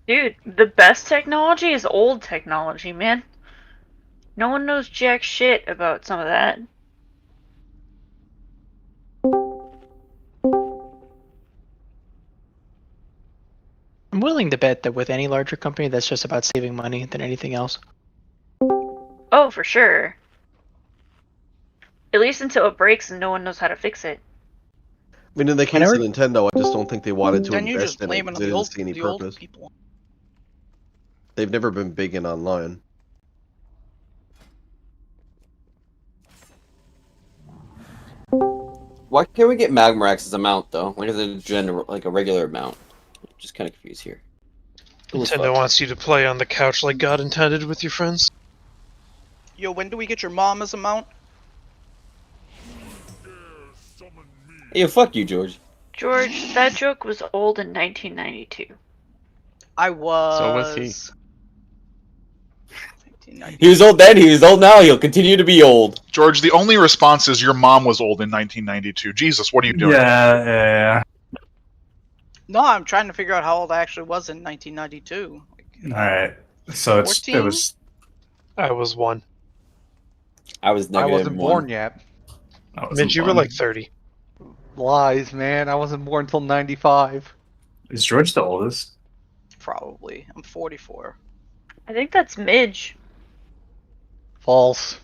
Dude, the best technology is old technology, man. No one knows jack shit about some of that. I'm willing to bet that with any larger company, that's just about saving money than anything else. Oh, for sure. At least until it breaks and no one knows how to fix it. I mean, in the case of Nintendo, I just don't think they wanted to Then you just invest in blame it it because on they didn't see any the old purpose. people. They've never been big in online. Why can't we get Magmarax's amount though? Why is it like a regular amount? I'm just kind of confused here. Nintendo wants you to play on the couch like God intended with your friends. Yo, when do we get your mom as a mount? Hey, fuck you, George. George, that joke was old in 1992. I was. So was he. He was old then, he was old now, he'll continue to be old. George, the only response is your mom was old in 1992. Jesus, what are you doing? Yeah. No, I'm trying to figure out how old I actually was in 1992. Alright. So it 14? was. I was 1. I was I wasn't -1. born yet. Midge, you were like 30. Lies, man. I wasn't born until 95. Is George the oldest? Probably. I'm 44. I think that's Midge. False.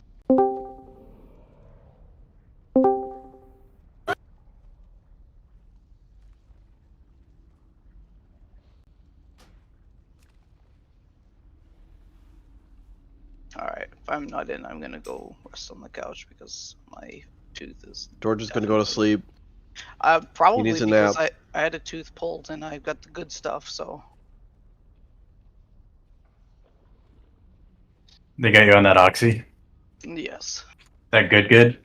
Alright, if I'm not in, I'm gonna go rest on the couch because my tooth is... George is gonna go to sleep. Probably He needs a because nap. I had a tooth pulled and I've got the good stuff, so... They got you on that oxy? Yes. That good? Good.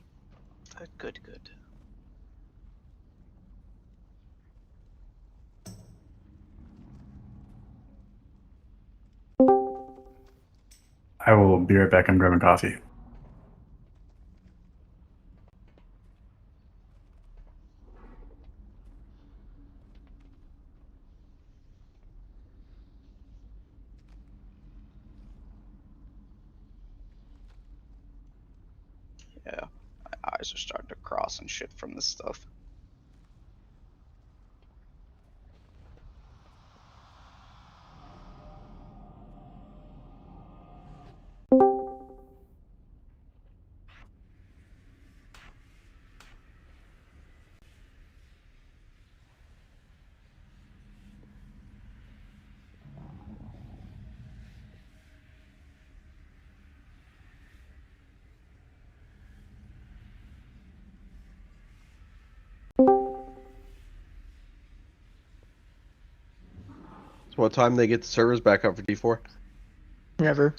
I will be right back. I'm grabbing coffee. Yeah, my eyes are starting to cross and shit from this stuff. So what time they get the servers back up for D4? Never.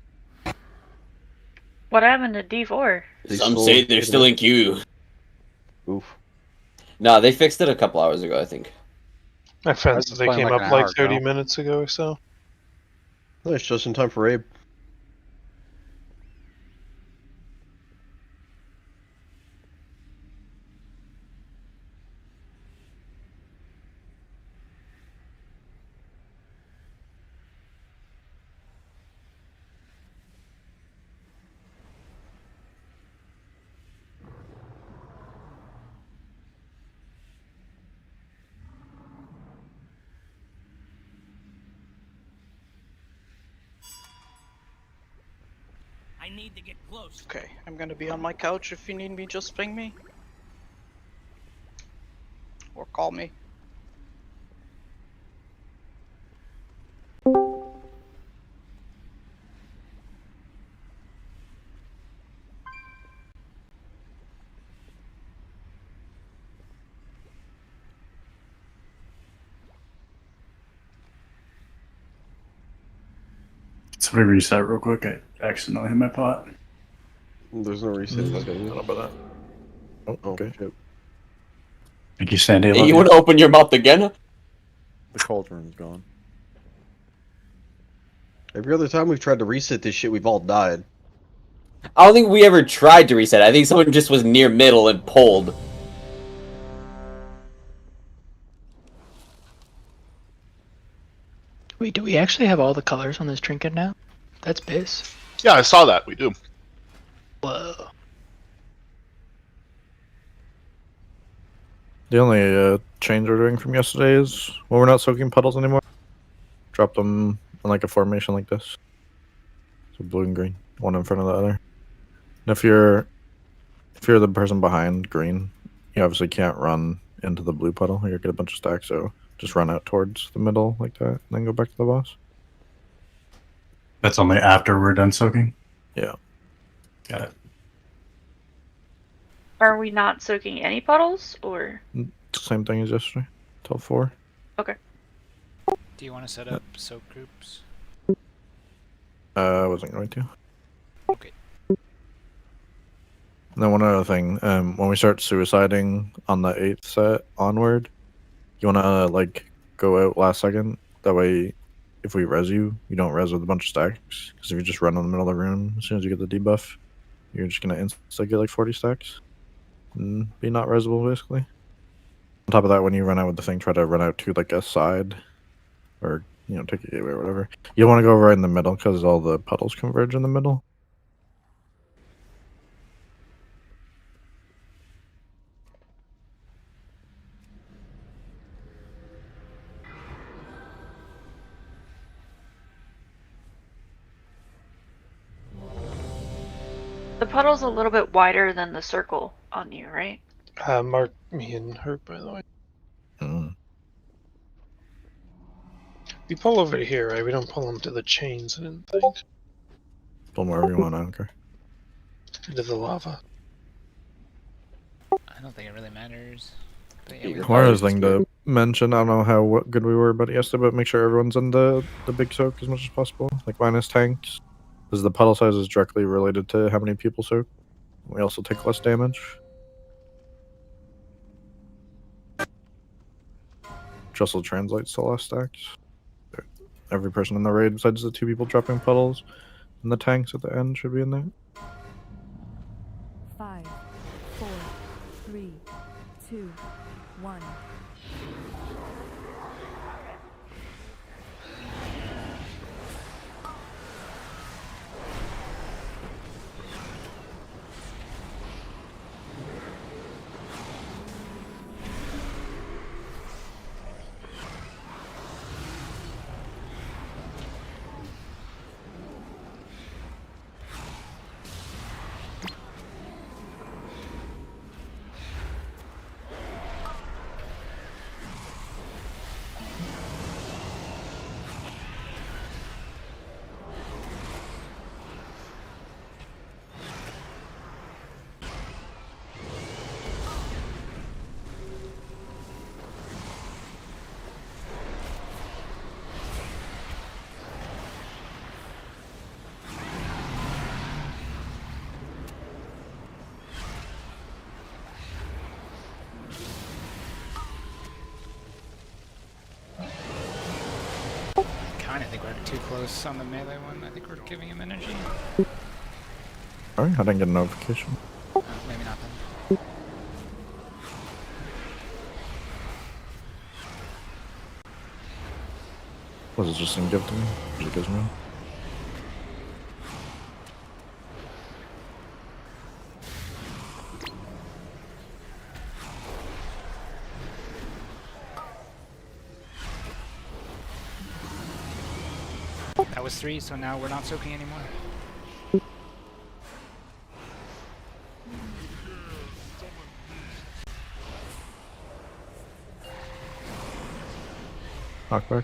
What happened to D4? Some say they're still in queue. Oof. No, they fixed it a couple hours ago, I think. My friend said they playing came like up an like hour 30 ago. minutes ago or so. It's just in time for Abe. I need to get close. Okay, I'm gonna be on my couch. If you need me, just ping me. Or call me. Somebody reset real quick. I accidentally hit my pot. There's no reason. I don't know about that. Oh, okay. Shit. Thank you, Sandy. Hey, you want to open your mouth again? The cauldron's gone. Every other time we've tried to reset this shit, we've all died. I don't think we ever tried to reset. I think someone just was near middle and pulled. Wait, do we actually have all the colors on this trinket now? That's biz. Yeah, I saw that. We do. Whoa. The only change we're doing from yesterday is when we're not soaking puddles anymore, drop them in like a formation like this. So blue and green, one in front of the other. And if you're the person behind green, you obviously can't run into the blue puddle. You'll get a bunch of stacks, so just run out towards the middle like that, and then go back to the boss. That's only after we're done soaking? Yeah. Got it. Are we not soaking any puddles, or? Same thing as yesterday, till 4. Okay. Do you want to set up soak groups? I wasn't going to. Okay. And then one other thing, when we start suiciding on the 8th set onward, you want to like go out last second. That way, if we res you, you don't res with a bunch of stacks. Because if you just run in the middle of the room, as soon as you get the debuff, you're just gonna instantly get like 40 stacks and be not resable basically. On top of that, when you run out with the thing, try to run out to like a side, or take a gateway or whatever. You don't want to go right in the middle because all the puddles converge in the middle. The puddle's a little bit wider than the circle on you, right? Mark me and Herb, by the way. We pull over to here, right? We don't pull them to the chains, I didn't think. Pull wherever you want, I don't care. Into the lava. I don't think it really matters. But yeah, One other thing to mention, I don't know how good we were about it yesterday, but make sure everyone's in the big soak as much as possible. Like minus tanks. Because the puddle size is directly related to how many people soak. We also take less damage. Which also translates to less stacks. Every person in the raid, besides the 2 people dropping puddles, and the tanks at the end should be in there. 5, 4, 3, 2, 1. I think we're too close on the melee one. I think we're giving him energy. Alright, I didn't get a notification. Maybe not then. Was it just in give to me? Was it gives me? That was 3, so now we're not soaking anymore. Knockback.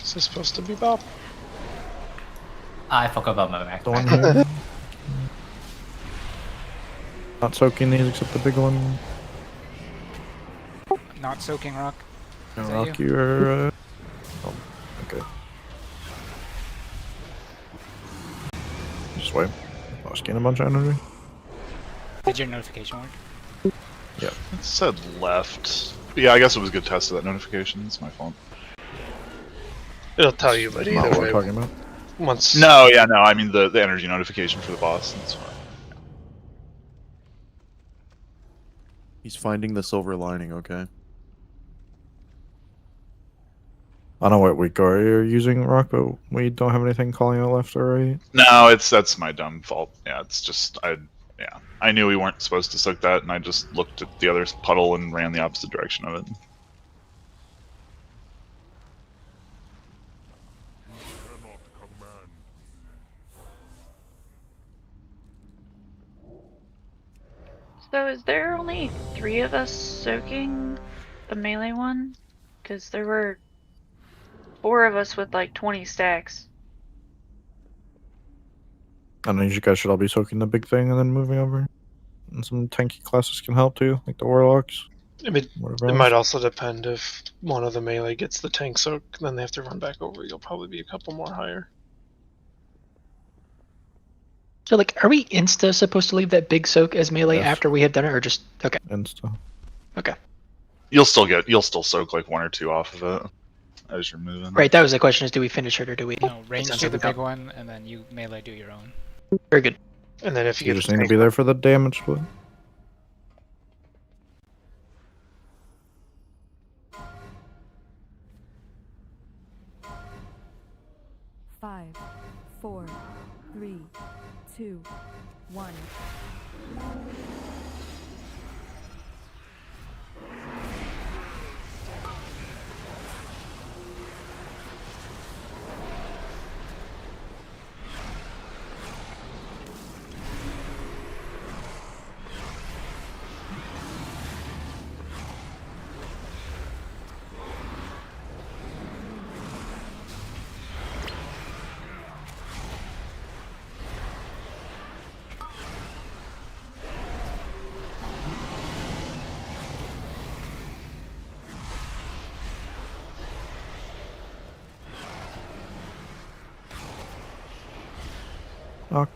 Is this supposed to be Bob? I forgot about my back. The one here. Not soaking these except the big one. Not soaking rock. No, Is that Rock, you? you're. Oh, okay. Just wait. Lost gain a bunch of energy. Did your notification work? Yeah. It said left. Yeah, I guess it was a good test of that notification. It's my fault. It'll tell you, but Not either what way. I'm talking about. Once. No, yeah, no. I mean the energy notification for the boss. That's fine. He's finding the silver lining, okay? I don't know what weak core you're using, Rock, but we don't have anything calling out left or right. No, that's my dumb fault. Yeah, it's just I knew we weren't supposed to soak that, and I just looked at the other puddle and ran the opposite direction of it. So is there only 3 of us soaking the melee one? Because there were 4 of us with like 20 stacks. I know you guys should all be soaking the big thing and then moving over. And some tanky classes can help too, like the warlocks. I mean, Whatever it else. might also depend if one of the melee gets the tank soak, then they have to run back over. You'll probably be a couple more higher. So, like, are we insta supposed to leave that big soak as melee Yes. after we have done it, or just okay? Insta. Okay. You'll still soak like 1 or 2 off of it as you're moving. Right. That was the question: is do we finish it or do we? No, range sounds do like the we big don't. one, and then you melee do your own. Very good. And then if you You get just the need to tank be there for the damage split. Five, 4, 3, 2, 1. Knock.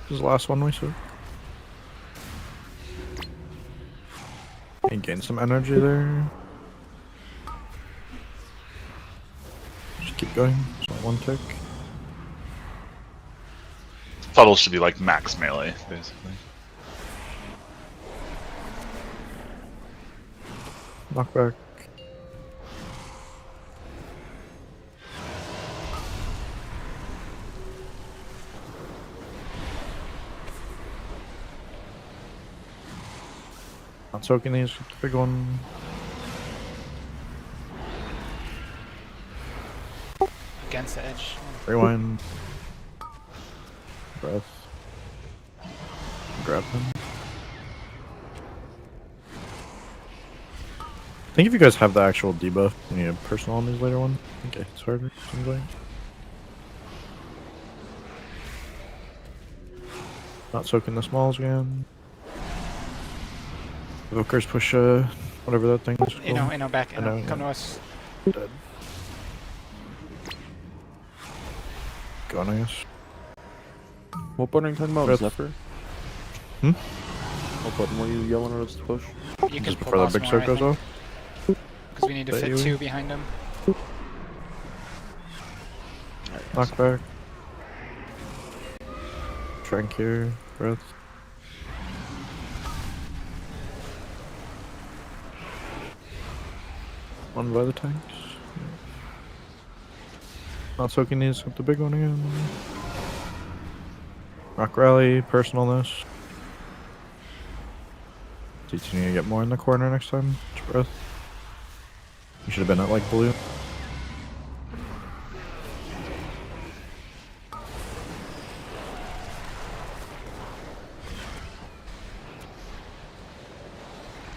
This is the last one we saw. And gain some energy there. Just keep going. So 1 tick. Puddle should be like max melee, basically. Knock back. Not soaking these with the big one. Against the edge. Rewind. Breath. Grab them. I think if you guys have the actual debuff, you need a personal on these later ones. Okay, it's harder. Seems like. Not soaking the smalls again. Evokers push whatever that thing is. Inno, back. I know, Inno, come yeah. to us. Dead. Gone, I guess. What button are you talking about, Breath. Zephyr? Hmm? What button were you yelling at us to push? You can Just pull before the boss big more, soak I goes think, off. because we need to That fit you? 2 behind him. Knock back. Trank here. Breath. One by the tanks. Not soaking these with the big one again. Rock rally, personalness. Teaching you to get more in the corner next time. Breath. You should have been at like blue.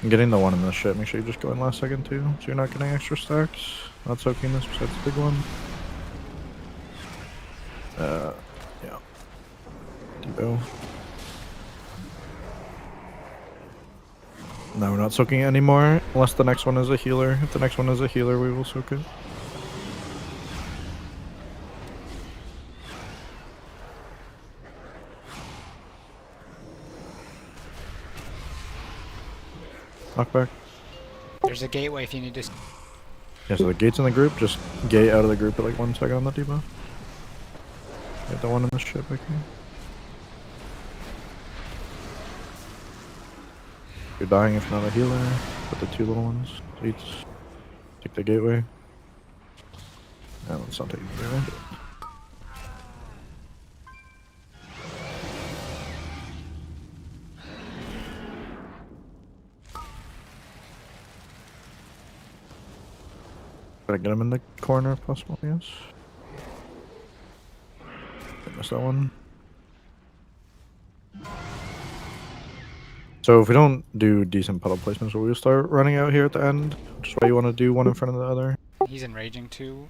I'm getting the one in this shit. Make sure you just go in last second too, so you're not getting extra stacks. Not soaking this besides the big one. Yeah. Debo. No, we're not soaking it anymore, unless the next one is a healer. If the next one is a healer, we will soak it. Knockback. There's a gateway if you need to. Yeah, so the gate's in the group. Just gate out of the group at like 1 second on the debuff. Get the one in the ship back here. You're dying if not a healer. Put the 2 little ones. Each. Take the gateway. No, let's not take the gateway. Gotta get him in the corner if possible, yes. I missed that one. So if we don't do decent puddle placements, will we start running out here at the end? Which is why you want to do one in front of the other. He's enraging too.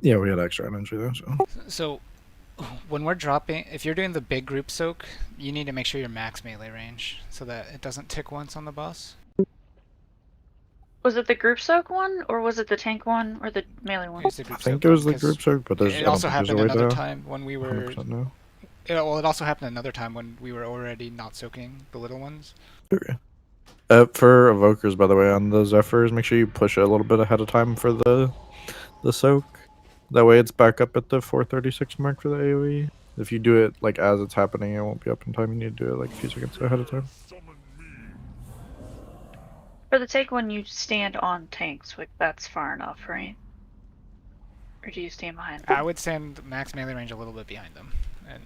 Yeah, we had extra energy there, so. So, when we're dropping, if you're doing the big group soak, you need to make sure you're max melee range so that it doesn't tick once on the boss. Was it the group soak one, or was it the tank one, or the melee one? It was the group I think soak it was one, the 'cause group soak, but there's it also happened another to time when we were. 100% no. Yeah, well, it also happened another time when we were already not soaking the little ones. Okay. For evokers, by the way, on the Zephyrs, make sure you push it a little bit ahead of time for the soak. That way it's back up at the 436 mark for the AoE. If you do it like as it's happening, it won't be up in time. You need to do it like a few seconds ahead of time. For the tank one, you stand on tanks, like that's far enough, right? Or do you stand behind them? I would stand max melee range a little bit behind them, and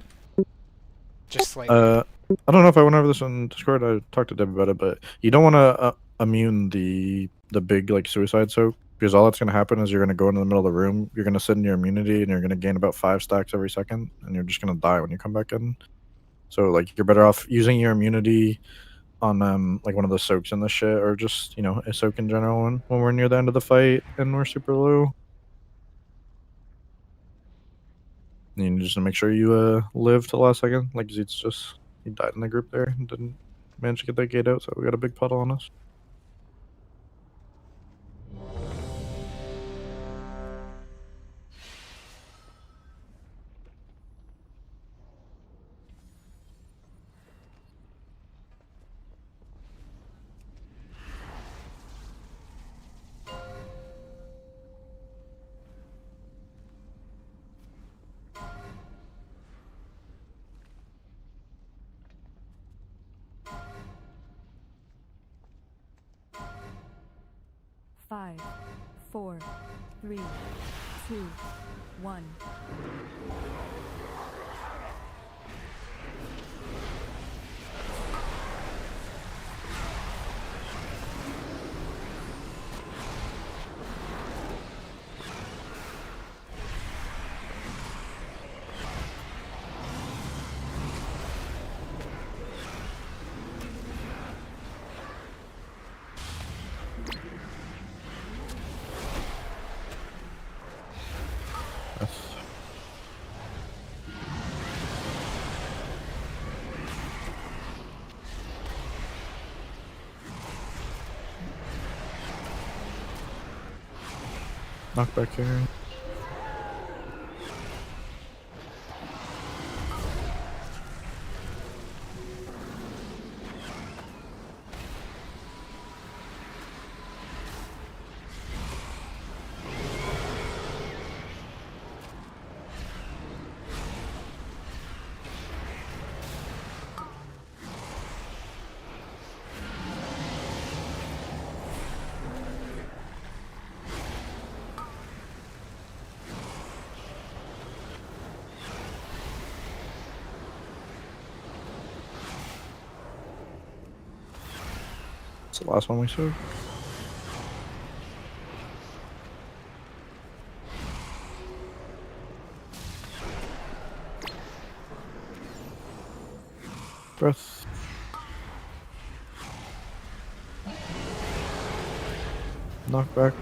just slightly. I don't know if I went over this on Discord. I talked to Deb about it, but you don't want to immune the big like suicide soak, because all that's going to happen is you're going to go into the middle of the room, you're going to sit in your immunity, and you're going to gain about 5 stacks every second, and you're just going to die when you come back in. So like you're better off using your immunity on like one of the soaks in the shit, or just, you know, a soak in general when we're near the end of the fight and we're super low. And you just make sure you live to the last second. Like Zeet's just, he died in the group there and didn't manage to get that gate out, so we got a big puddle on us. Five, 4, 3, 2, 1. Knockback here. It's the last one we saw. Breath. Knockback.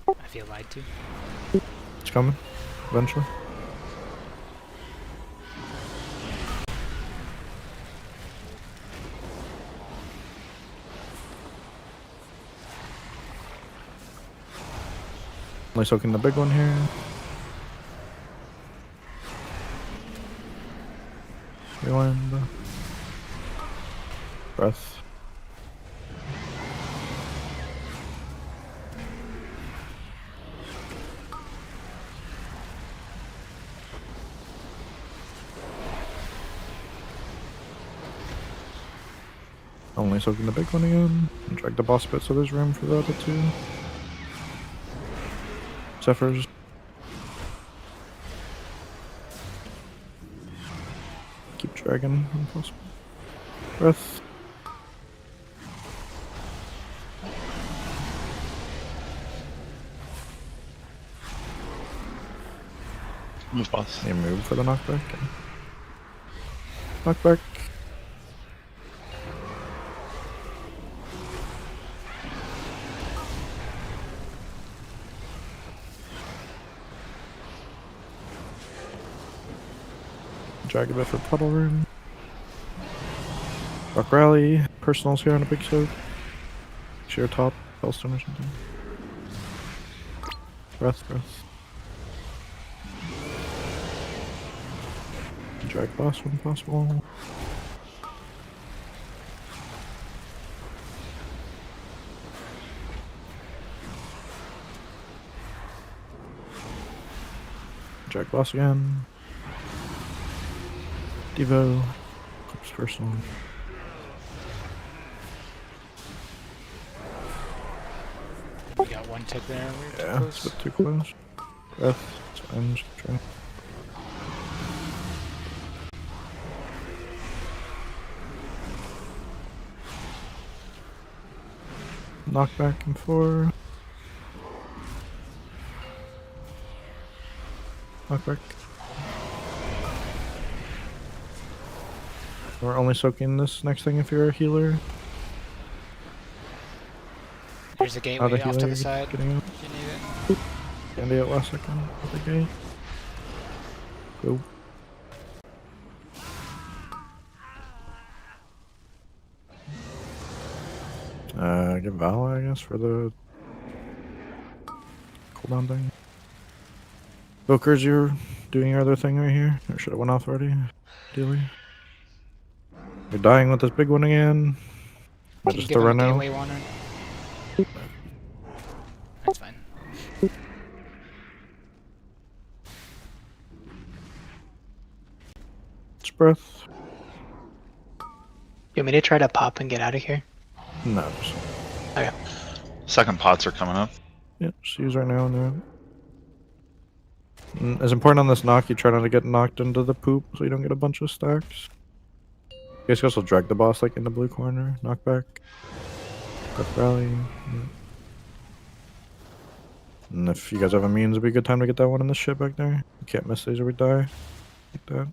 I feel lied to. It's coming. Eventually. Only soaking the big one here. Rewind. Breath. Only soaking the big one again. And drag the boss bit so there's room for the other two. Zephyrs. Keep dragging when possible. Breath. Move boss. You move for the knockback. Knockback. Drag a bit for puddle room. Rock rally. Personals here on a big soak. Sheer top. Hellstone or something. Breath. Drag boss when possible. Drag boss again. Devo. Clips personal. We got one tick there. We're Yeah, too it's a close. bit too close. Breath. It's fine. Just keep trying. Knockback in 4. Knockback. We're only soaking this next thing if you're a healer. There's a Not gateway a off to healer, the side. getting out. If you need it. Candy at last second with the gate. Go. Get Val, I guess, for the cooldown thing. Bokers, you're doing your other thing right here. Or should have went off already, ideally. You're dying with this big one again. Might Can you just give to him a run out. gateway water? That's fine. It's breath. You want me to try to pop and get out of here? No. Just, Okay. Second pots are coming up. yeah, just use right now. It's important on this knock, you try not to get knocked into the poop so you don't get a bunch of stacks. You guys can also drag the boss like in the blue corner. Knockback. Death rally. Yeah. And if you guys have a means, it'd be a good time to get that one in the ship back there. You can't miss these or we die. Like that.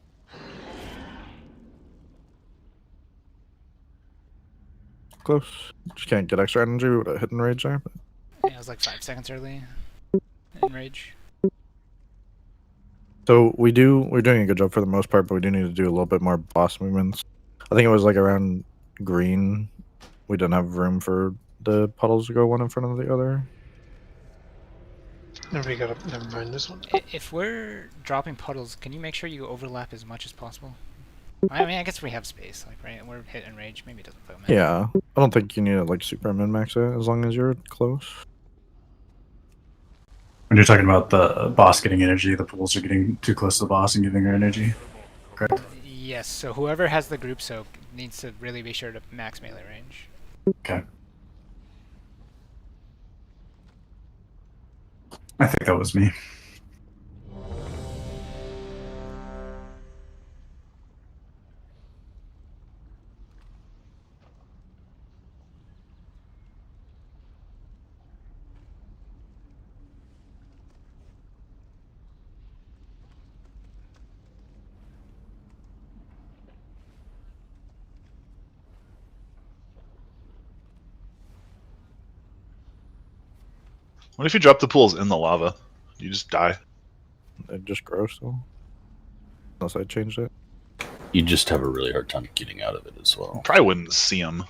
Close. Just can't get extra energy with a hidden rage there. But Yeah, it was like 5 seconds early. In rage. so we're doing a good job for the most part, but we do need to do a little bit more boss movements. I think it was like around green. We didn't have room for the puddles to go one in front of the other. Never got up. Never mind this one. If we're dropping puddles, can you make sure you overlap as much as possible? I mean, I guess we have space, like, right? We're hit and rage. Maybe it doesn't feel matter. Yeah, I don't think you need to like super min max it as long as you're close. When you're talking about the boss getting energy, the pools are getting too close to the boss and giving her energy. Correct. Yes, so whoever has the group soak needs to really be sure to max melee range. Okay. I think that was me. What if you drop the pools in the lava? You just die. It just grows still. Unless I changed it. You just have a really hard time getting out of it as well. Probably wouldn't see them.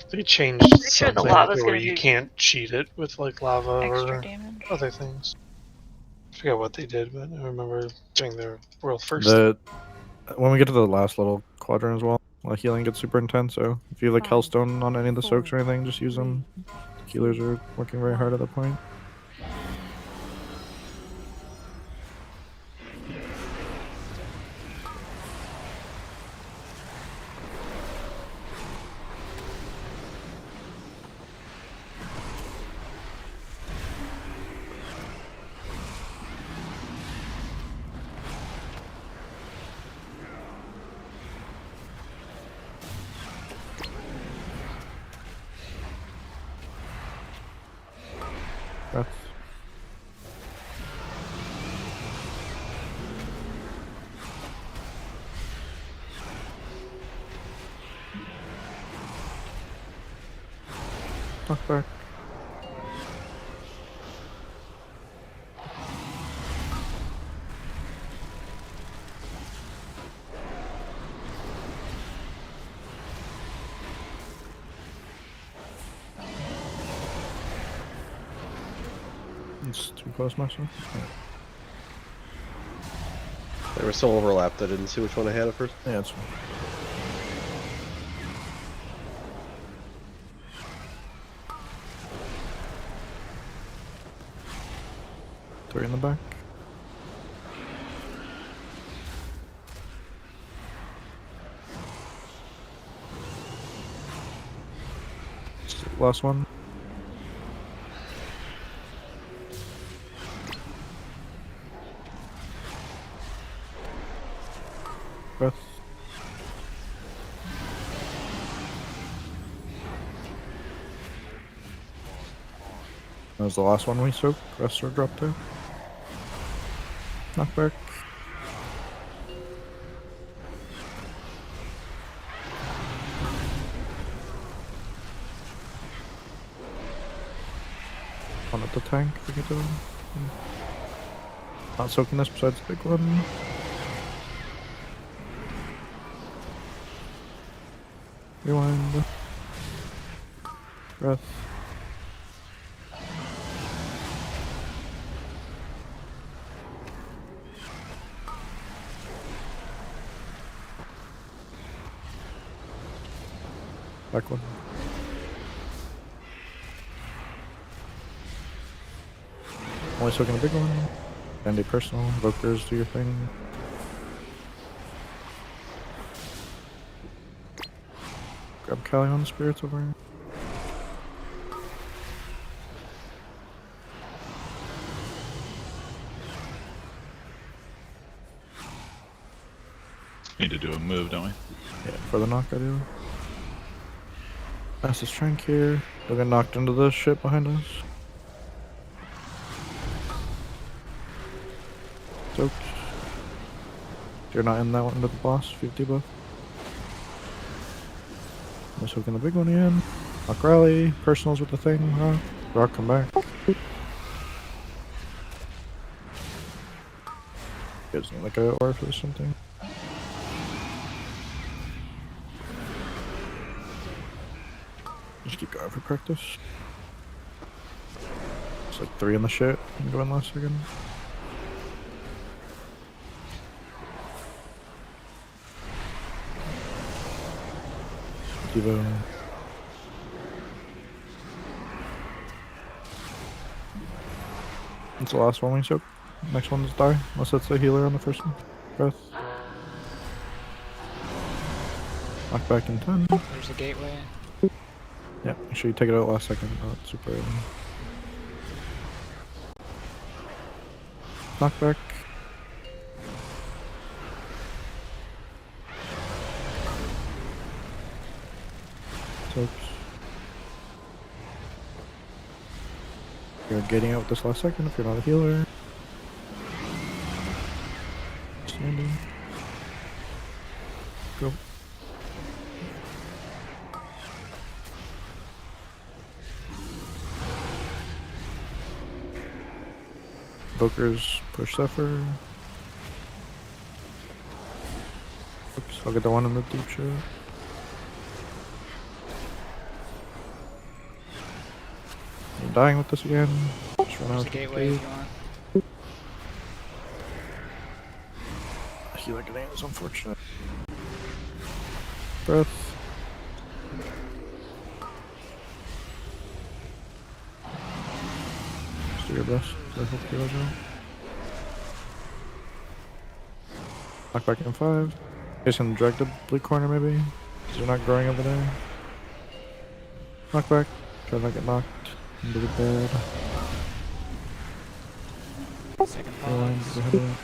They changed Pretty sure the something lava's where gonna you do can't cheat it with like lava extra or damage. other things. I forget what they did, but I remember doing their world first. When we get to the last little quadrant as well, healing gets super intense. So if you have like Hellstone on any of the soaks or anything, just use them. Healers are working very hard at that point. Breath. Knock back. It's too close, myself. Yeah. They were so overlapped I didn't see which one I had at first. Yeah, it's fine. Three in the back. Last one. Breath. That was the last one we soaked. Rest are dropped there. Knock back. One at the tank to get to them. Not soaking this besides the big one. Rewind. Breath. Back one. Only soaking a big one. And a personal. Evokers, do your thing. Grab Callion spirits over here. Need to do a move, don't we? Yeah, for the knock I do. That's his Trank here. We'll get knocked into the ship behind us. Soaked. You're not in that one to the boss, 50 buff. We're soaking the big one again. Rock rally, personals with the thing, rock. Rock, come back. Gives me like a orb or something. Just keep going for practice. It's like 3 in the shit. I'm going last second. Devo. That's the last one we soak. Next one's die, unless that's the healer on the first one. Breath. Knock back in 10. There's a gateway. Yeah, make sure you take it out last second. Oh, it's super early. Knock back. Soaks. You're getting out this last second if you're not a healer. Standing. Go. Booker's push Zephyr. Oops, I'll get the one in the deep shot. I'm dying with this again. Just run out There's a to the gateway if gate. you want. Healer grenade is unfortunate. Breath. Just do your best. I hope you guys are. Knock back in 5. Guys can drag the blue corner maybe. Because they're not growing over there. Knock back. Try to not get knocked into the bed. Second Rewind, pause. get ahead of it.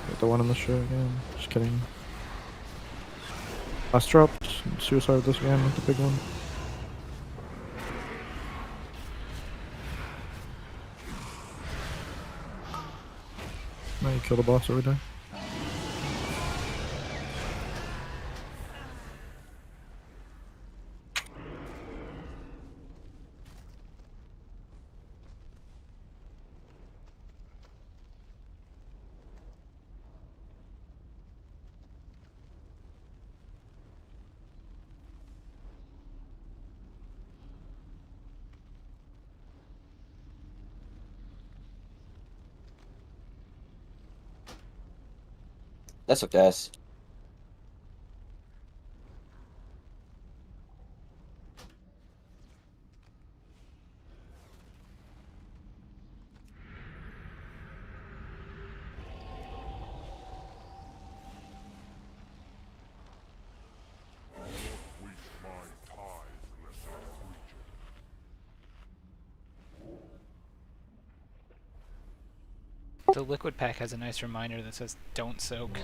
Get the one in the show again. Just kidding. Last dropped. Suicide this again with the big one. Now you kill the boss every day. That's a guess. The liquid pack has a nice reminder that says don't soak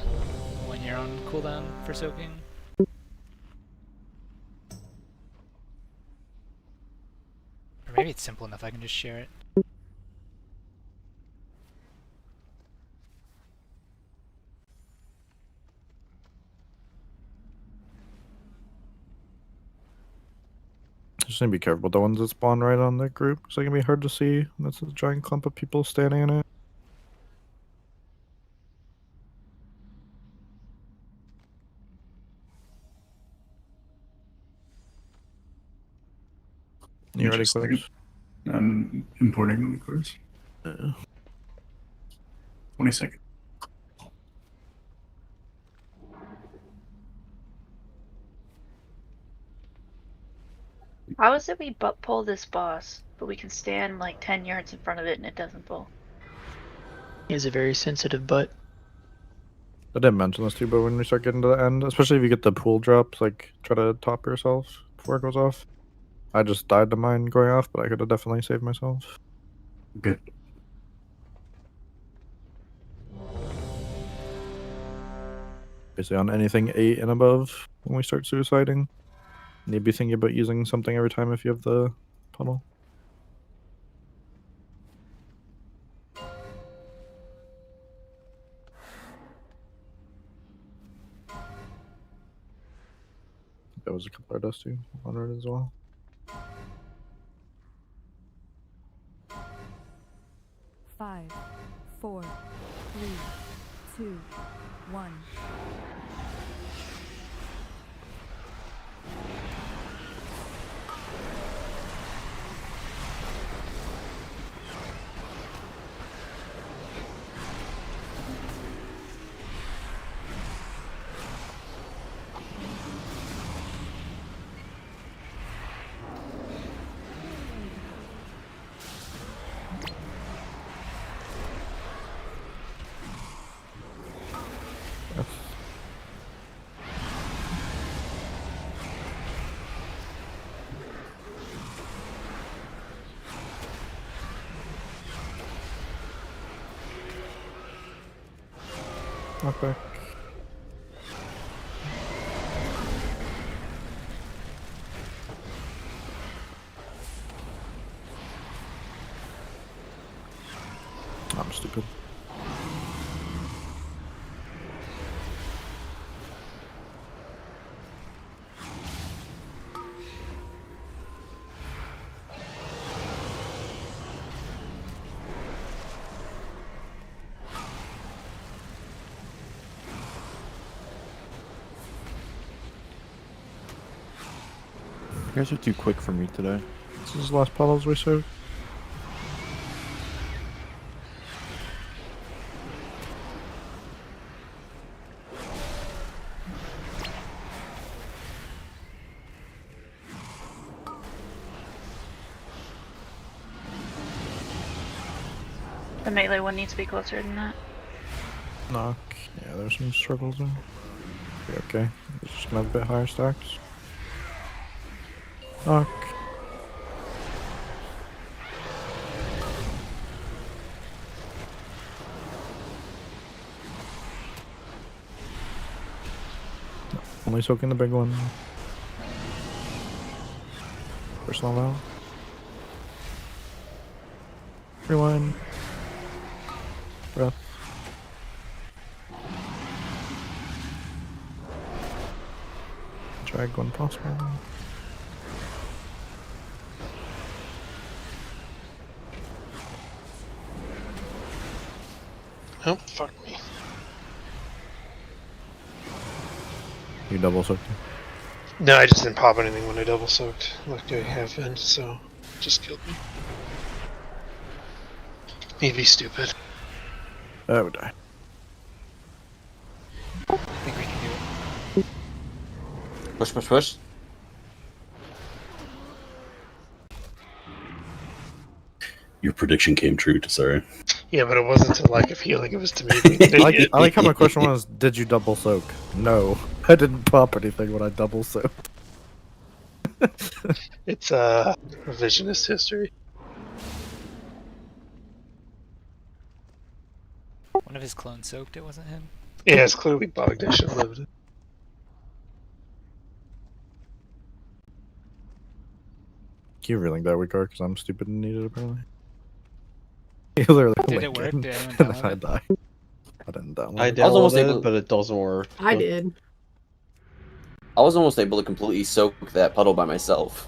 when you're on cooldown for soaking. Or maybe it's simple enough I can just share it. Just need to be careful with the ones that spawn right on that group, because they can be hard to see. That's a giant clump of people standing in it. You ready, Quiz? I'm importing the liquors. 20 seconds. How is it we butt pull this boss, but we can stand like 10 yards in front of it and it doesn't pull? He has a very sensitive butt. I didn't mention this too, but when we start getting to the end, especially if you get the pool drops, like try to top yourself before it goes off. I just died to mine going off, but I could have definitely saved myself. Good. Basically on anything 8 and above when we start suiciding. Need to be thinking about using something every time if you have the puddle. That was a couple of dusty on it as well. Five, 4, 3, 2, 1. Knock back. I'm stupid. You guys are too quick for me today. This is the last puddles we soak. The melee one needs to be closer than that. Knock. Yeah, there's some struggles there. Be okay. It's just gonna have a bit higher stacks. Knock. Only soaking the big one. Personal valve. Rewind. Breath. Drag when possible. Oh, fuck me. You double soaked. No, I just didn't pop anything when I double soaked, like I have been, so it just killed me. He'd be stupid. I would die. I think we can do it. Push, push, push. Your prediction came true, sorry. Yeah, but it wasn't to lack of healing, it was to me. I like how my question was, did you double soak? No. I didn't pop anything when I double soaked. It's a revisionist history. One of his clones soaked, it wasn't him? Yeah, it's clearly bugged. I should have lived it. Keep reeling that weak because I'm stupid and need it apparently. You literally Did it work? Did anyone download I it? die. I didn't download I it. downloaded it, but it doesn't work. I did. I was almost able to completely soak that puddle by myself.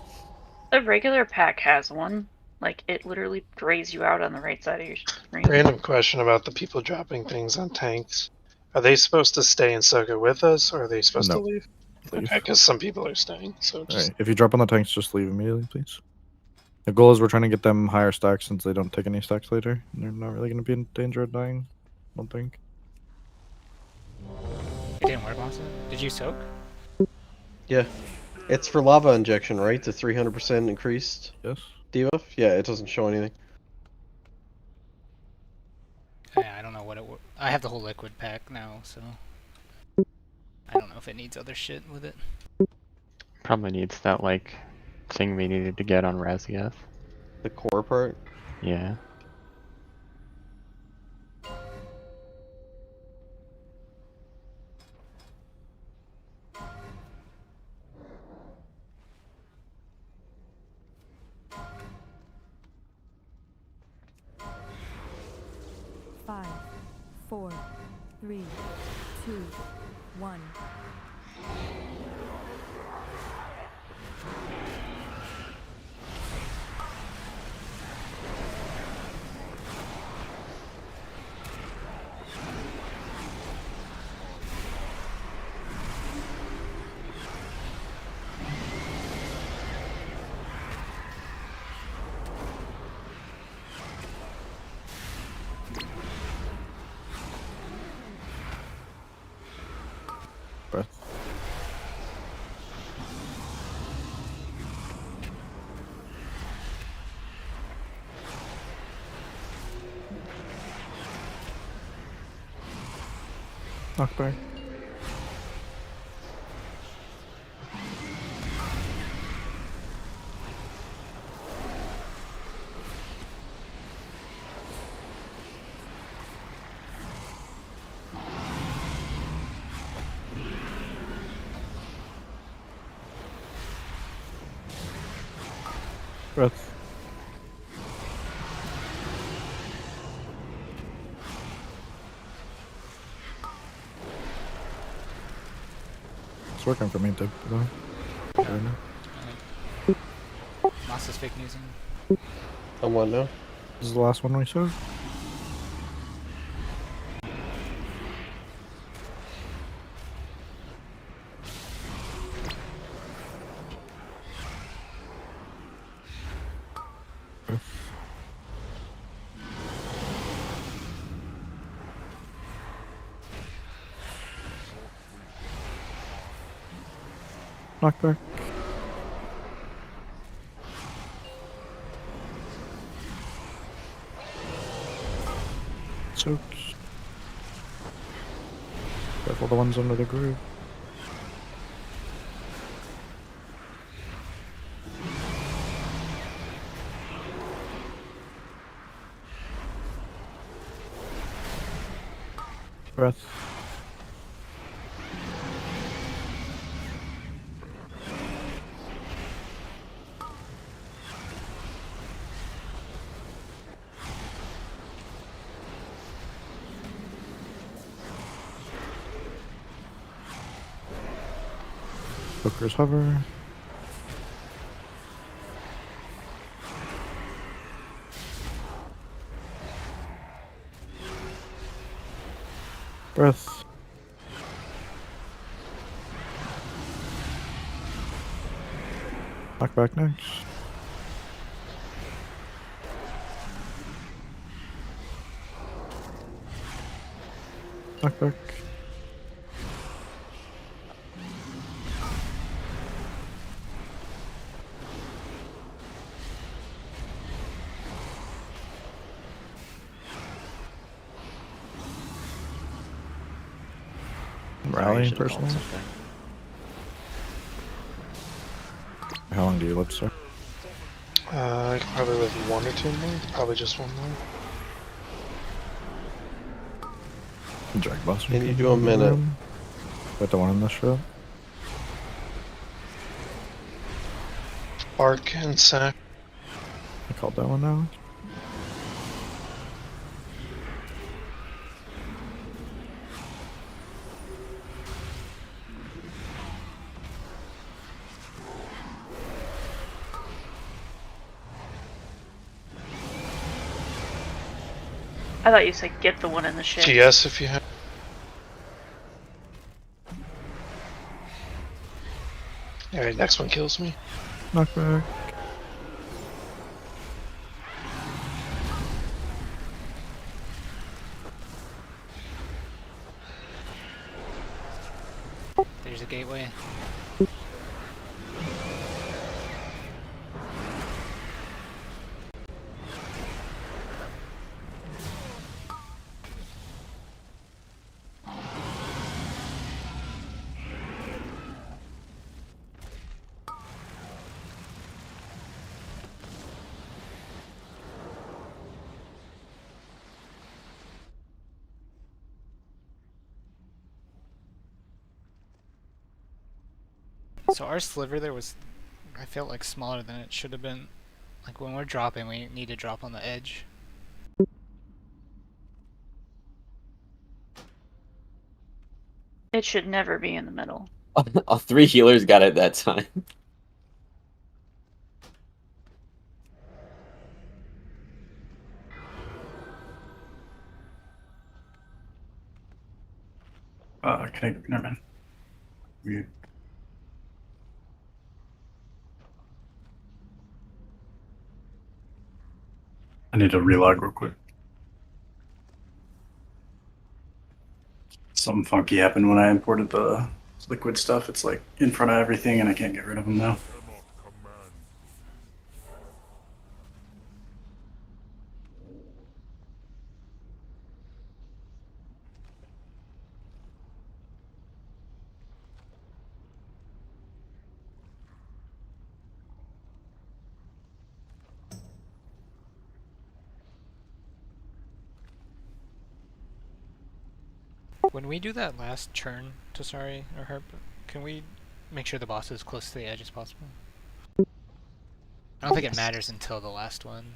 The regular pack has one. Like, it literally grays you out on the right side of your screen. Random question about the people dropping things on tanks. Are they supposed to stay and soak it with us, or are they supposed to No. leave? Leave. Okay, because some people are staying. So just Alright, if you drop on the tanks, just leave immediately, please. The goal is we're trying to get them higher stacks since they don't take any stacks later. And they're not really going to be in danger of dying, I don't think. It didn't work, Boston? Did you soak? Yeah. It's for lava injection, right? The 300% increased Yes. debuff? Yeah, it doesn't show anything. Yeah, I don't know what it. I have the whole liquid pack now, so I don't know if it needs other shit with it. Probably needs that like thing we needed to get on Raziath. The core part? Yeah. Five, 4, 3, 2, 1. Breath. Knockback. Breath. It's working for me too. Moss is fake newsing. On what now? This is the last one we saw. Knockback. Soak. Careful the ones under the groove. Breath. Focus hover. Breath. Knockback next. Knockback. Rally personally. How long do you live, sir? I could probably live 1 or 2 more. Probably just 1 more. Drag boss. Can you do a minute? With the one in the ship. Arc and sack. I called that one now. I thought you said get the one in the ship. GS if you have. Alright, next one kills me. Knockback. There's a gateway. So our sliver there was, I felt like smaller than it should have been. Like when we're dropping, we need to drop on the edge. It should never be in the middle. All 3 healers got it that time. Can I? Never mind. Weird. I need to relog real quick. Something funky happened when I imported the liquid stuff. It's like in front of everything and I can't get rid of them now. When we do that last churn to Sari or Herb, can we make sure the boss is as close to the edge as possible? I don't think it matters until the last one.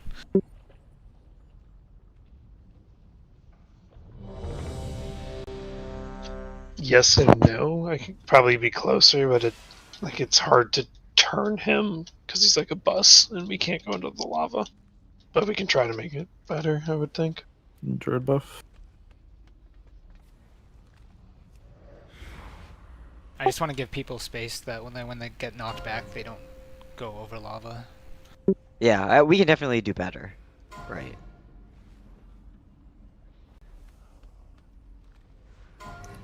Yes and no. I could probably be closer, but it's hard to turn him because he's like a bus and we can't go into the lava. But we can try to make it better, I would think. Druid buff. I just want to give people space that when they get knocked back, they don't go over lava. Yeah, we can definitely do better. Right.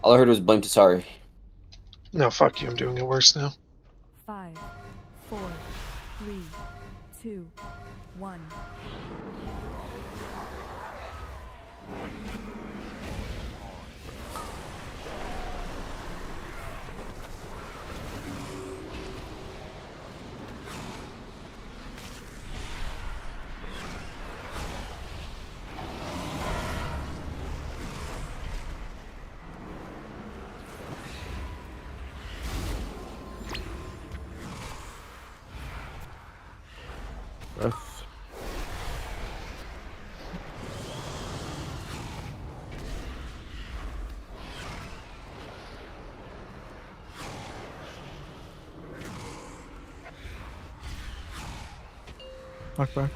All I heard was blame Tasari. No, fuck you. I'm doing it worse now. 5, 4, 3, 2, 1. Breath. Knockback.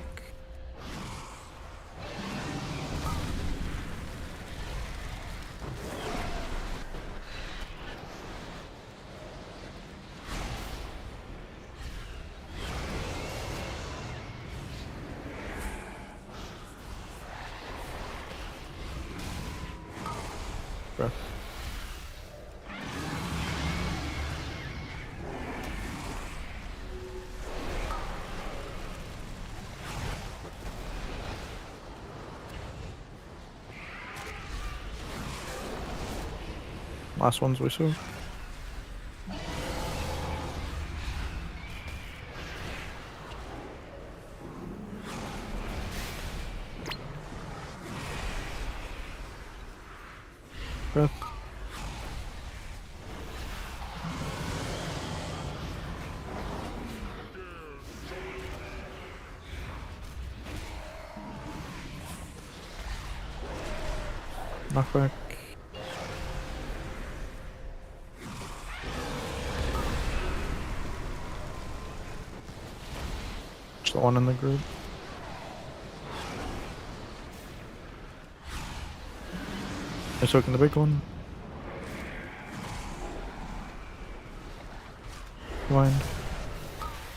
Breath. Last ones we saw. Breath. Knockback. Just the one in the group. I'm soaking the big one. Rewind.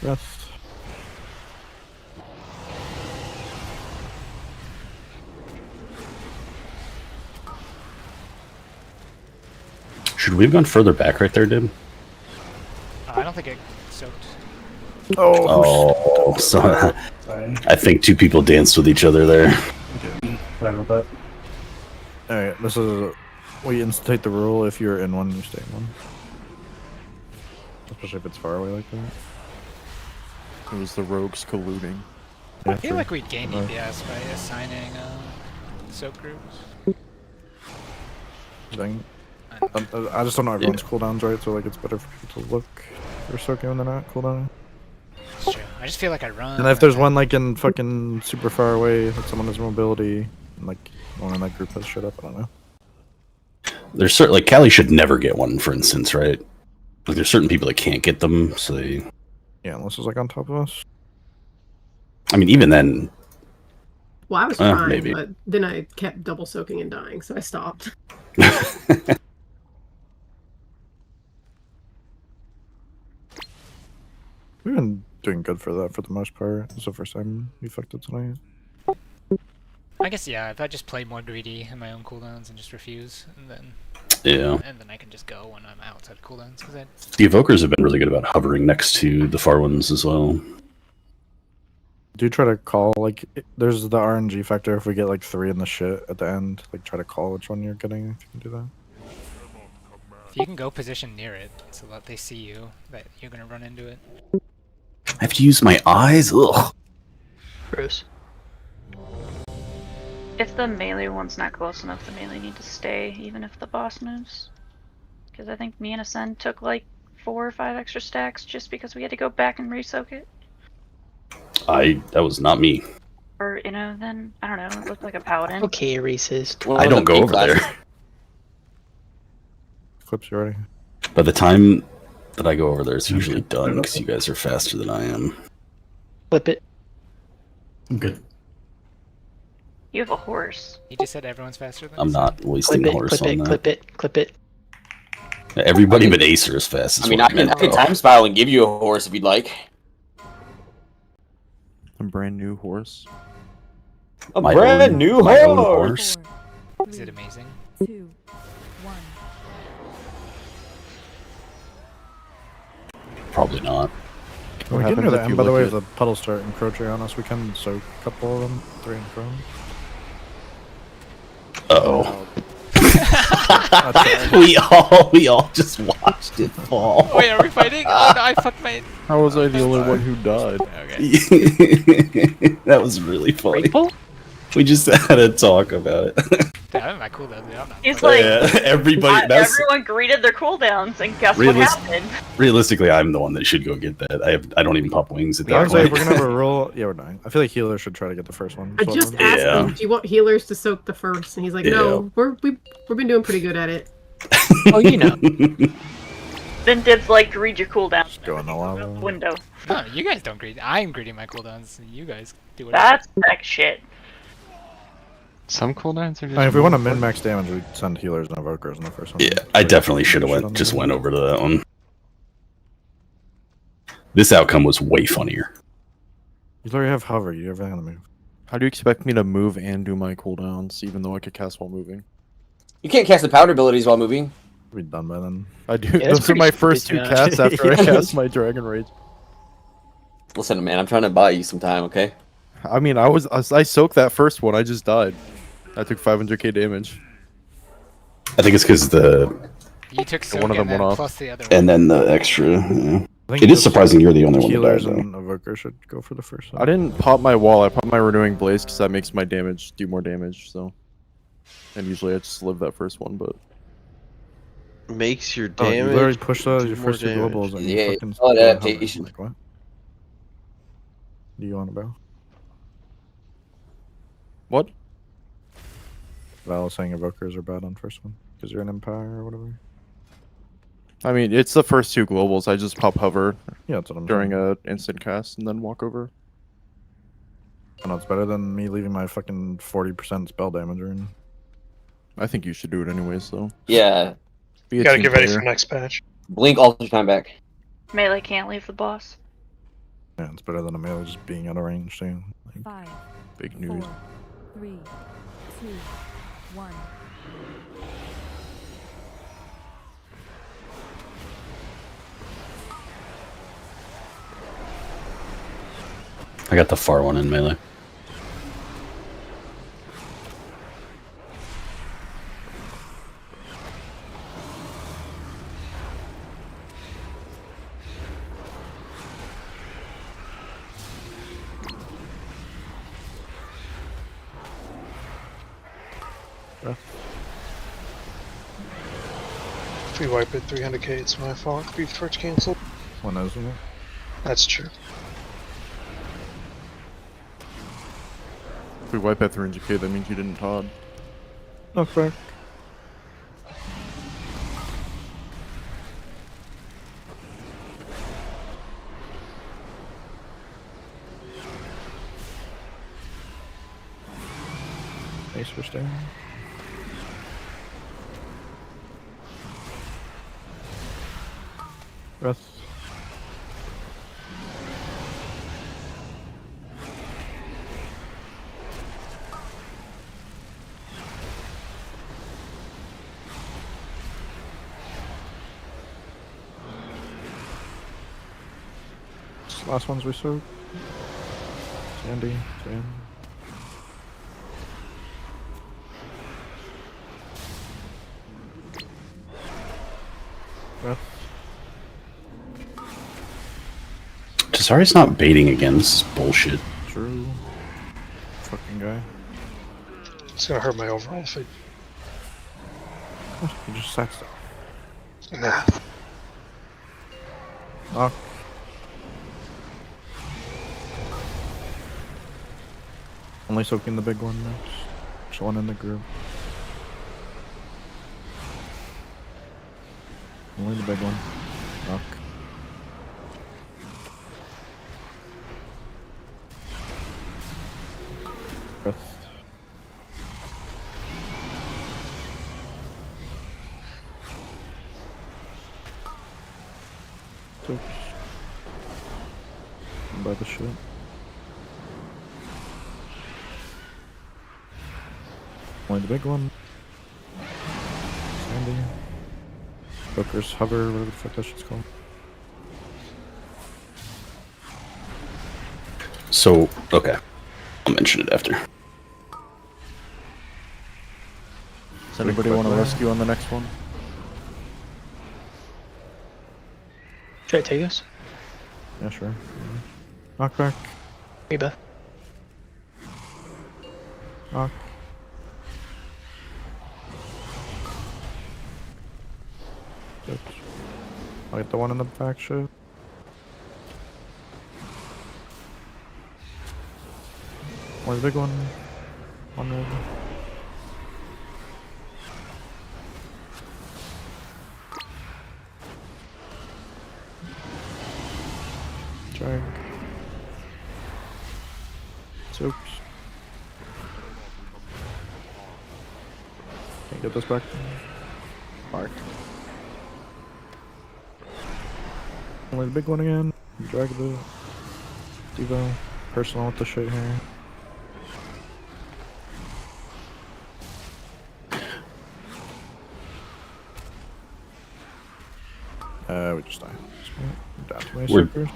Rest. Should we have gone further back right there, Dib? I don't think it soaked. Oh, so I think two people danced with each other there. Sorry about that. Alright, this is we instate the rule: if you're in one, you stay in one. Especially if it's far away like that. It was the rogues colluding. Yeah, I feel true. like we'd gain Right. DPS by assigning soak groups. Dang. I just don't know everyone's cooldowns, right? So like it's better for people to look for soaking when they're not cooldown. It's true. I just feel like I run. And if there's one like in fucking super far away, like someone has mobility, and like one in that group has shit up, I don't know. There's certain, like, Callie should never get one, for instance, right? Like, there's certain people that can't get them, so they... Yeah, unless it's like on top of us. I mean, even then... Well, I was trying, maybe. but then I kept double soaking and dying, so I stopped. We've been doing good for that for the most part. It's the first time we fucked it tonight. I guess yeah. If I just play more greedy in my own cooldowns and just refuse, and then Yeah. I can just go when I'm outside of cooldowns. Because The Evokers have been really good about hovering next to the far ones as well. Do try to call, like, there's the RNG factor if we get like 3 in the shit at the end. Like, try to call which one you're getting if you can do that. if you can go position near it so that they see you, that you're gonna run into it. I have to use my eyes? Ugh. Bruce. If the melee one's not close enough, the melee need to stay, even if the boss moves. Because I think me and Ascend took like 4 or 5 extra stacks just because we had to go back and re-soak it. That was not me. Or, you know, then, I don't know, it looked like a paladin. Okay, Reese's. I don't go over there. Clips you already. By the time that I go over there, it's usually done because you guys are faster than I am. Flip it. I'm good. You have a horse. He just said everyone's faster than I'm us. not wasting a horse on that. Clip it. Everybody but Acer is fast. I mean, I can time spile and give you a horse if you'd like. a brand new horse. A brand new my own horse. Is it amazing? 2, 1. Probably not. We What can happens do if that, you and by the look way, at- if the puddles start encroaching on us, we can soak a couple of them, 3 in front. Uh-oh. we all just watched it fall. Wait, are we fighting? Oh no, I fucked my. How was I the only one who died? Okay. That was really funny. We just had a talk about it. Damn, I'm not cool though. Dude. I'm not He's fucking- like, everybody. That's everyone greeted their cooldowns, and guess what happened? realistically, I'm the one that should go get that. I don't even pop wings at that Honestly, if point. we're gonna have a roll, yeah, we're dying. I feel like healers should try to get the first one. I just asked him, do you want healers to soak the first? And he's like, no, we've been doing pretty good at it. Oh, you know. Then Dibs like read your cooldowns. Go in the lava. Window. No, you guys don't greet. I'm greeting my cooldowns. You guys do whatever. That's heck shit. Some cooldowns are just. I mean, if we want to min-max damage, we send healers and evokers in the first one. Yeah, I definitely should have just went over to that one. This outcome was way funnier. You already have hover. You have everything on the move. How do you expect me to move and do my cooldowns, even though I could cast while moving? You can't cast the powder abilities while moving. We'll be done by then. I do. Yeah, that's Those are my pretty first stupid, 2 yeah. casts after I Yeah. cast my Dragon Rage. Listen, man, I'm trying to buy you some time, okay? I mean, I soaked that first one. I just died. I took 500k damage. I think it's because You took One of them went off. plus the other and then the extra. Yeah. I think It is just surprising you're the only one that died, healers though. and evokers should go for the first one. I didn't pop my wall. I popped my Renewing Blaze because that makes my damage do more damage. So, and usually I just live that first one, but Makes your Oh, you damage. literally pushed do your more first 2 damage. globals and you Yeah, fucking solid still have adaptation. Like, what? Do you want to bow? what? Val was saying evokers are bad on first one because you're an empire or whatever. I mean, it's the first 2 globals. I just pop hover Yeah, that's what I'm during saying. a instant cast and then walk over. I know it's better than me leaving my fucking 40% spell damage in. I think you should do it anyways, though. Yeah. Be a Gotta team get ready player. for next patch. Blink all the time back. Melee can't leave the boss. Yeah, it's better than a melee just being out of range too. Like, 5, Big news. 4, 3, 2, 1. I got the far one in melee. If we wipe it 300k, it's my fault before it's cancelled. one isn't it? That's true. If we wipe at 300k, that means you didn't Todd. Not fair. Thanks for staying. Breath. Last ones we soak. Sandy, Sam. Breath. Cesari's not baiting again. This is bullshit. True. Fucking guy. It's gonna hurt my overall feed. You just sacked stuff. Nah. Knock. Only soaking the big one next. Chilling in the group. Only the big one. Knock. Breath. Soaks. By the shit. Only the big one. Sandy. Joker's hover, whatever the fuck that shit's called. So, okay. I'll mention it after. Does anybody want to rescue on the next one? Should I take us? Yeah, sure. Knockback. Reba. Knock. Good. I'll get the one in the back shit. Or the big one. One red. Drag. Soaps. Can't get this back. Marked. Only the big one again. Drag the Devo. Personal with the shit here. We just die. Down to my circles.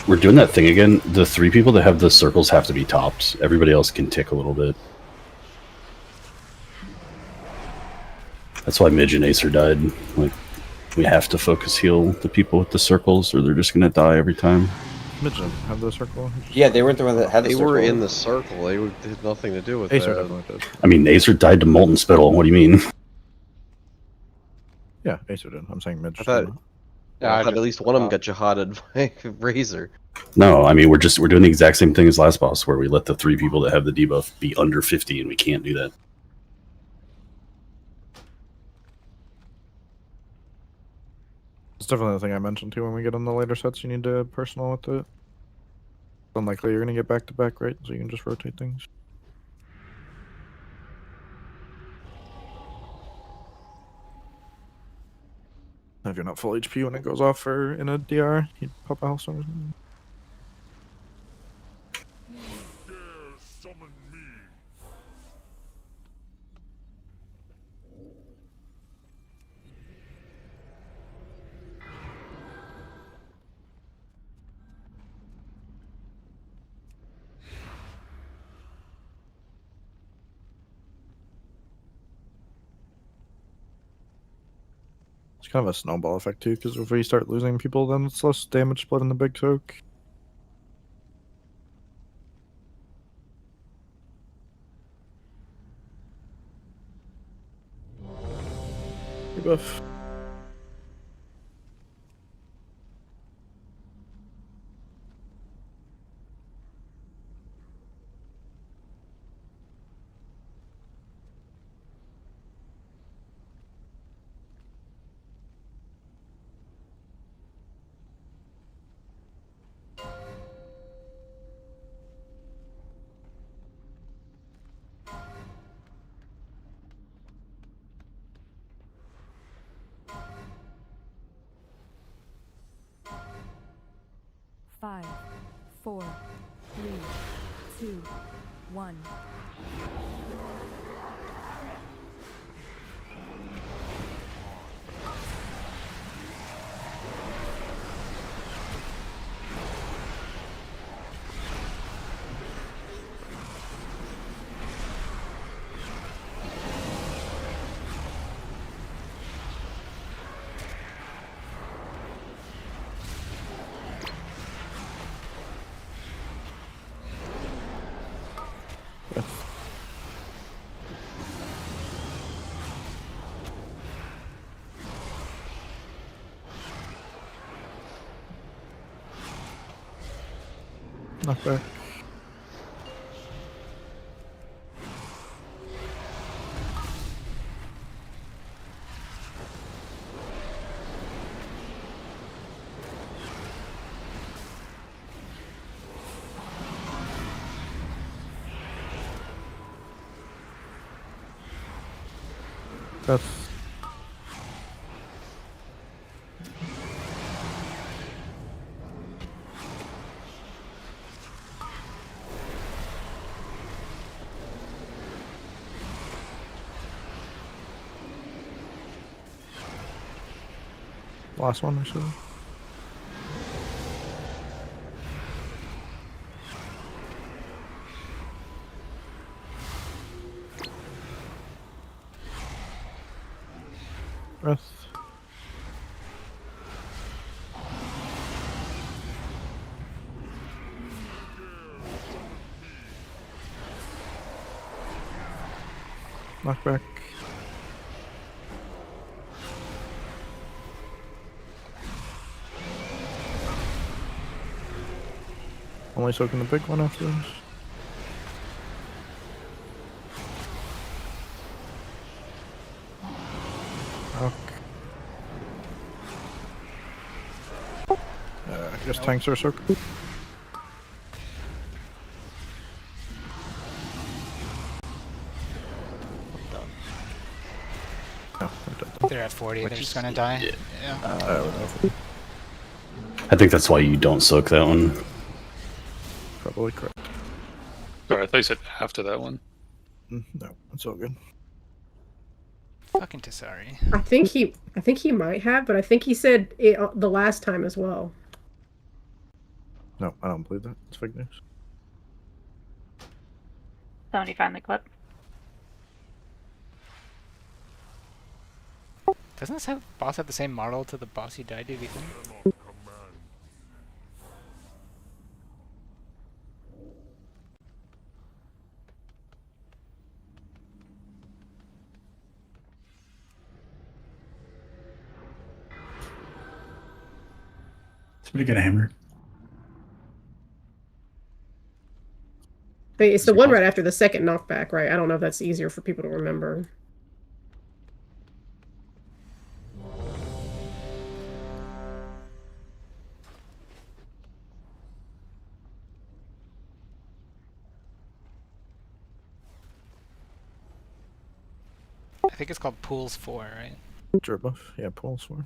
We're doing that thing again. The 3 people that have the circles have to be topped. Everybody else can tick a little bit. That's why Midge and Acer died. Like, we have to focus heal the people with the circles, or they're just gonna die every time. Midge didn't have the circle. Yeah, they weren't the one that had the They circle. were in the circle. They had nothing to do with Acer that. definitely did. I mean, Acer died to Molten Spittle. What do you mean? Yeah, Acer did. I'm saying Midge. I thought, Yeah, I I thought at just- least one of them got jihaded by Razor. No, I mean we're doing the exact same thing as last boss, where we let the 3 people that have the debuff be under 50, and we can't do that. It's definitely the thing I mentioned too. When we get on the later sets, you need to personal with it. It's unlikely you're gonna get back to back, right? So you can just rotate things. If you're not full HP when it goes off or in a DR, you pop a health or something. It's kind of a snowball effect too, because if we start losing people, then it's less damage split in the big soak. Debuff. Five, 4, 3, 2, 1. Knockback. That's Last one, actually. Breath. Knockback. Only soaking the big one after this. I guess tanks are soaked. No, They're at 40. They're just gonna die. Yeah. I think that's why you don't soak that one. Probably correct. Sorry, I thought you said after that one. No, it's all good. Fucking Tasari. I think he might have, but I think he said it the last time as well. No, I don't believe that. It's fake news. Somebody find the clip. Doesn't this boss have the same model to the boss he died to before? Somebody get a hammer. It's the one right after the second knockback, right? I don't know if that's easier for people to remember. I think it's called Pools 4, right? Jerbuff, yeah, Pulse 4.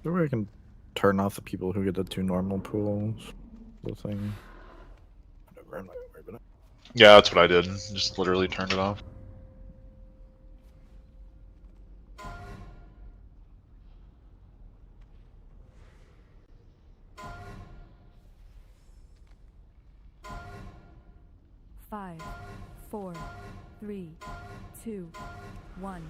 Maybe I can turn off the people who get the 2 normal pools. The thing. Whatever, I'm not gonna worry about it. Yeah, that's what I did. Just literally turned it off. Five, 4, 3, 2, 1.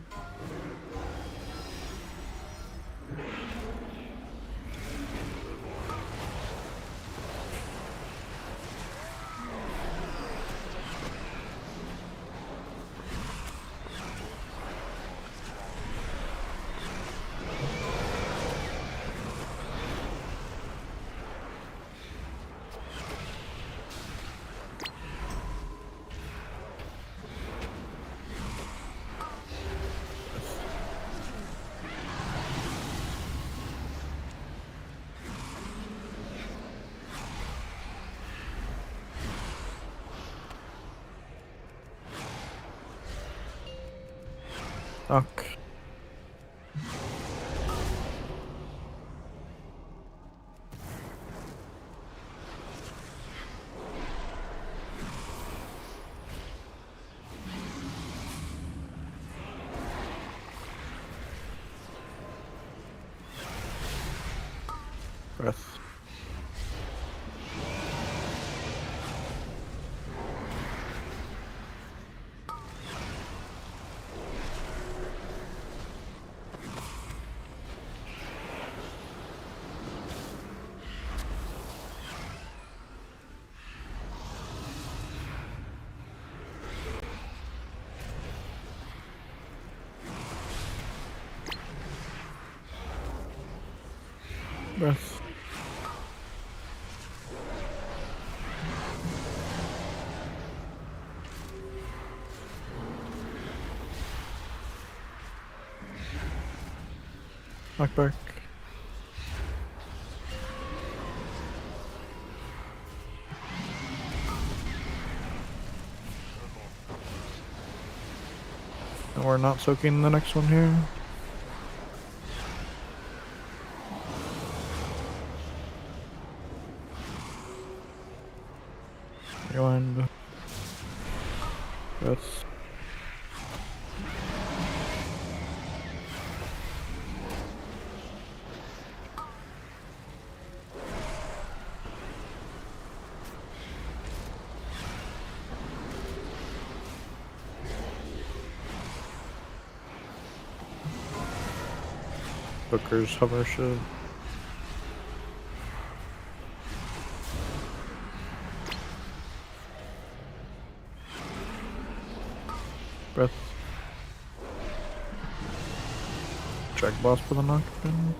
Fuck. Breath. Breath. Knockback. And we're not soaking the next one here. Rewind. Breath. Booker's hover shit. Breath. Check boss for the knockdown.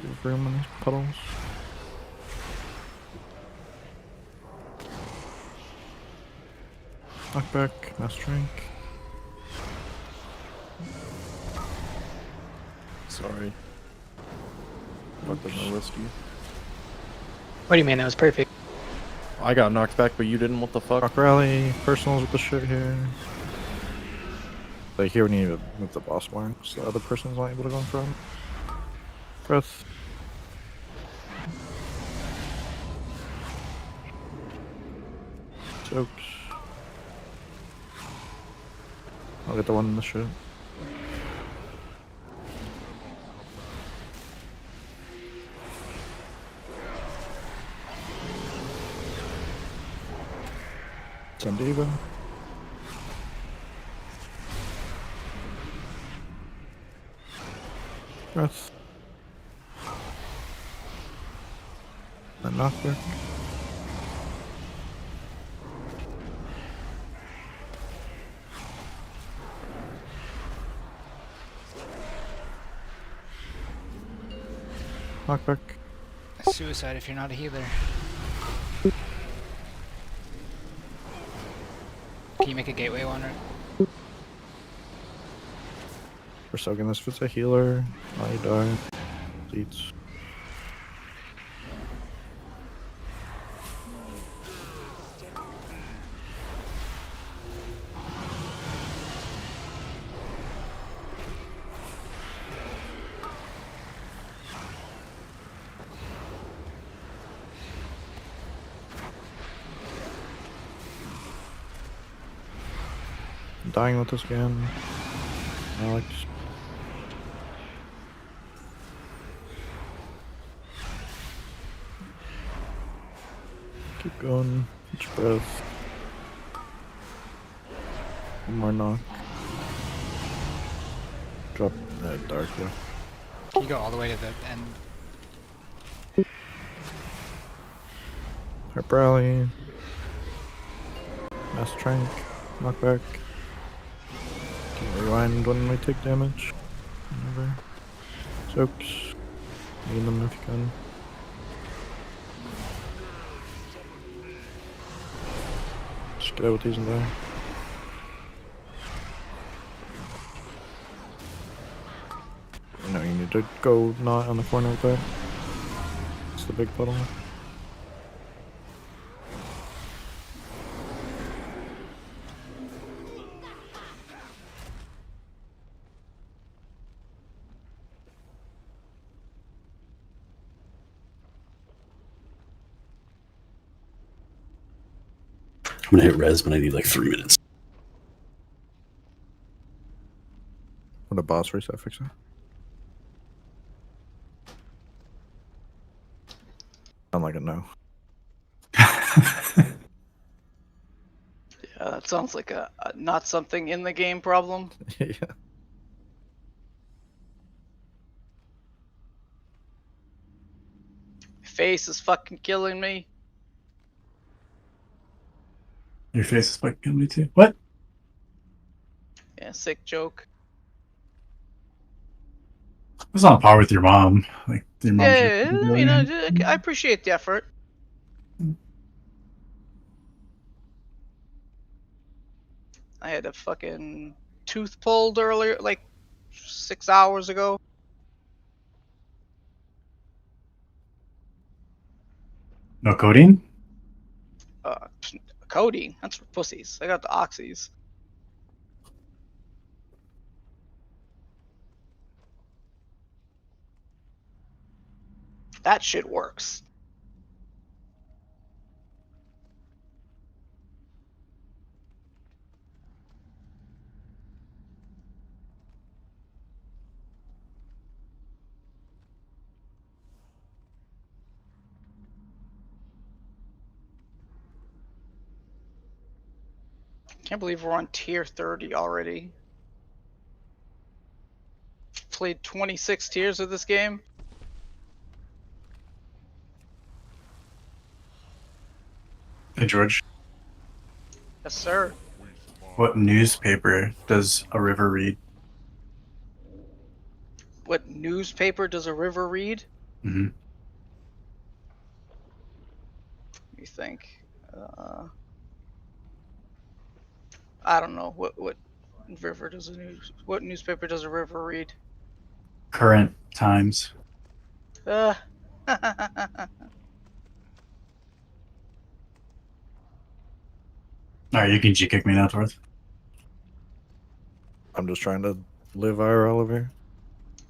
Leave room in these puddles. Knockback, mass drink. Sorry. Fuck with my whiskey. What do you mean? That was perfect. I got knocked back, but you didn't. What the fuck? Rock rally, personals with the shit here. Like here we need to move the boss more, so the other person's not able to go in front. Breath. Soaked. I'll get the one in the shit. Sandiva. Breath. And knockback. Knockback. Suicide if you're not a healer. Can you make a gateway one, right? We're soaking this if it's a healer. I die. Seats. I'm dying with this again. Alex. Keep going. Each breath. One more knock. Drop that dark left. Can you go all the way to the end? Harp rally. Mass trank. Knockback. Can rewind when we take damage. Whenever. Soaks. Need them if you can. Just get out with these and die. No, you need to go not on the corner with that. It's the big puddle. I'm gonna hit res, but I need like 3 minutes. What a boss reset fix it. Sound like it now. Yeah, that sounds like a not something in the game problem. Yeah. Face is fucking killing me. Your face is fucking me too. What? Yeah, sick joke. It's on par with your mom. Like your mom's. Yeah, I mean, I appreciate the effort. I had a fucking tooth pulled earlier, like 6 hours ago. No codeine? Codeine? That's for pussies. I got the oxys. That shit works. Can't believe we're on tier 30 already. Played 26 tiers of this game. Hey, George. Yes, sir. What newspaper does a river read? What newspaper does a river read? Mm-hmm. Let me think. I don't know. What newspaper does a river read? Current Times. Uh, Alright, you can G-kick me now, Torth. I'm just trying to live IRL over here.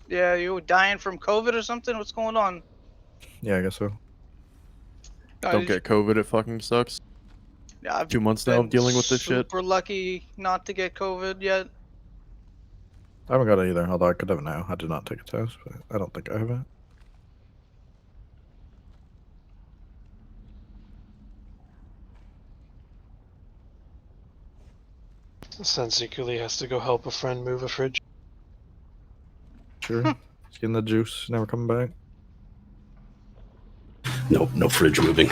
yeah, you dying from COVID or something? What's going on? Yeah, I guess so. Don't get COVID, it fucking sucks. Yeah, I've 2 months now of dealing with this shit. super lucky not to get COVID yet. I haven't got it either, although I could have now. I did not take a test, but I don't think I have it. Sensei has to go help a friend move a fridge. Sure. He's getting the juice, never coming back. No fridge moving.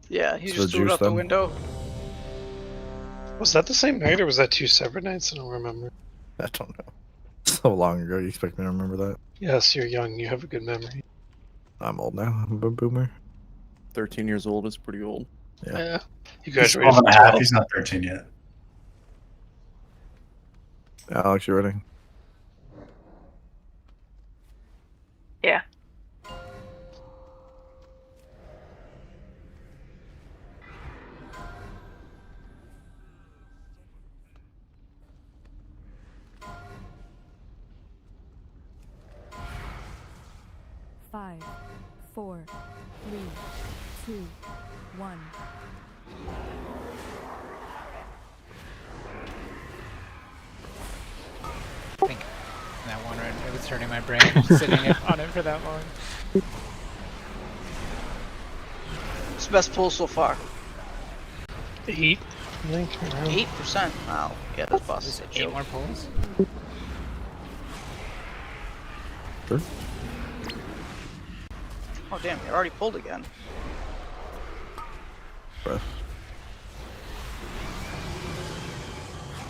Yeah, he So just the threw it juice out the then? window. Was that the same night or was that 2 separate nights? I don't remember. I don't know. So long ago, you expect me to remember that? Yes, you're young. You have a good memory. I'm old now. I'm a boomer. 13 years old is pretty old. Yeah. You He's graduated 12 and from a half. 12. He's not 13 yet. Alex, you ready? Yeah. Five, 4, 3, 2, 1. I think that one right, it was turning my brain sitting on it for that long. It's the best pull so far. 8, I think. around. 8%. Wow. Yeah, this boss is a 8 joke. more pulls? Sure. Oh damn, you already pulled again. Breath.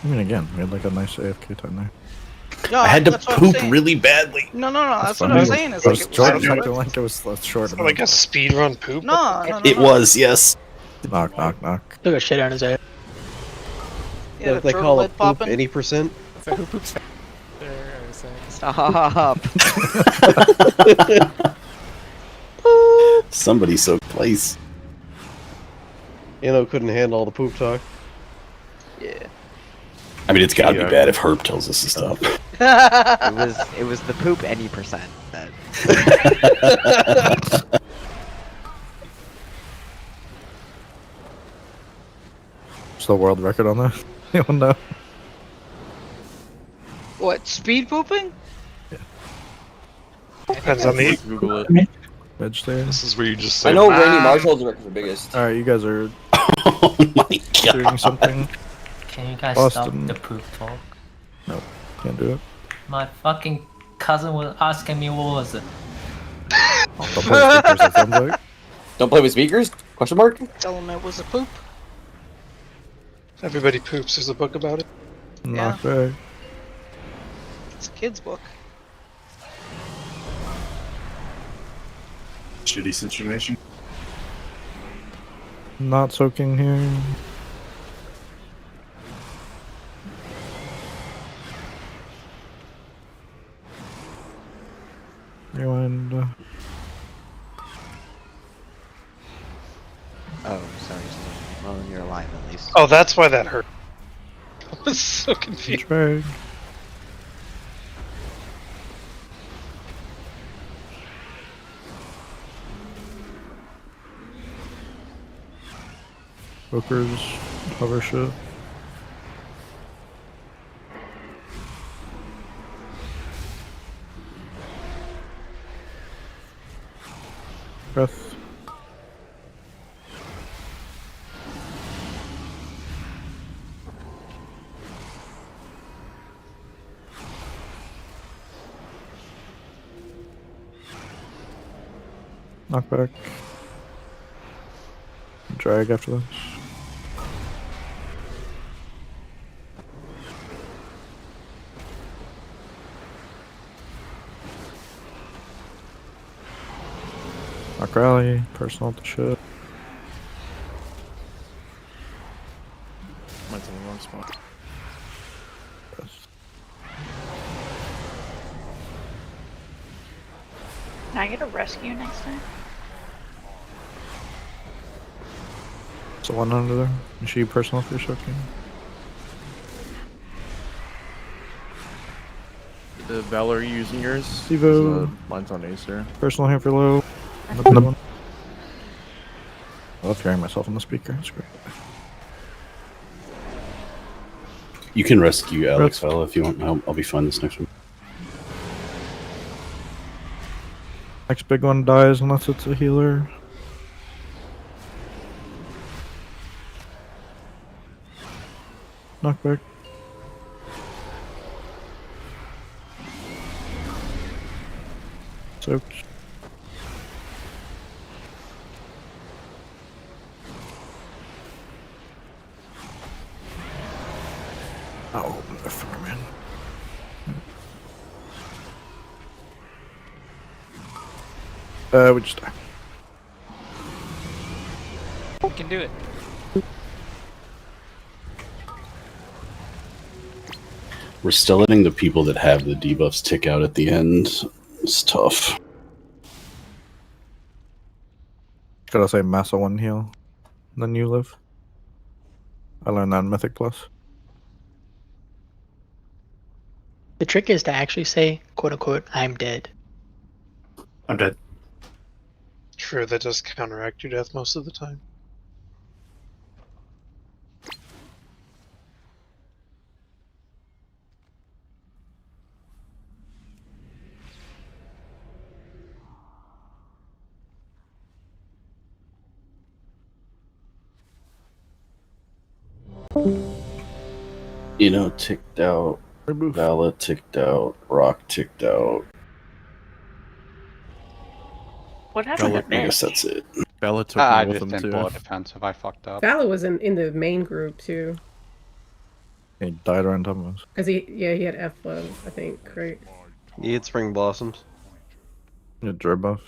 I mean, again, we had like a nice AFK time there. No, I had to that's what I'm poop saying. really badly. No, that's what fine. I'm saying. Is It like was it short, was acting like it was less short. Is that like a speed run poop? No. It was, yes. Knock, knock, knock. Took a shit on his ass. Yeah, What the they turtle call head it, poop popping. any percent? So who poops there? I was saying. Stop. Somebody soaked place. Couldn't handle all the poop talk. Yeah. I mean, it's gotta be bad if Herb tells us to stop. It was the poop any percent that. What's the world record on that? Anyone know? What, speed pooping? Depends on the. Google it. Vegetarian. This is where you just I say, know Randy Marshall's the record for biggest. Alright, you guys are Oh my doing god. something. Can you guys Boston. stop the poop talk? No, can't do it. My fucking cousin was asking me what was it. Don't play speakers, it sounds like. Don't play with speakers? Question mark? Tell him it was a poop. Everybody poops. There's a book about it. Knock back. It's a kid's book. Shitty situation. Not soaking here. Rewind. Oh, sorry. Well, you're alive at least. Oh, that's why that hurt. I was so confused. Drag. Booker's hover ship. Breath. Knockback. Drag after this. Knock rally. Personal to shit. Mine's in the wrong spot. Can I get a rescue next time? So one under there. Is she personal for soaking? The Valor using yours? Stevo. Mine's on Acer. Personal here for low. I love hearing myself on the speaker. It's great. You can rescue Alex Fella if you want. I'll be fine this next one. Next big one dies unless it's a healer. Knockback. Soaked. Oh, motherfucker, man. We just die. We can do it. We're still letting the people that have the debuffs tick out at the end. It's tough. Should I say Massa 1 heal? Then you live? I learned that in Mythic Plus. The trick is to actually say, quote unquote, I'm dead. I'm dead. True, that does counteract your death most of the time. You know, ticked out. Vala ticked out. Rock ticked out. What happened to I Mitch? guess that's it. Bella took I me with just him didn't too. pull a defensive. I fucked up. Valor was in the main group too. He died around top of us. Cause he had F love, I think, right? He had Spring Blossoms. Yeah, Dre buff.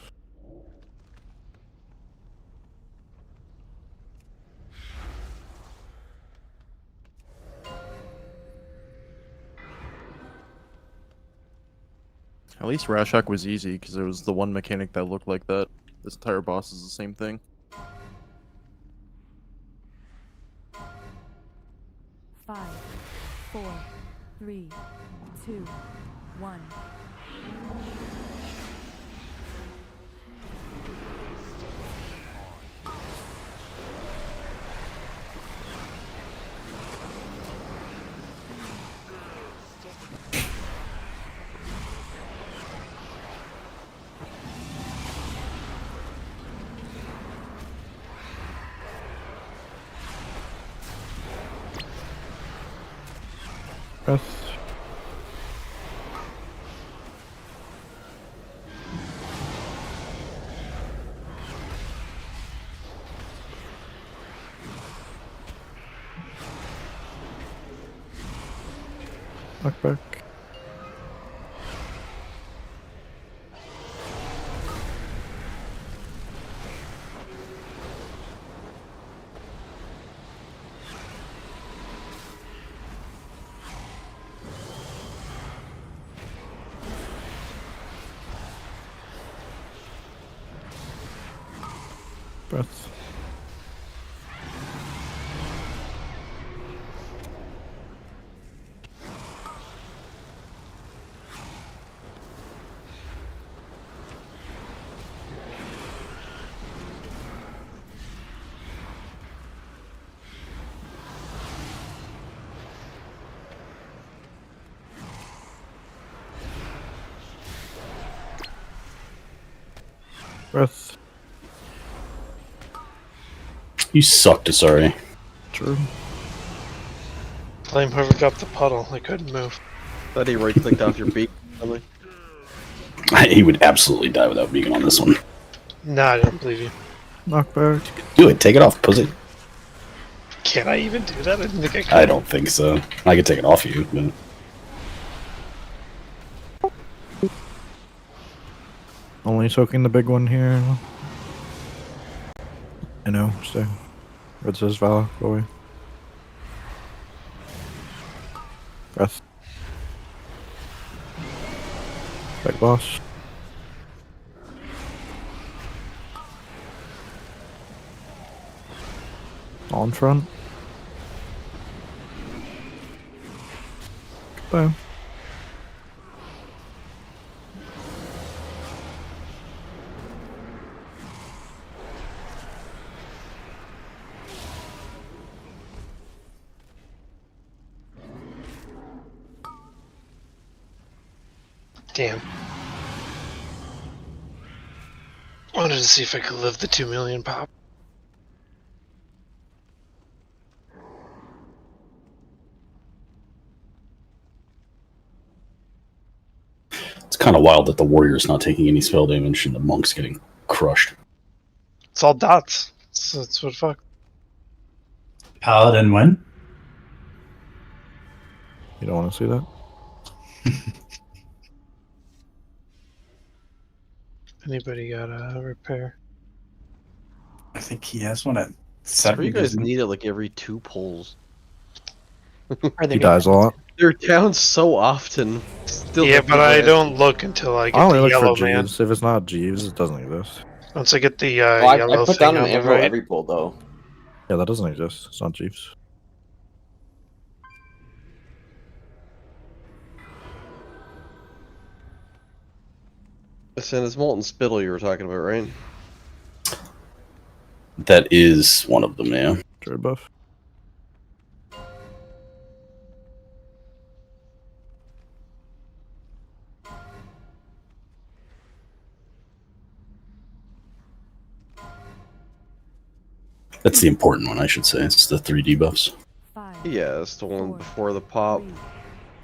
At least Rashok was easy because it was the one mechanic that looked like that. This entire boss is the same thing. 5, 4, 3, 2, 1. Yes. Knockback. Breath. Breath. You sucked, sorry. True. Blame whoever dropped the puddle. I couldn't move. Thought he right-clicked off your beak. He would absolutely die without beacon on this one. No, I don't believe you. Knockback. Do it. Take it off, pussy. Can I even do that? I didn't think I could. I don't think so. I could take it off you, but Only soaking the big one here. I know, stay. Red says Vala, go away. Breath. Big boss. All in front. Boom. Damn. Wanted to see if I could live the 2 million pop. it's kind of wild that the warrior's not taking any spell damage and the monk's getting crushed. It's all dots. That's what fuck. Paladin win? You don't want to see that? Anybody got a repair? I think he has one at Why 7. you guys need it like every 2 pulls? He dies a lot. They're down so often. Still Yeah, but I don't look until I get I only the look yellow for man. Jeeves. If it's not Jeeves, it doesn't exist. Once I get the Oh, yellow I put thing down an on the arrow right. every pull though. Yeah, that doesn't exist. It's not Jeeves. Listen, it's Molten Spittle you were talking about, right? That is one of them, yeah. Druid buff. That's the important one, I should say. It's the 3 debuffs. Yeah, it's the one before the pop.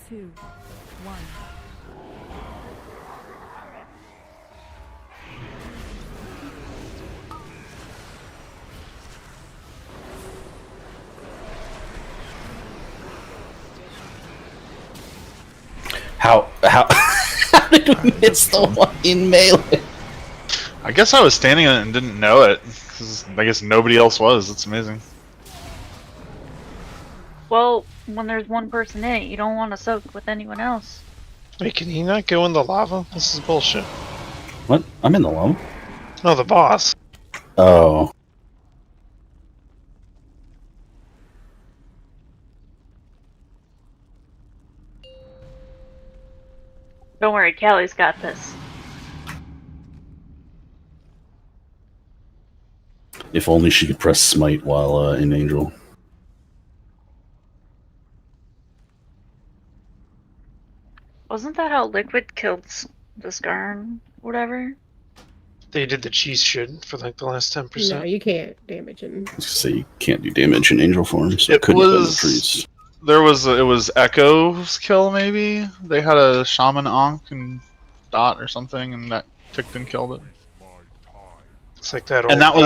3, 2, 1. How how did we miss the one in melee? I guess I was standing on it and didn't know it. 'Cause I guess nobody else was. It's amazing. Well, when there's one person in it, you don't want to soak with anyone else. Wait, can he not go in the lava? This is bullshit. What? I'm in the lava. No, the boss. Oh. Don't worry, Callie's got this. If only she could press smite while in Angel. Wasn't that how Liquid killed the Skarn? Whatever? They did the cheese shit for like the last 10%. No, you can't damage him. I was gonna say you can't do damage in Angel form, so It it couldn't have been the was- priest. It was Echo's kill maybe. They had a shaman Ankh and Dot or something, and that ticked and killed it. It's like that. And old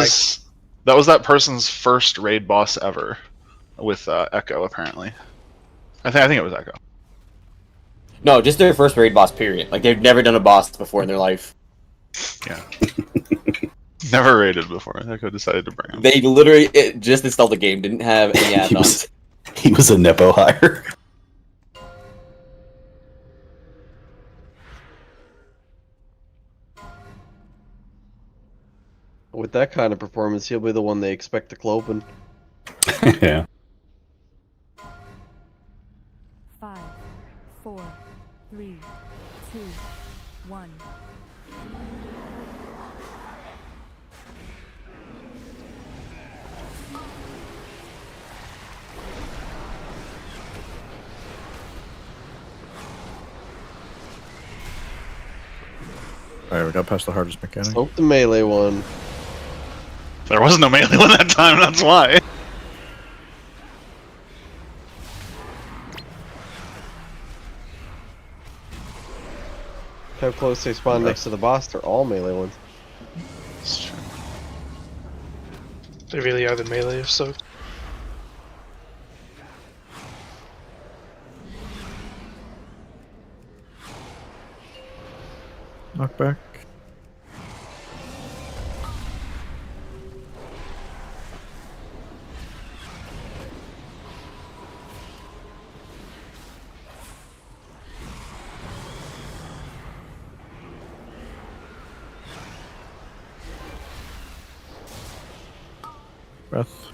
that was that person's first raid boss ever, with Echo apparently. I think it was Echo. No, just their first raid boss. Period. Like they've never done a boss before in their life. Yeah. Never raided before. Echo decided to bring him. They literally just installed the game. Didn't have any add-ons. He was a Nepo hire. With that kind of performance, he'll be the one they expect to clopen. Yeah. 5, 4, 3, 2, 1. Alright, we got past the hardest mechanic. Hope the melee one. There was no melee one that time. That's why. How close they spawn next to the boss, they're all melee ones. It's true. They really are the melee of soak. Knockback. Breath.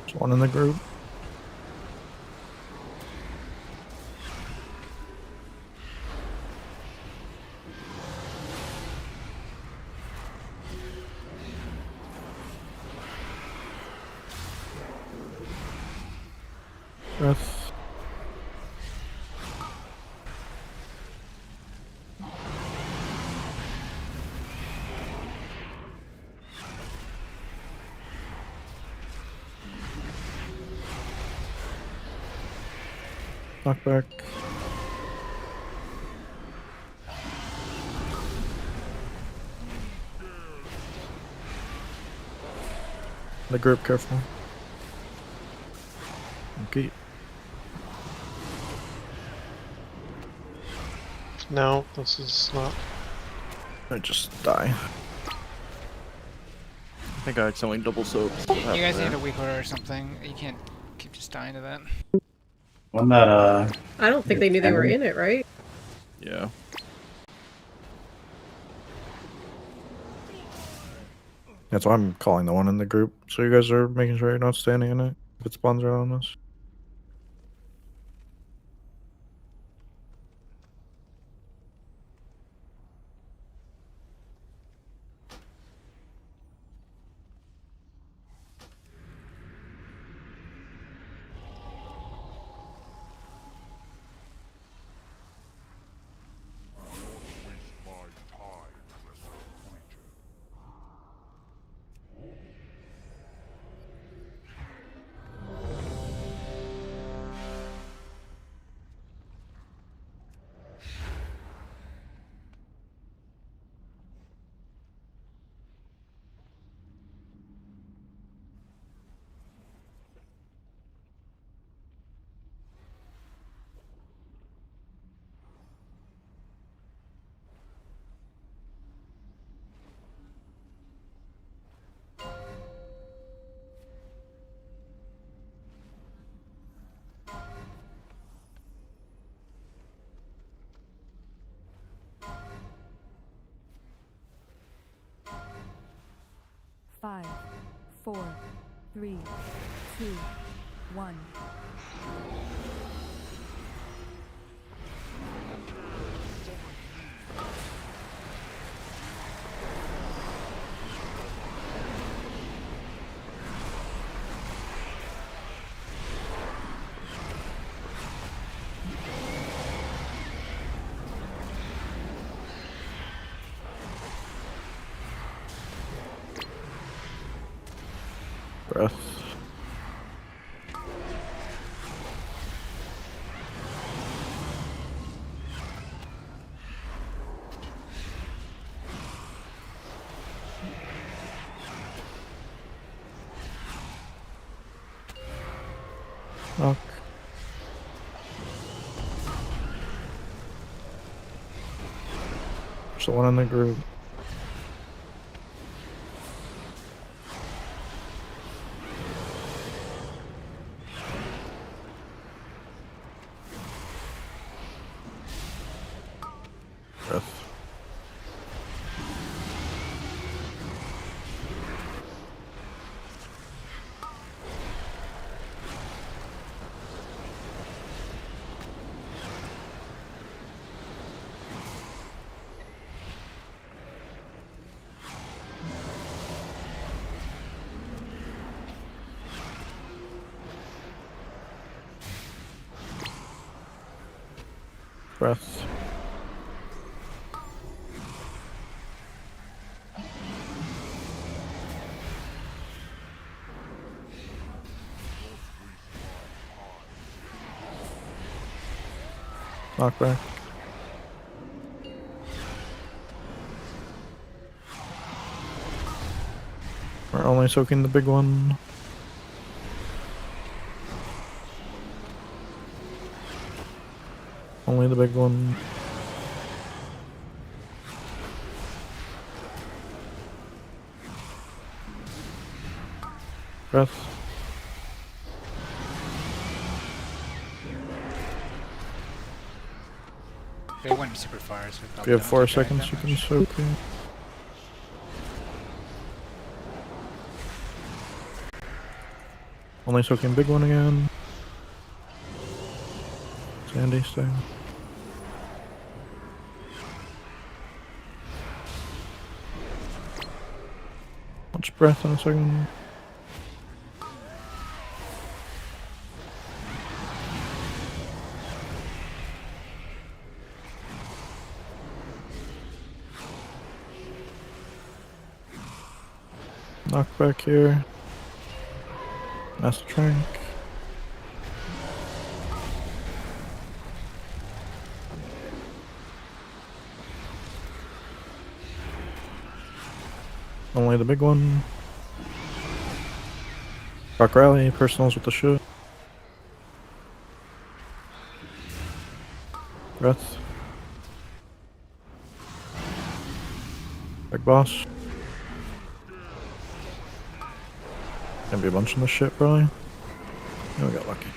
There's one in the group. Breath. Knockback. The group, careful. Okay. No, this is not. I just die. I think I accidentally double soaked. You guys need a weak order or something. You can't keep just dying to that. One that I don't think they knew they were in it, right? Yeah. That's why I'm calling the one in the group. So you guys are making sure you're not standing in it if it spawns out on us. Five, 4, 3, 2, 1. Breath. Knock. There's the one in the group. Breath. Breath. Knockback. We're only soaking the big one. Only the big one. Breath. They went super far, so we If you have don't 4 take drag seconds, you can damage. soak it. Only soaking big one again. Sandy, stay. Much breath in a second. Knock back here. Master Trank. Only the big one. Rock Rally, personals with the shit. Breath. Big boss. Gonna be a bunch in this shit, probably. Oh, we got lucky.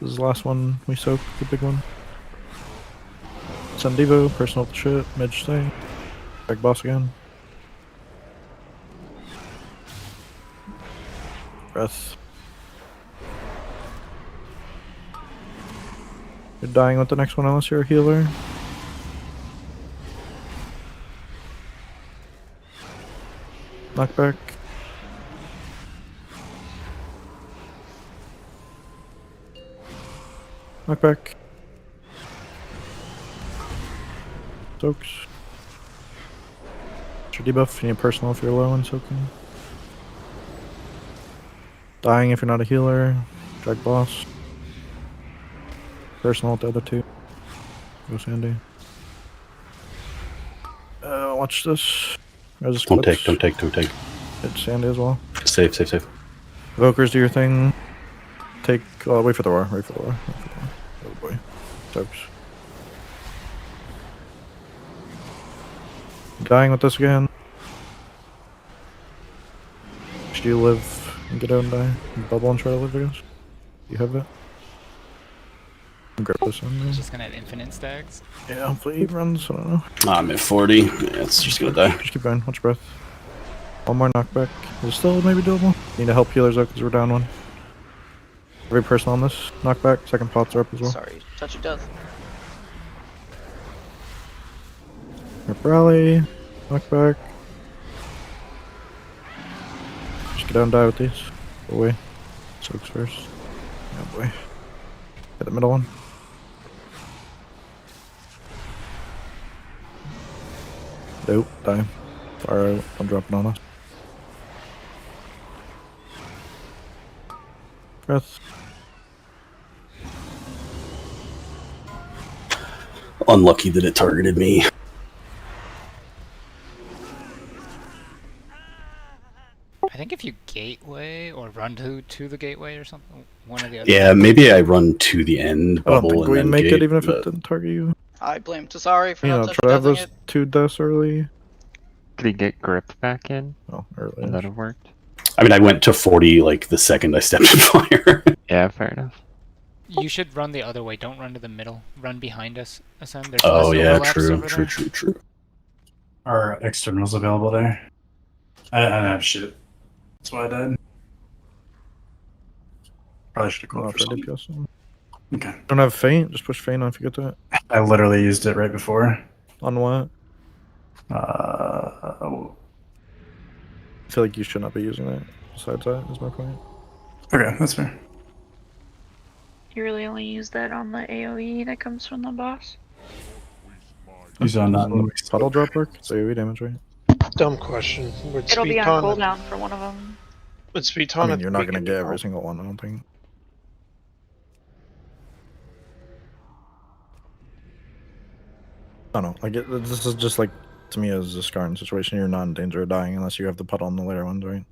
This is the last one we soaked, the big one. Sun Devo, personal with the shit, Midge stay. Big boss again. Breath. You're dying with the next one unless you're a healer. Knockback. Knockback. Soaks. It's your debuff, you need personal if you're low and soaking. Dying if you're not a healer. Drag boss. Personal with the other two. Go Sandy. Watch this. Don't take. Hit Sandy as well. Save. Evokers, do your thing. Take. Wait for the war. Wait for the war. Oh boy. Soaks. Dying with this again. Should you live and get out and die? Bubble and try to live, I guess. You have it. Grab this one. He's just gonna have infinite stacks. Yeah, hopefully he runs. I don't know. I'm at 40. Yeah, it's just gonna die. Just keep going. Watch breath. One more knockback. Is it still maybe doable? Need to help healers out because we're down one. Every person on this knockback. Second pots are up as well. Sorry, touch of death. Rip rally. Knockback. Just get out and die with these. Go away. Soaks first. Oh boy. Hit the middle one. Nope, die. Far out. I'm dropping on us. Breath. Unlucky that it targeted me. I think if you gateway or run to the gateway or something, one or the other. Yeah, maybe I run to the end, I don't bubble, think and we then make gate, it even if but... it didn't target you. I blame Tasari for You not know, touch try to have deathing those it. 2 deaths early. Could he get grip back in? Oh, early. Would that have worked? I mean, I went to 40 like the second I stepped in fire. Yeah, fair enough. You should run the other way. Don't run to the middle. Run behind us, Ascend. There's Oh less yeah, overlaps over there. true. Are externals available there? I didn't have shit. That's why I died. Probably should have gone for something. DPS. Okay. Don't have feint. Just push feint on if you get to it. I literally used it right before. On what? Uh, I feel like you should not be using it. Besides that, is my point. Okay, that's fair. You really only use that on the AoE that comes from the boss? Use it on that. Puddle drop work? It's AoE damage, right? Dumb question. Would It'll be on Speedtaunt- cooldown for one of them. Would I Speedtaunt mean, you're not be going to good get to every know? single one, I don't think. I don't know. Like this is just like to me as a scarring situation. You're not in danger of dying unless you have the puddle on the later ones, right?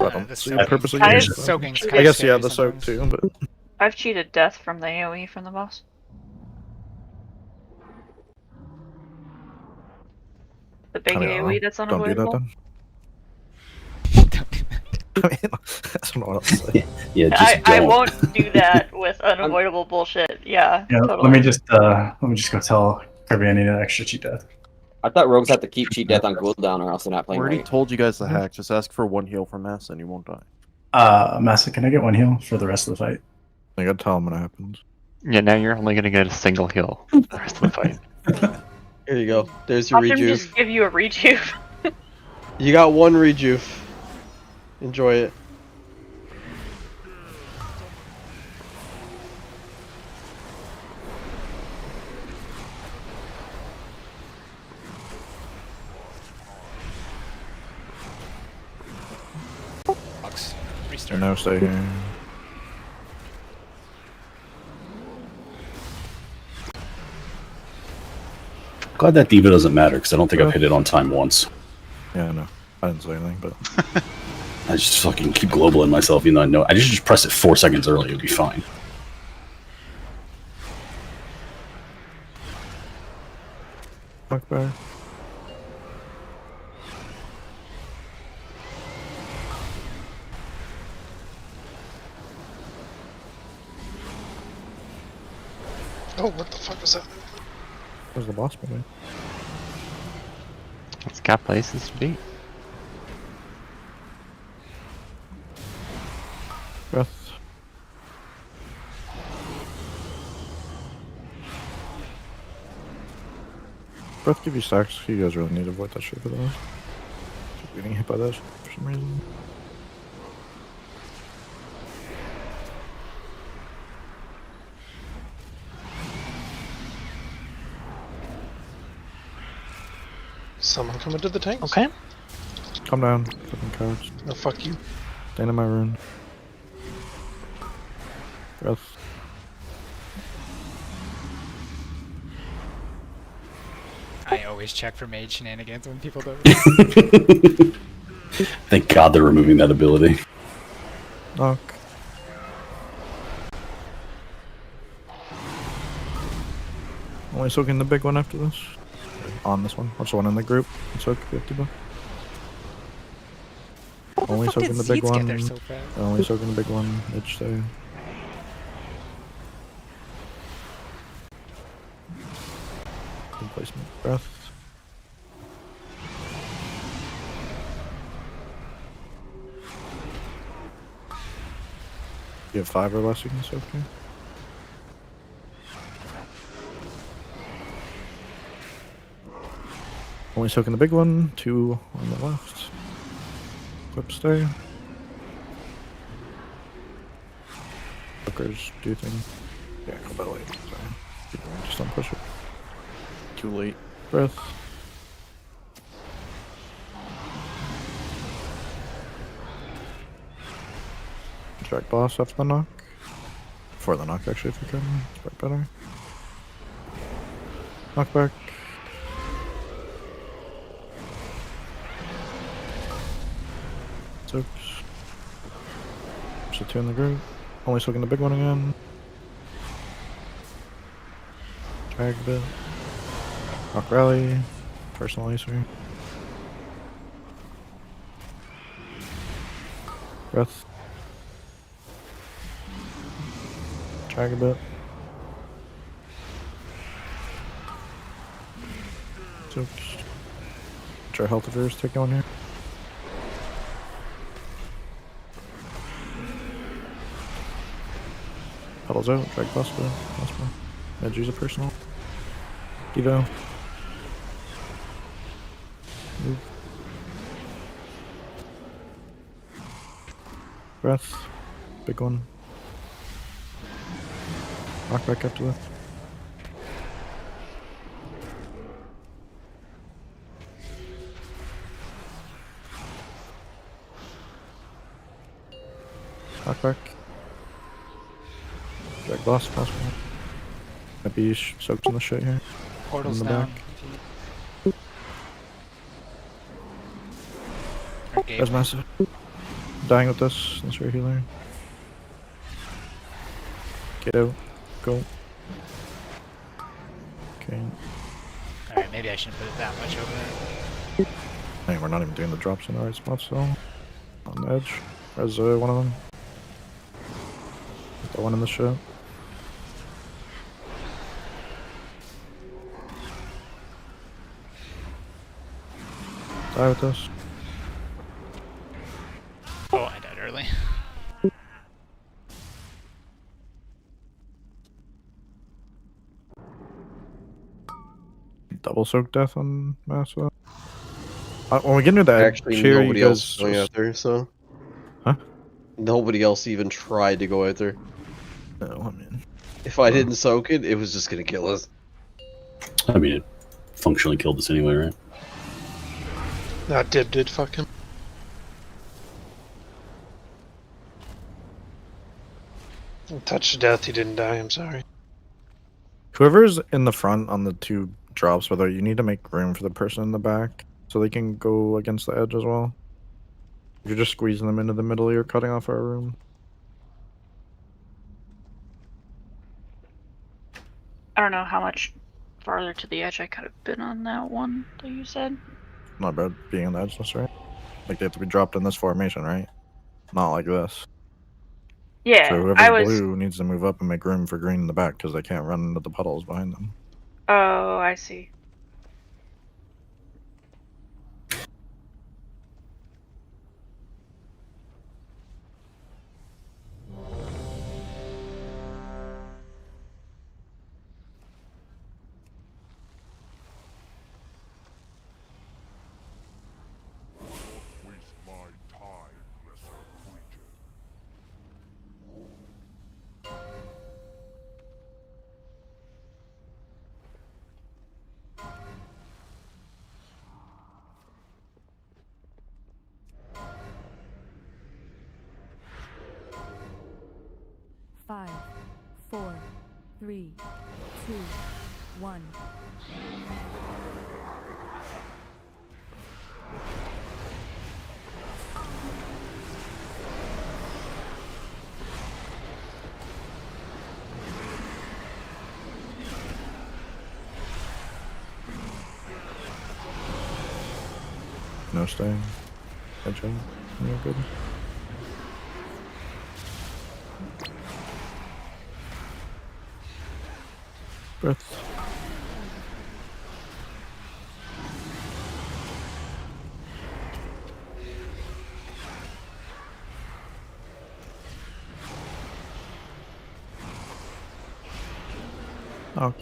I don't The see a soaking, purpose of I using have it. soaking's cheated. I kind of guess yeah, scary the soak sometimes. too, but I've cheated death from the AoE from the boss. The big I mean, I don't AoE know. that's Don't do that unavoidable. then. I mean, I don't know what else to say. Yeah, just I don't. won't do that with unavoidable bullshit. Yeah, Yeah, totally. let me just go tell Kirby I need an extra cheat death. I thought rogues have to keep cheat death on cooldown or else they're not I playing already right. told you guys the hack. Just ask for 1 heal from Mass and you won't die. Massa, can I get 1 heal for the rest of the fight? I gotta tell him when it happens. Yeah, now you're only gonna get a single heal for the rest of the fight. Here you go. There's your Watch him rejuve. just give you a rejuve. You got 1 rejuve. Enjoy it. And now stay here. Glad that diva doesn't matter because I don't think I've hit it on time once. Yeah, no, I didn't say anything, but I just fucking keep globaling myself, even though I know I just press it 4 seconds early, it'd be fine. fuck back. Oh, what the fuck was that? Where's the boss moving? It's got places to be. Breath. Breath give you stacks. You guys really need to avoid that shit for those. Keep getting hit by that for some reason. Someone coming to the tanks? Okay. Calm down, fucking cowards. No, fuck you. Stand in my rune. Breath. I always check for mage shenanigans when people don't. Thank God they're removing that ability. Knock. Only soaking the big one after this. On this one. What's the one in the group? Soak 50 bucks. Only fucking soaking the big seeds get one. there so fast? Only soaking the big one each day. Good placement. Breath. You have 5 or less you can soak here. Only soaking the big one, 2 on the left. Flip stay. Hookers, do you think? Yeah, go by the way. Sorry. Just don't push it. Too late. Breath. Track boss after the knock. Before the knock, actually, if you can. It's probably better. Knockback. Soaks. So 2 in the group. Only soaking the big one again. Drag a bit. Rock rally. Personal laser. Breath. Drag a bit. Soaks. Try health of yours, take one here. Puddles out, drag possible. Edge use a personal. Devo. Move. Breath. Big one. Knock back up to that. Knock back. Drag boss possible. Might be soaked in the shit here. Portal's in the down. back. Or gate. There's massive. Dying with this. That's your healer. Get out. Go. Okay. Alright, maybe I shouldn't put it that much over there. Hey, we're not even doing the drops in the right spot, so on the edge. There's one of them. The one in the ship. Die with this. Oh, I died early. Double soak death on Massa. When we get into that Actually, chair, nobody you else guys is going out there, so. Huh? Nobody else even tried to go out there. No, I mean. If I didn't soak it, it was just gonna kill us. I mean, it functionally killed us anyway, right? That did fuck him. Touch to death, he didn't die, I'm sorry. Whoever's in the front on the two drops, whether you need to make room for the person in the back so they can go against the edge as well. If you're just squeezing them into the middle, you're cutting off our room. I don't know how much farther to the edge I could have been on that one that you said. Not about being on the edge, that's right. Like they have to be dropped in this formation, right? Not like this. Yeah, So I whoever's was. blue needs to move up and make room for green in the back because they can't run into the puddles behind them. Oh, I see. Five, 4, 3, 2, 1. No staying. Good job. You're good. Breath. Knock.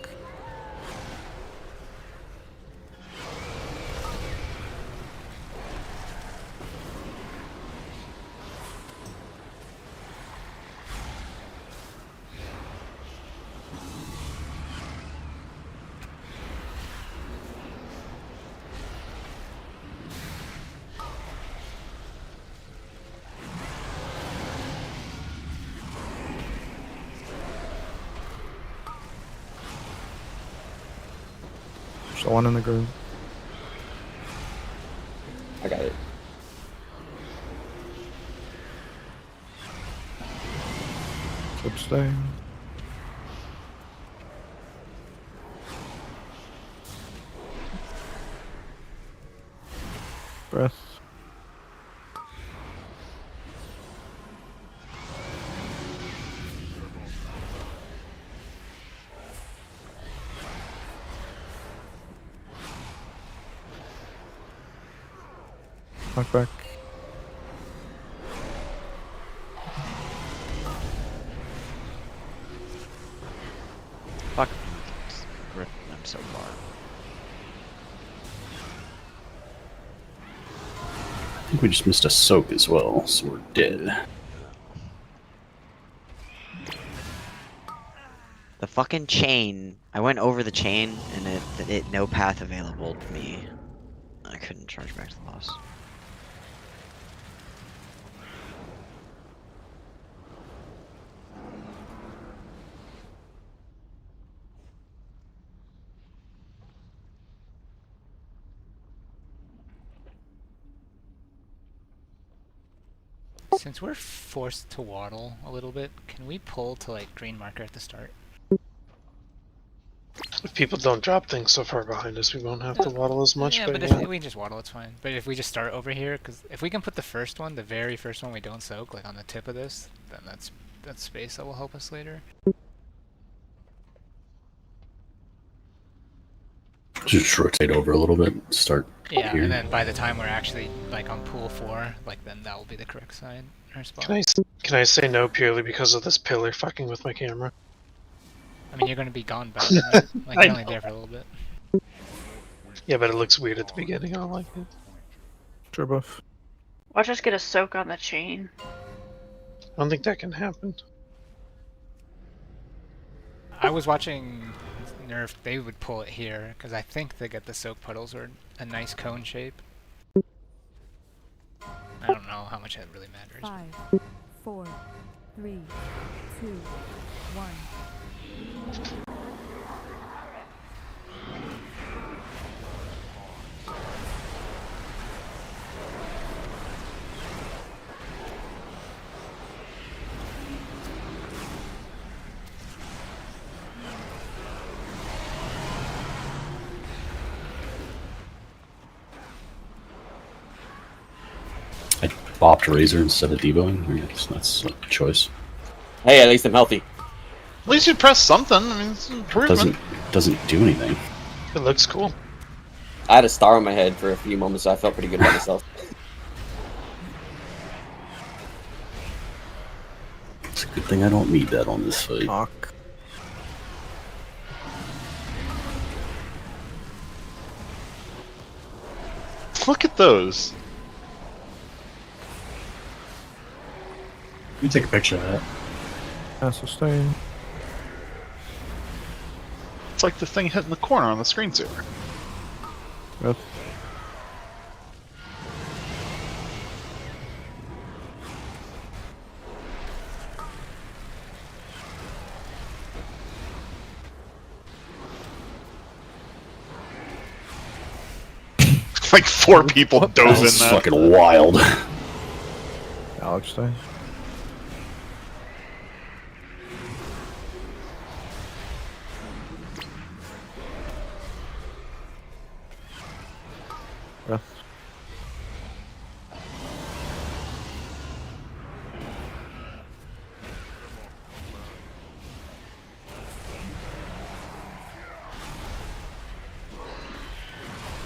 There's one in the group. I got it. Keep staying. Breath. Knock back. Fuck. Ripping them so far. I think we just missed a soak as well, so we're dead. The fucking chain. I went over the chain and it no path available to me. I couldn't charge back to the boss. Since we're forced to waddle a little bit, can we pull to like green marker at the start? If people don't drop things so far behind us, we won't have to waddle as much. Yeah, but if we just waddle, it's fine. But if we just start over here, because if we can put the first one, the very first one we don't soak, like on the tip of this, then that's space that will help us later. Just rotate over a little bit. Start. Yeah, here. and then by the time we're actually like on pool 4, like then that will be the correct side or spot. Can I say no purely because of this pillar fucking with my camera? I mean, you're going to be gone by then, right? Like you're only there for a little bit. Yeah, but it looks weird at the beginning. I don't like it. Sure, buff. Watch us get a soak on the chain. I don't think that can happen. I was watching Nerf, they would pull it here, because I think they get the soak puddles or a nice cone shape. I don't know how much that really matters. 5, 4, 3, 2, 1. I bopped Razor instead of Devoing. That's a choice. Hey, at least I'm healthy. At least you press something. I mean, it's an improvement. Doesn't do anything. It looks cool. I had a star on my head for a few moments, so I felt pretty good about myself. It's a good thing I don't need that on this fight. Fuck. Look at those. You take a picture of that. Yeah, sustain. It's like the thing hitting the corner on the screensaver. Yep. Like 4 people dove in That's that. fucking wild. Alex stay. Yeah.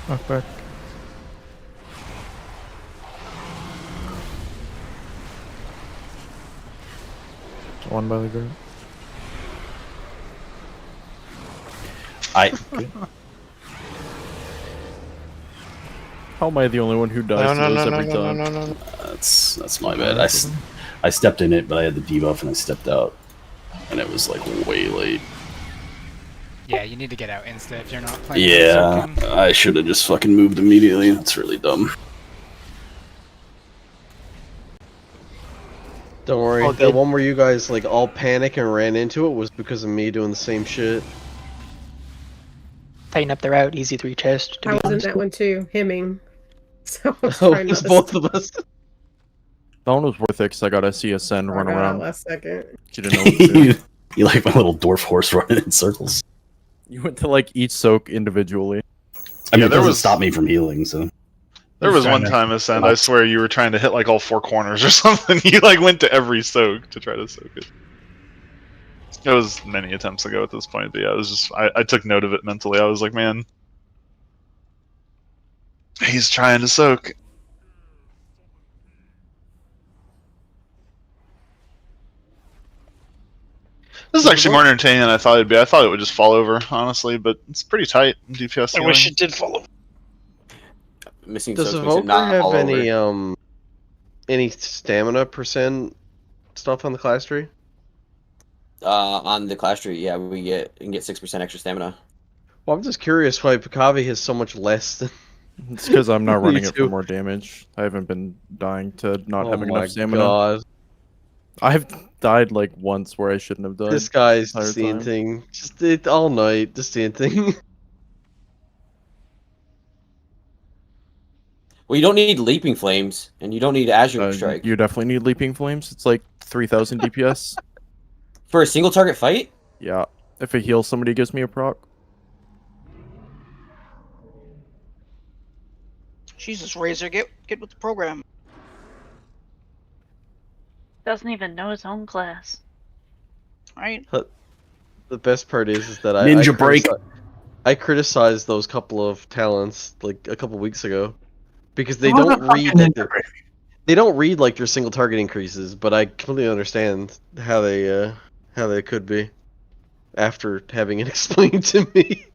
Knock back. One by the group. How am I the only one who dies to those every time? No. That's my bad. I stepped in it, but I had the debuff and I stepped out, and it was like way late. Yeah, you need to get out insta if you're not playing. Yeah, I should have just fucking moved immediately. That's really dumb. Don't worry, Oh, the one where you guys like all panic and ran into it was because of me doing the same shit. Tighten up the route, easy 3 chest. To I be was in honest. that one too, hemming. So I was Oh, trying it's not both to of us. That one was worth it because I got to see Ascend run start out around. last second. She didn't know what to do. You like my little dwarf horse running in circles. You went to like each soak individually. I mean, Yeah, it there doesn't was- stop me from healing, so. There was one time, Ascend, I swear you were trying to hit like all 4 corners or something. You like went to every soak to try to soak it. It was many attempts ago at this point, but yeah, it was just I took note of it mentally. I was like, man, he's trying to soak. This is actually more entertaining than I thought it'd be. I thought it would just fall over, honestly, but it's pretty tight DPS. I wish it did fall over. Missing Does soaks makes it Evoker not have all over. any stamina percent stuff on the class tree? On the class tree, yeah, we can get 6% extra stamina. Well, I'm just curious why Pakavi has so much less than. It's because I'm not Me running it for too. more damage. I haven't been dying to not Oh having my enough stamina. God. I have died like once where I shouldn't have died. This guy's the entire just seeing time. thing. Just it all night, just seeing thing. Well, you don't need Leaping Flames, and you don't need Azure Strike. You definitely need Leaping Flames. It's like 3,000 DPS. For a single target fight? Yeah. If it heals somebody, it gives me a proc. Jesus, Razor, get with the program. Doesn't even know his own class. Right? The best part is that Ninja break. I criticized those couple of talents like a couple weeks ago because they What the don't read fucking like ninja break? they don't read like their single target increases, but I completely understand how they could be after having it explained to me.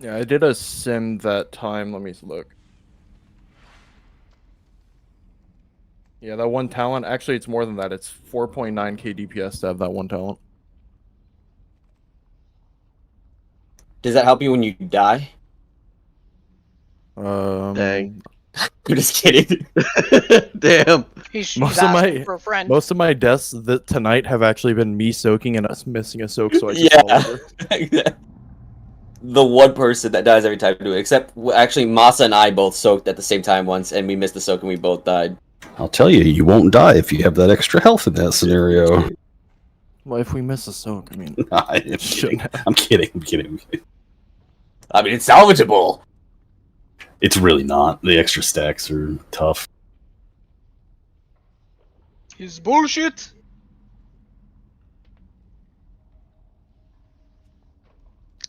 Yeah, I did a sim that time. Let me look. Yeah, that one talent. Actually, it's more than that. It's 4.9k DPS to have that one talent. Does that help you when you die? Dang. I'm just kidding. Damn. He's Most of asking for a friend. my deaths tonight have actually been me soaking and us missing a soak, so I just Yeah. fell over. The one person that dies every time to do it, except actually Masa and I both soaked at the same time once, and we missed the soak and we both died. I'll tell you, you won't die if you have that extra health in that scenario. Well, if we miss a soak, I mean, I'm kidding. I'm kidding. I mean, it's salvageable. It's really not. The extra stacks are tough. He's bullshit.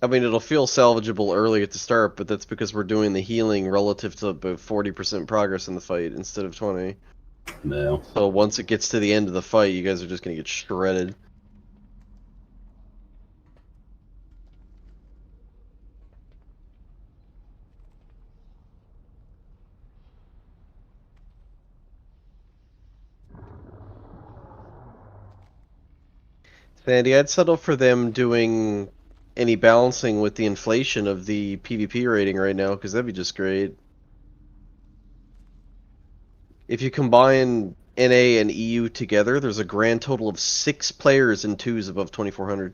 I mean, it'll feel salvageable early at the start, but that's because we're doing the healing relative to about 40% progress in the fight instead of 20. No. So once it gets to the end of the fight, you guys are just gonna get shredded. Sandy, I'd settle for them doing any balancing with the inflation of the PvP rating right now, because that'd be just great. If you combine NA and EU together, there's a grand total of 6 players in 2s above 2400.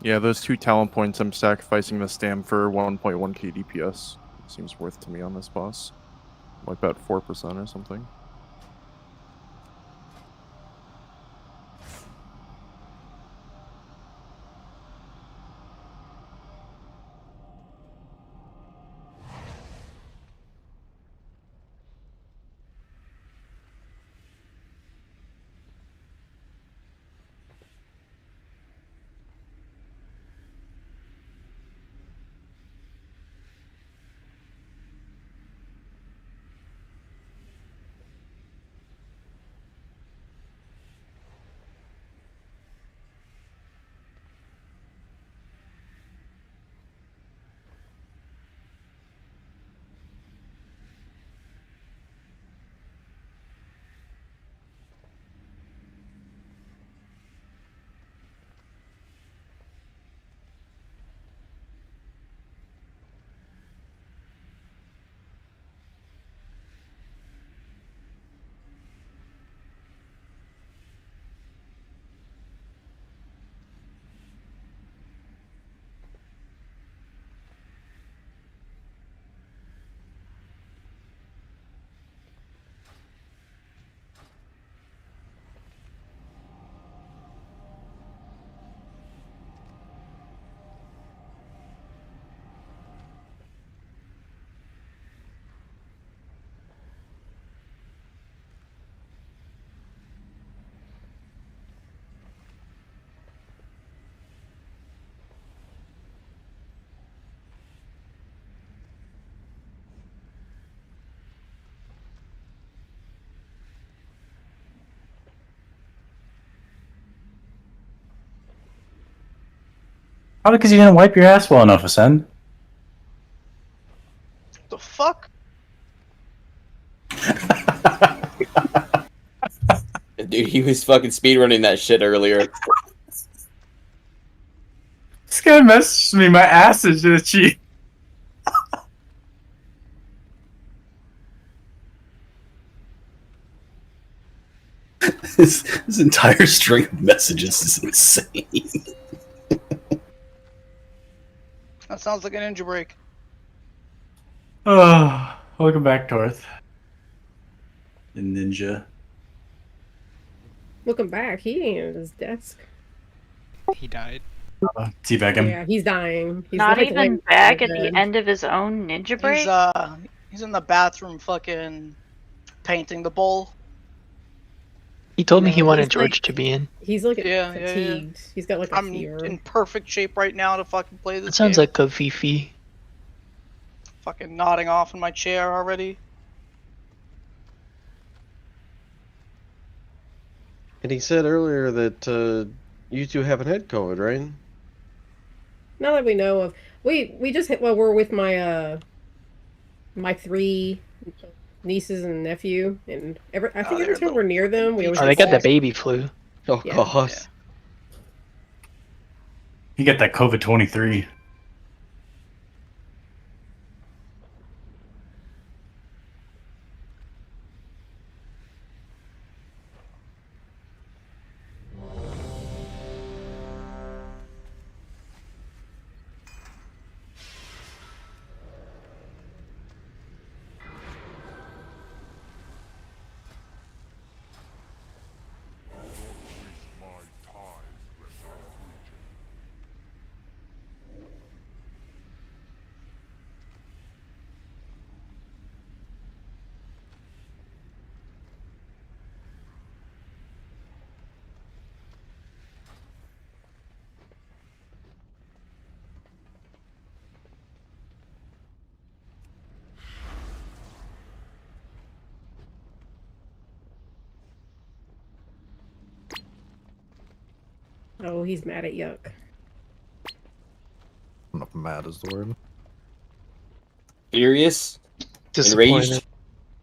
Yeah, those 2 talent points, I'm sacrificing the stam for 1.1k DPS. Seems worth to me on this boss. Like about 4% or something. Probably because you didn't wipe your ass well enough, Ascend. The fuck? Dude, he was fucking speedrunning that shit earlier. This guy messaged me, my ass is itchy. This entire string of messages is insane. That sounds like a ninja break. Oh, welcome back, Torth. The ninja. Looking back, he ain't at his desk. He died. Teabag him. Yeah, he's dying. He's Not like even laying back in at the bed. end of his own ninja break? He's in the bathroom fucking painting the bowl. He told me he No, wanted he's George like to be in. he's like Yeah, fatigued. yeah. He's got like a I'm fever. in perfect shape right now to fucking play That this sounds game. like a Fifi. Fucking nodding off in my chair already. And he said earlier that you two haven't had COVID, right? Not that we know of. We just hit. Well, we're with my 3 nieces and nephew, and I think every time we're near them, we always Oh, get they got the sick. baby flu. Oh Yeah. god. You get that COVID-23. Oh, he's mad at Yuck. I don't know if mad is the word. Furious? Disappointed. Enraged?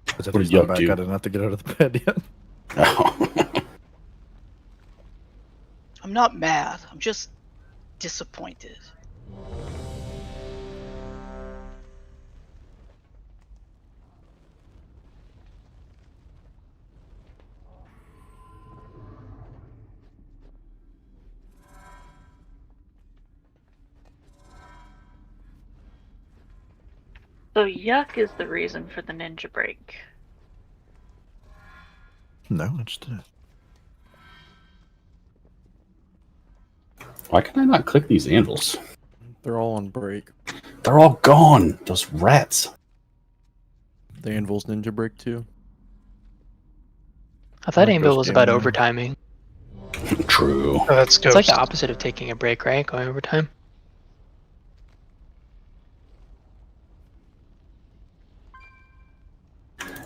Because if What he's did not Yuck back, do? I didn't have to get out of the bed yet. I'm not mad. I'm just disappointed. So yuck is the reason for the ninja break. No, it's the Why can I not click these anvils? They're all on break. They're all gone. Those rats. The anvil's ninja break too. I thought Like Anvil Ghost was about Gaming. overtiming. True. Oh, that's It's like Ghost. the opposite of taking a break, right? Going overtime.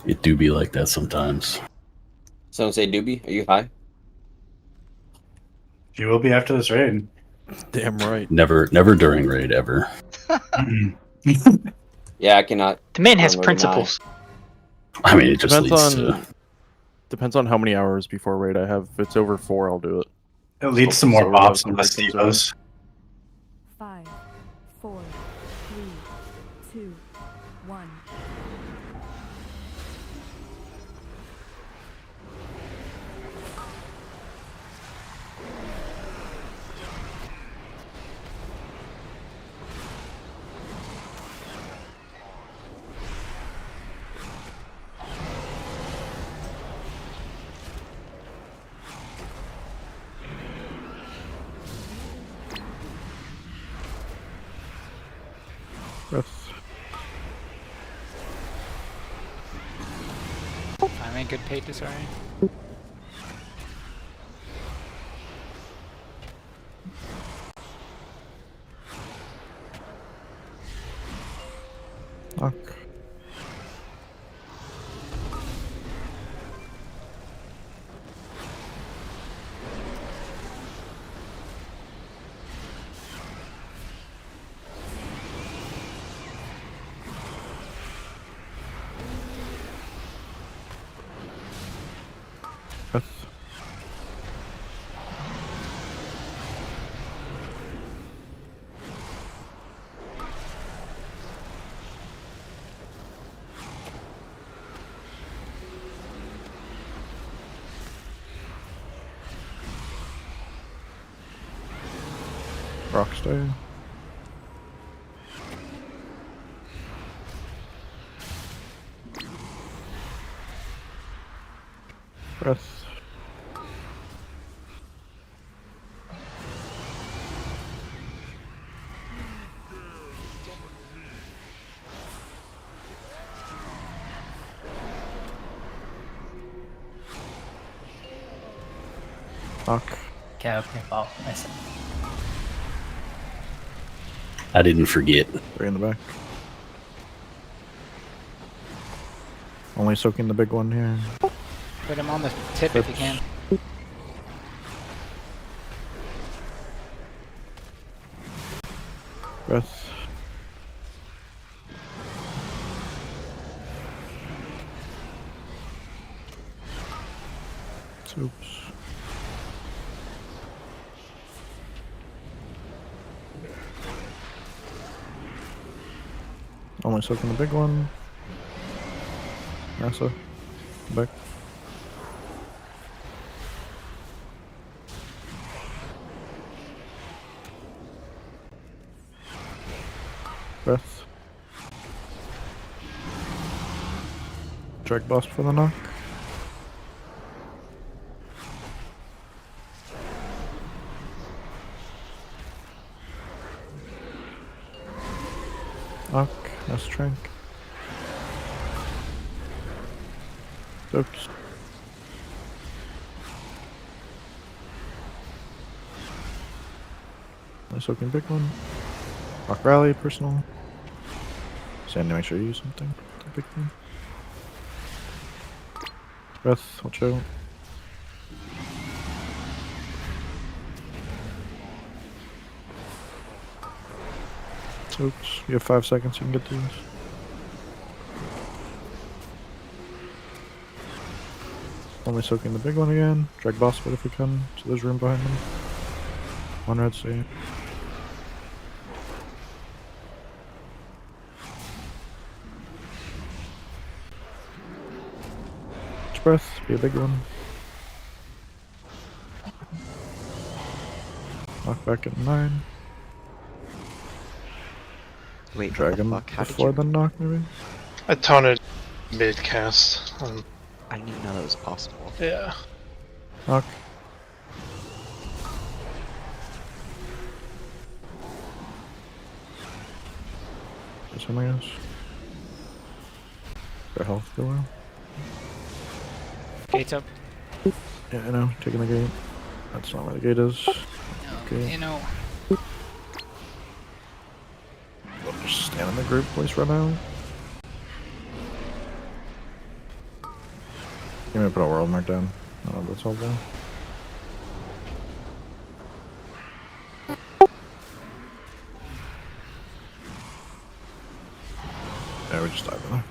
It do be like that sometimes. Someone say Doobie, are you high? You will be after this raid. Damn right. Never during raid ever. Yeah, I cannot. The man has I'm already principles. I mean, it just Depends leads on to. depends on how many hours before raid I have. If it's over 4, I'll do it. It leads to So more we have pops some and less break things around. divas. 5, 4, 3, 2, 1. I'm in good paid to sorry. Knock. Yes. Rockstar. Breath. Knock. Okay, wow, nice. I didn't forget. 3 in the back. Only soaking the big one here. Put him on the tip if you can. Breath. Oops. Only soaking the big one. NASA. Back. Breath. Drag boss for the knock. Knock. That's trank. Oops. Nice looking big one. Rock rally, personal. Sandy, make sure you use something. The big one. Breath, watch out. Oops, you have 5 seconds, you can get these. Only soaking the big one again. Drag boss foot if we can, so there's room behind them. One red sea. Breath, be a big one. Knock back at 9. Wait, Dragon what the fuck? How did before you... the knock, maybe? I taunted mid cast. I didn't even know that was possible. Yeah. Knock. Something else. Their health go well. Gates up. Yeah, I know. Taking the gate. That's not where the gate is. Okay. You know. We'll just stand in the group place right now. You may put a world mark down. Oh, that's helpful. Yeah, we just dive in there.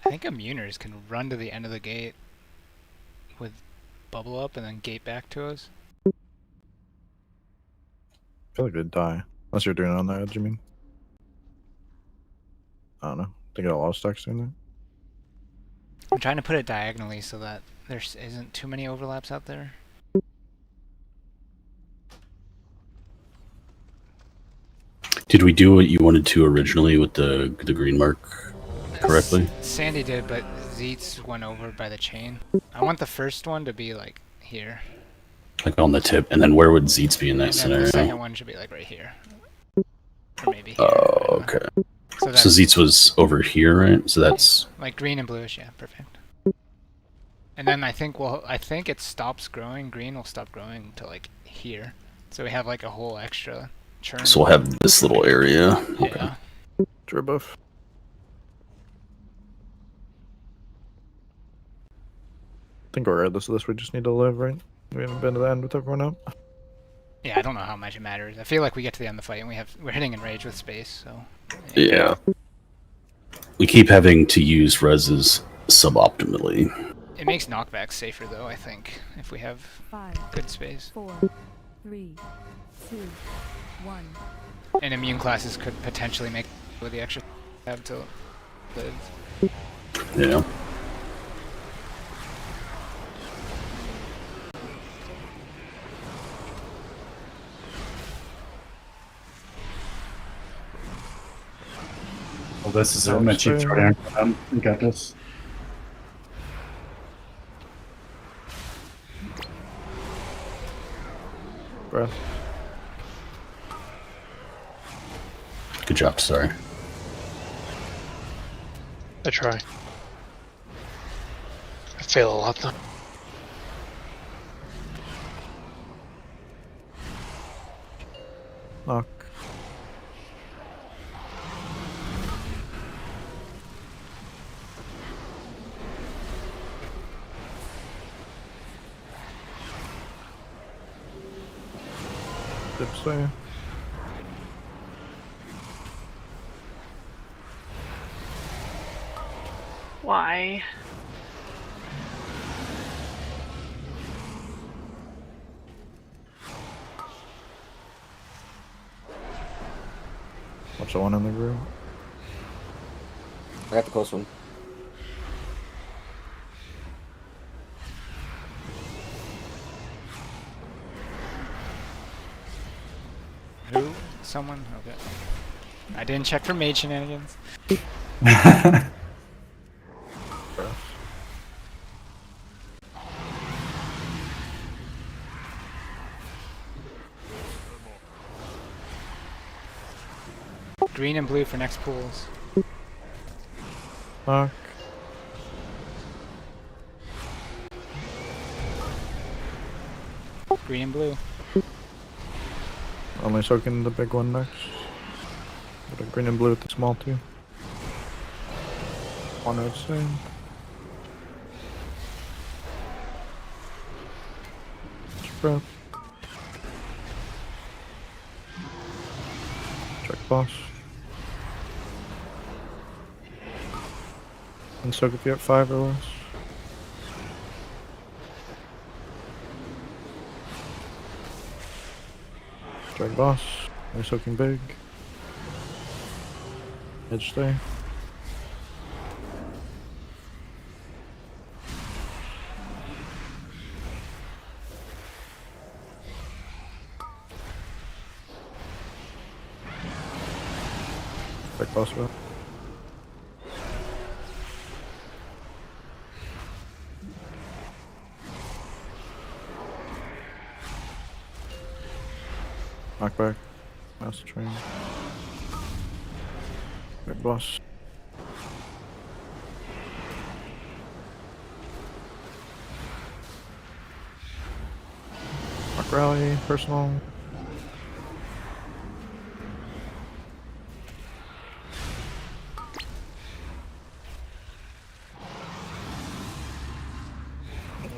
I think immuners can run to the end of the gate with bubble up and then gate back to us. I feel like they'd die. Unless you're doing it on the edge, you mean? I don't know. They get a lot of stacks doing that. I'm trying to put it diagonally so that there isn't too many overlaps out there. Did we do what you wanted to originally with the green mark correctly? Sandy did, but Zeets went over by the chain. I want the first one to be like here. Like on the tip, and then where would Zeets be in that And then scenario? the second one should be like right here. Or maybe here. Oh, okay. So So Zeets was over here, right? So that's like green and bluish, yeah, perfect. And then I think it stops growing. Green will stop growing to like here. So we have like a whole extra churn. so we'll have this little area. Okay. Yeah. Draw buff. I think regardless of this, we just need to live, right? We haven't been to the end with everyone up. Yeah, I don't know how much it matters. I feel like we get to the end of the fight and we're hitting enrage with space, so Yeah. We keep having to use reses suboptimally. it makes knockbacks safer though, I think, if we have 5, good space. 4, 3, 2, 1. And immune classes could potentially make with the extra have to live. Yeah. Well, this is it. My cheap throw down. You got this. Breath. Good job, sorry. I try. I fail a lot though. Knock. Dips there. Why? Watch the one in the group. I got the close one. Who? Someone? Okay. I didn't check for mage shenanigans. Green and blue for next pools. Knock. Green and blue. Only soaking the big one next. Got a green and blue with the small two. One outside. Just breath. Check boss. And soak if you're at 5 or less. Strike boss. They're soaking big. Edge stay. Strike boss about. Knockback. Master train. Big boss. Rock rally, personal.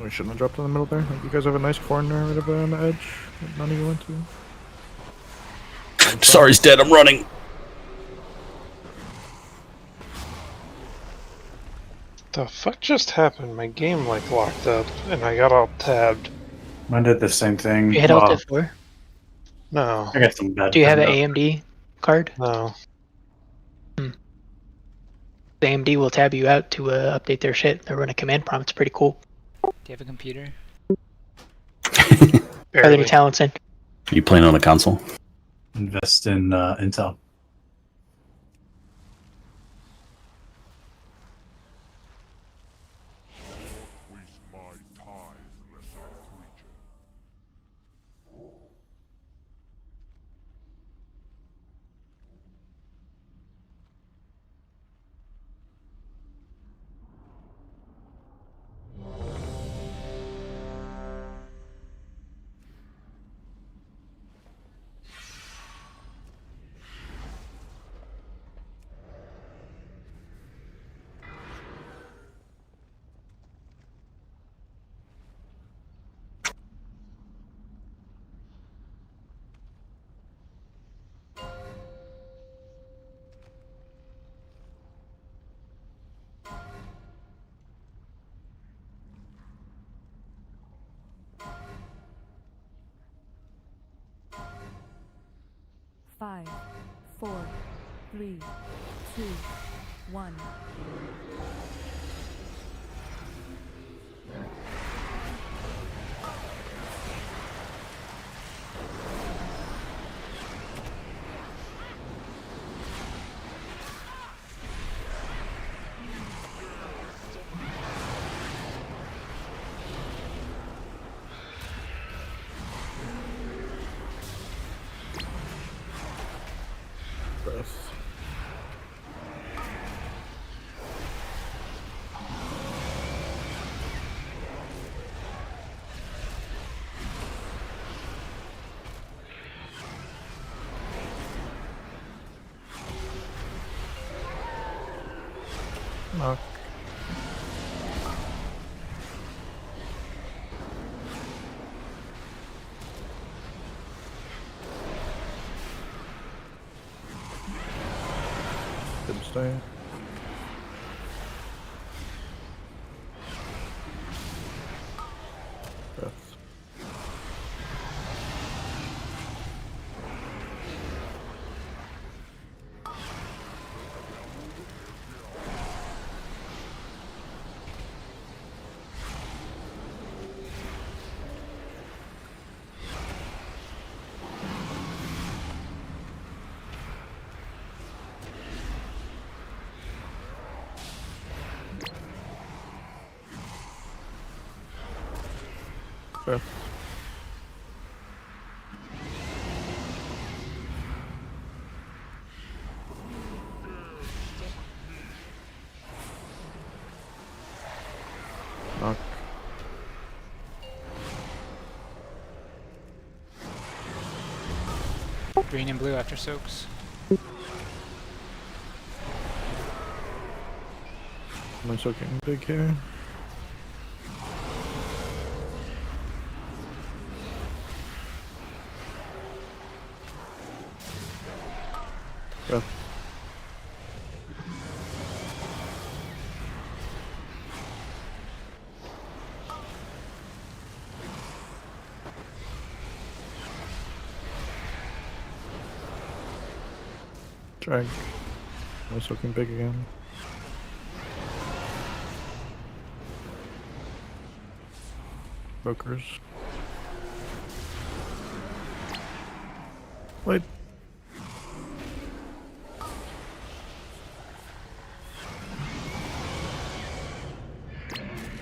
We shouldn't have dropped in the middle there. Like, you guys have a nice corner right over on the edge that none of you went to. Sorry's dead, I'm running. The fuck just happened? My game like locked up and I got all tabbed. Mine did the same thing. You hit Alt F4? No. I got some bad. Do you have an feedback. AMD card? No. The AMD will tab you out to update their shit. They run a command prompt. It's pretty cool. Do you have a computer? Are there any talents in? Are you playing on a console? Invest in Intel. Five, 4, 3, 2, 1. Breath. Knock. Good stay. Breath. Breath. Knock. Green and blue after soaks. Am I soaking big here? Drag. Was looking big again. Brokers. Wait.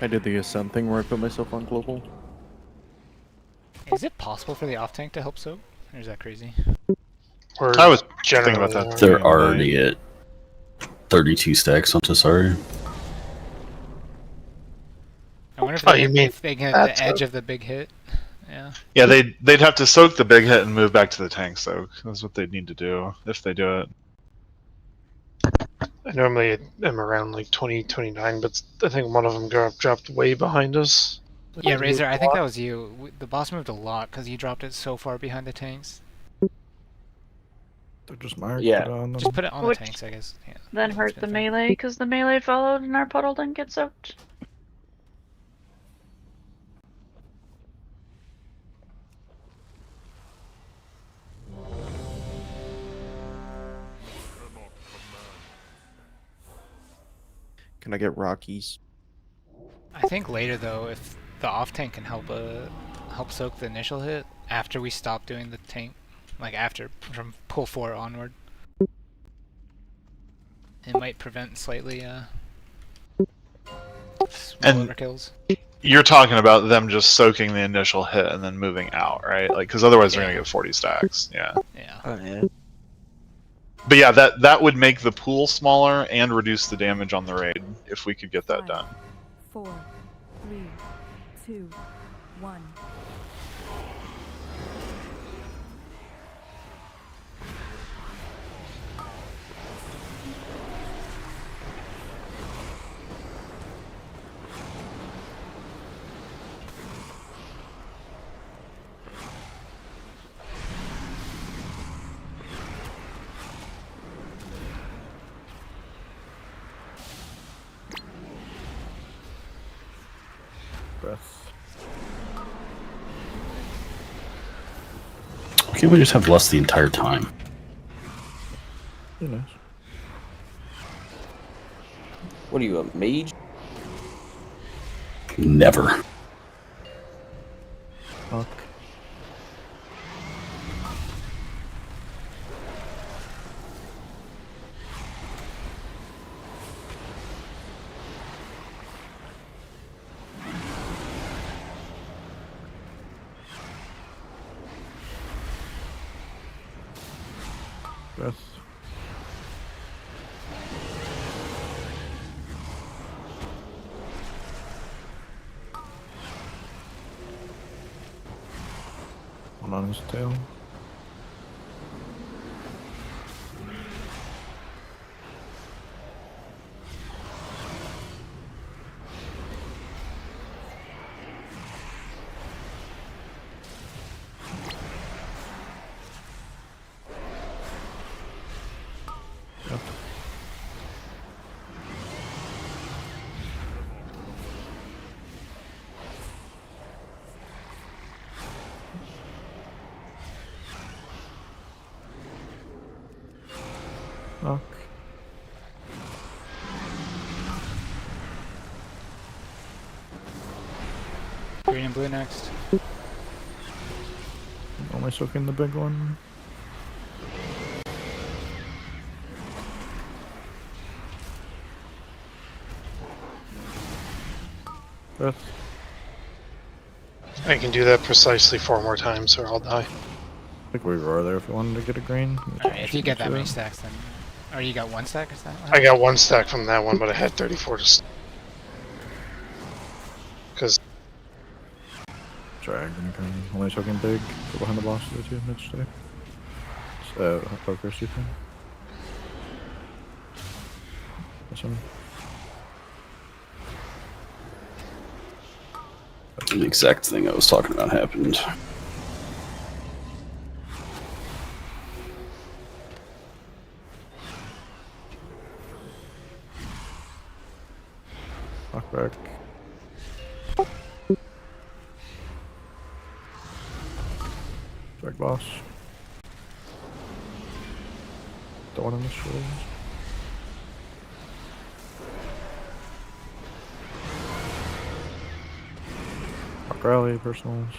I did the ascent thing where I put myself on global. Is it possible for the off tank to help soak? Or is that crazy? I was thinking about that. They're already at 32 stacks on Tasari. I wonder if Oh, they, you mean if they get that's the edge a- of the big hit. Yeah. Yeah, they'd have to soak the big hit and move back to the tank soak. That's what they'd need to do if they do it. I normally am around like 20, 29, but I think one of them dropped way behind us. Yeah, Moved Razor, a I think lot. that was you. The boss moved a lot because you dropped it so far behind the tanks. They're just marked. Yeah. Put it on them. Just put it on the Which tanks, I guess. Yeah. then hurt the melee because the melee followed and our puddle didn't get soaked. Can I get Rockies? I think later though, if the off tank can help soak the initial hit after we stop doing the tank, like after from pull 4 onward, it might prevent slightly small And overkills. you're talking about them just soaking the initial hit and then moving out, right? Like, because otherwise they're gonna get 40 stacks. Yeah. Yeah. Oh, yeah. But yeah, that would make the pool smaller and reduce the damage on the raid if we could get that done. 4, 3, 2, 1. Breath. Why can't we just have lust the entire time? You know. What are you, a mage? Never. Fuck. Breath. One on his tail. Yep. Fuck. Green and blue next. Only soaking the big one. Breath. I can do that precisely 4 more times or I'll die. I think we roar there if you wanted to get a green. Alright, if you get that many stacks, then. Or you got 1 stack, is that what I got 1 stack from that one, but I had 34 to. Because. Dragon again. Only soaking big. Go behind the boss there too. Mitch there. Poker super. This one. The exact thing I was talking about happened. Knock back. Drag boss. the one in the shores. Rock rally, personals.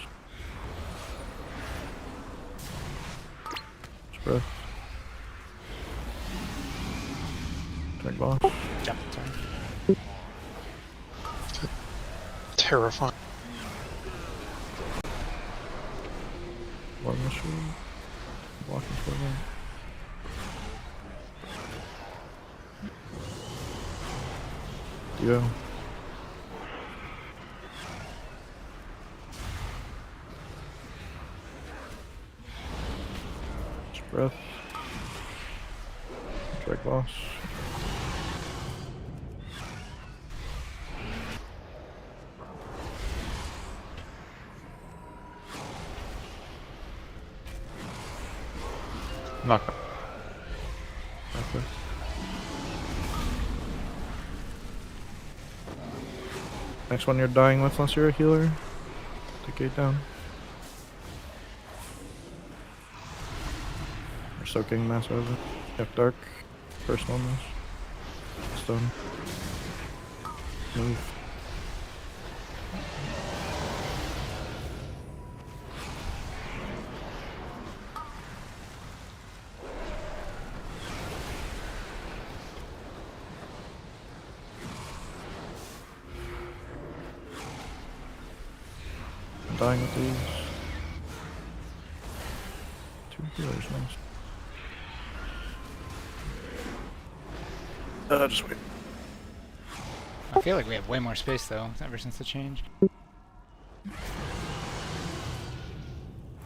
Breath. Drag boss. Jump turn. Terrifying. One mission. Walking for them. Duo. Breath. Drag boss. Knock up. Okay. Next one you're dying with unless you're a healer. Take gate down. We're soaking mass over. Yep, dark. First one is. Stone. Move. I'm dying with these. 2 healers, nice. Just wait. I feel like we have way more space though, ever since the change.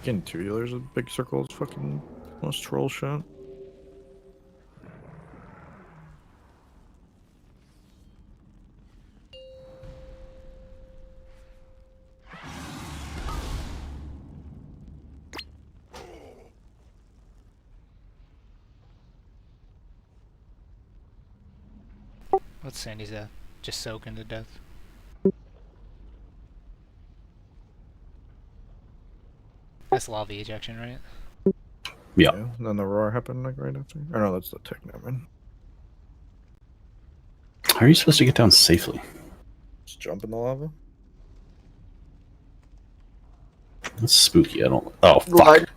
Getting 2 healers with big circles, fucking most troll shit. What's Sandy's death? Just soaking to death. That's lava ejection, right? Yeah. And then the roar happened like right after. Or no, that's the tick, never mind. How are you supposed to get down safely? Just jump in the lava. That's spooky. I don't. Oh fuck.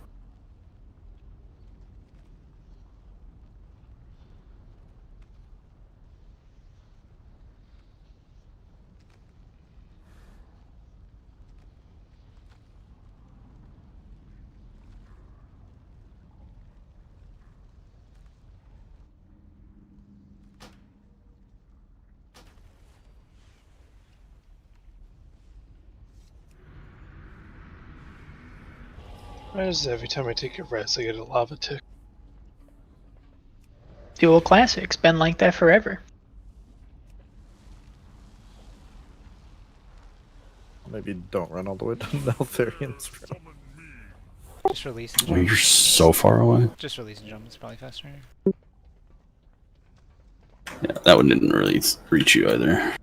Why is it every time I take a rest I get a lava tick? Dual classics, been like that forever. Maybe don't run all the way down Neltharian's room. Just release and Oh, jump. you're so far away. Just release and jump, it's probably faster. Yeah, that one didn't really reach you either.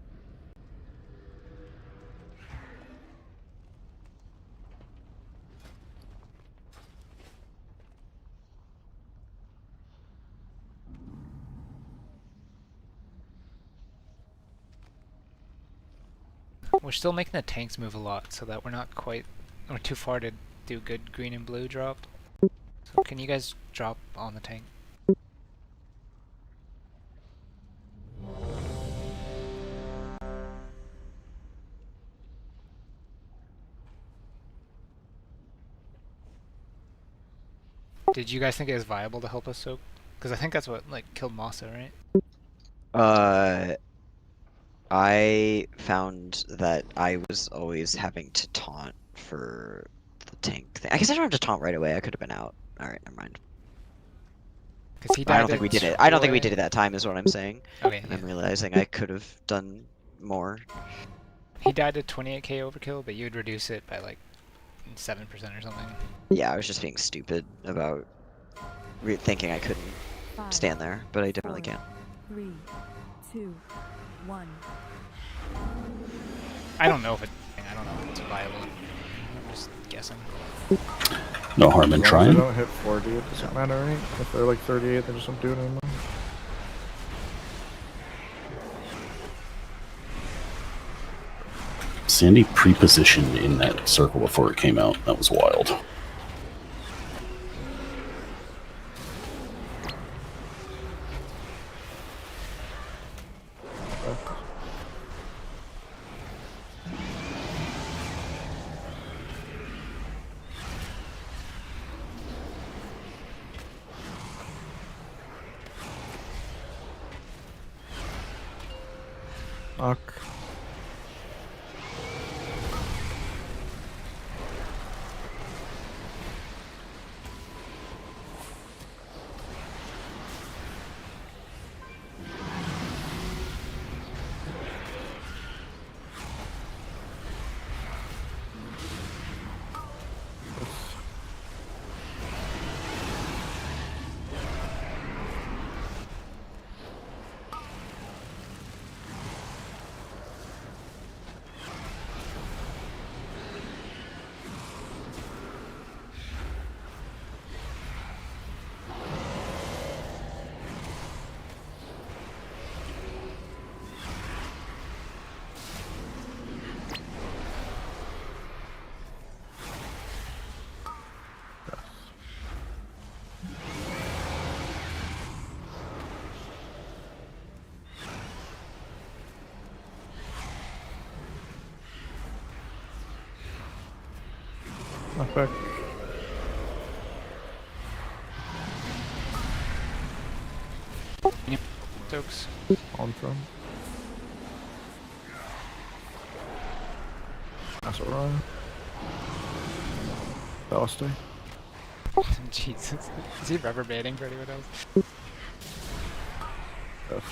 We're still making the tanks move a lot so that we're not quite... We're too far to do good green and blue drop. So can you guys drop on the tank? Did you guys think it was viable to help us soak? Because I think that's what like killed Masa, right? I found that I was always having to taunt for the tank thing. I guess I don't have to taunt right away. I could have been out. All right, never mind. Because he I don't think we did it. I don't think we did it that time. Is what I'm saying. Okay. And I'm realizing I could have done more. He died to 28k overkill, but you'd reduce it by like 7% or something. Yeah, I was just being stupid about thinking I couldn't stand there, but I definitely can. 3, 2, 1. I don't know if it's viable. I'm just guessing. No harm in As long as they trying. don't hit 40, it doesn't matter, right? If they're like 38, they just don't do it anymore. Sandy pre-positioned in that circle before it came out. That was wild. Knock. Knock back. Stokes. On from. That's alright. That'll stay. Jesus. Is he rubber banding for anyone else? Yes.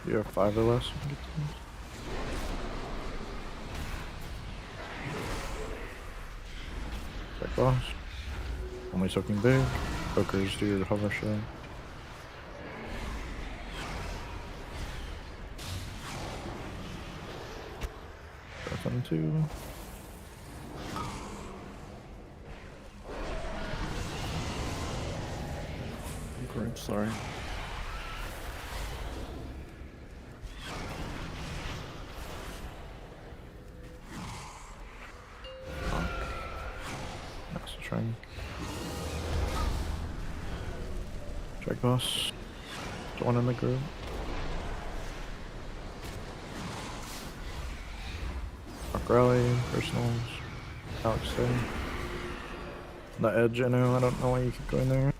You have 5 or less. Check boss. Only soaking big. Pokers do your hover shot. Breath on 2. Great, sorry. Next trying. Check boss. The one in the group. Rock rally, personals. Alex stay. The edge, I know, I don't know why you keep going there.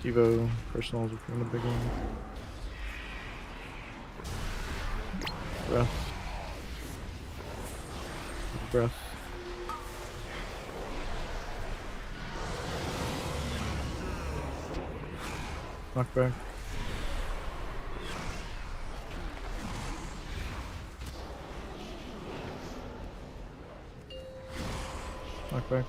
Devo, personals if you're in the big one. Breath. Breath. Knockback. Knockback.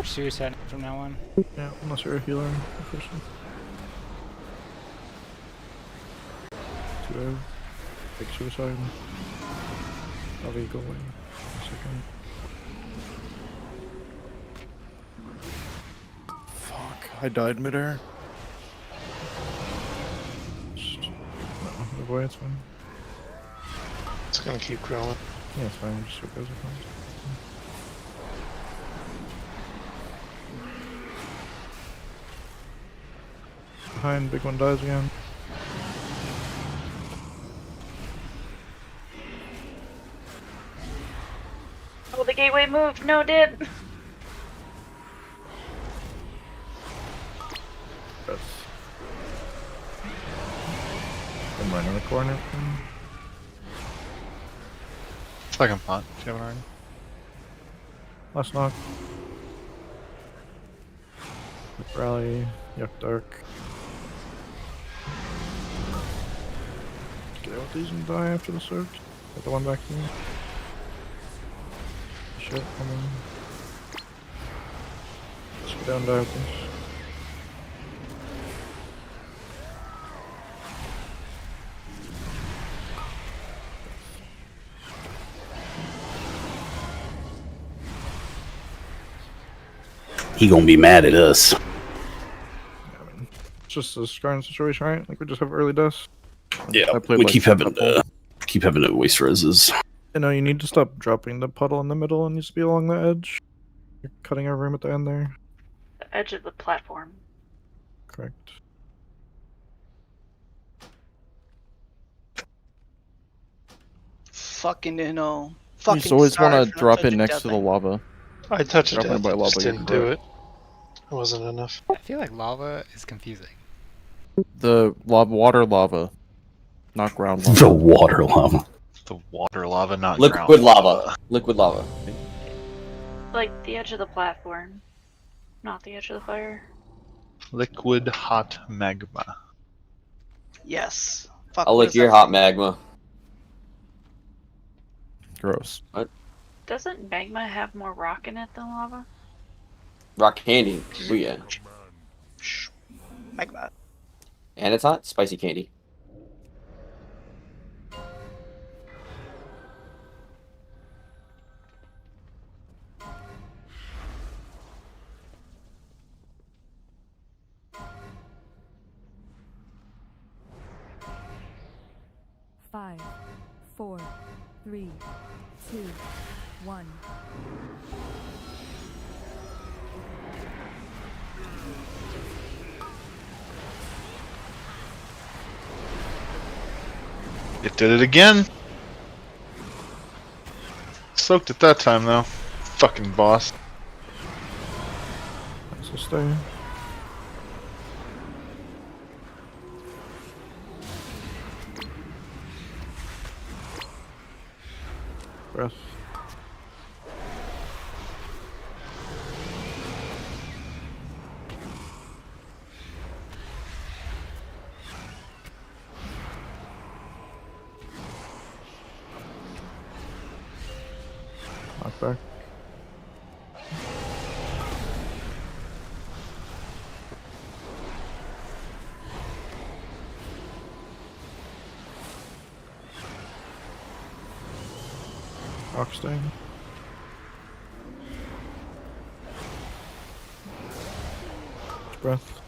Suicide from now on. Yeah, unless you're a healer. Person. 2-0. Take suicide. Probably go away. A second. Fuck, I died midair. No, avoid, it's fine. It's gonna keep growing. Yeah, it's fine. Just what goes it comes. Behind, big one dies again. Oh, the gateway moved. No, it did. Yes. I'm right in the corner. Second pot, if you haven't already. Last knock. Rally. Yuck dark. Get out with these and die after the soak. Get the one back to me. Shit, come on. Let's go down, die with this. He gonna be mad at us. It's just a scarring situation, right? Like we just have early deaths. Yeah, I played we like keep having couple. to waste reses. You know, you need to stop dropping the puddle in the middle. It needs to be along the edge. You're cutting a room at the end there. The edge of the platform. Correct. Fucking, you know. You Fucking just always sorry want to for not drop it touching next that to the thing. lava. I touched Dropping it, it by just lava, you're didn't do correct. it. It wasn't enough. I feel like lava is confusing. The water lava, not ground lava. The water lava. The water lava, not Liquid ground lava. Liquid lava. Like the edge of the platform, not the edge of the fire. Liquid hot magma. Yes. Fuck, I'll what lick is your that hot thing? magma. Gross. What? Doesn't magma have more rock in it than lava? Rock candy. Oh yeah. Magma. And it's hot. Spicy candy. Five, 4, 3, 2, 1. It did it again. Soaked it that time though. Fucking boss. So stay. Breath. Knock back. Rock stay. Breath.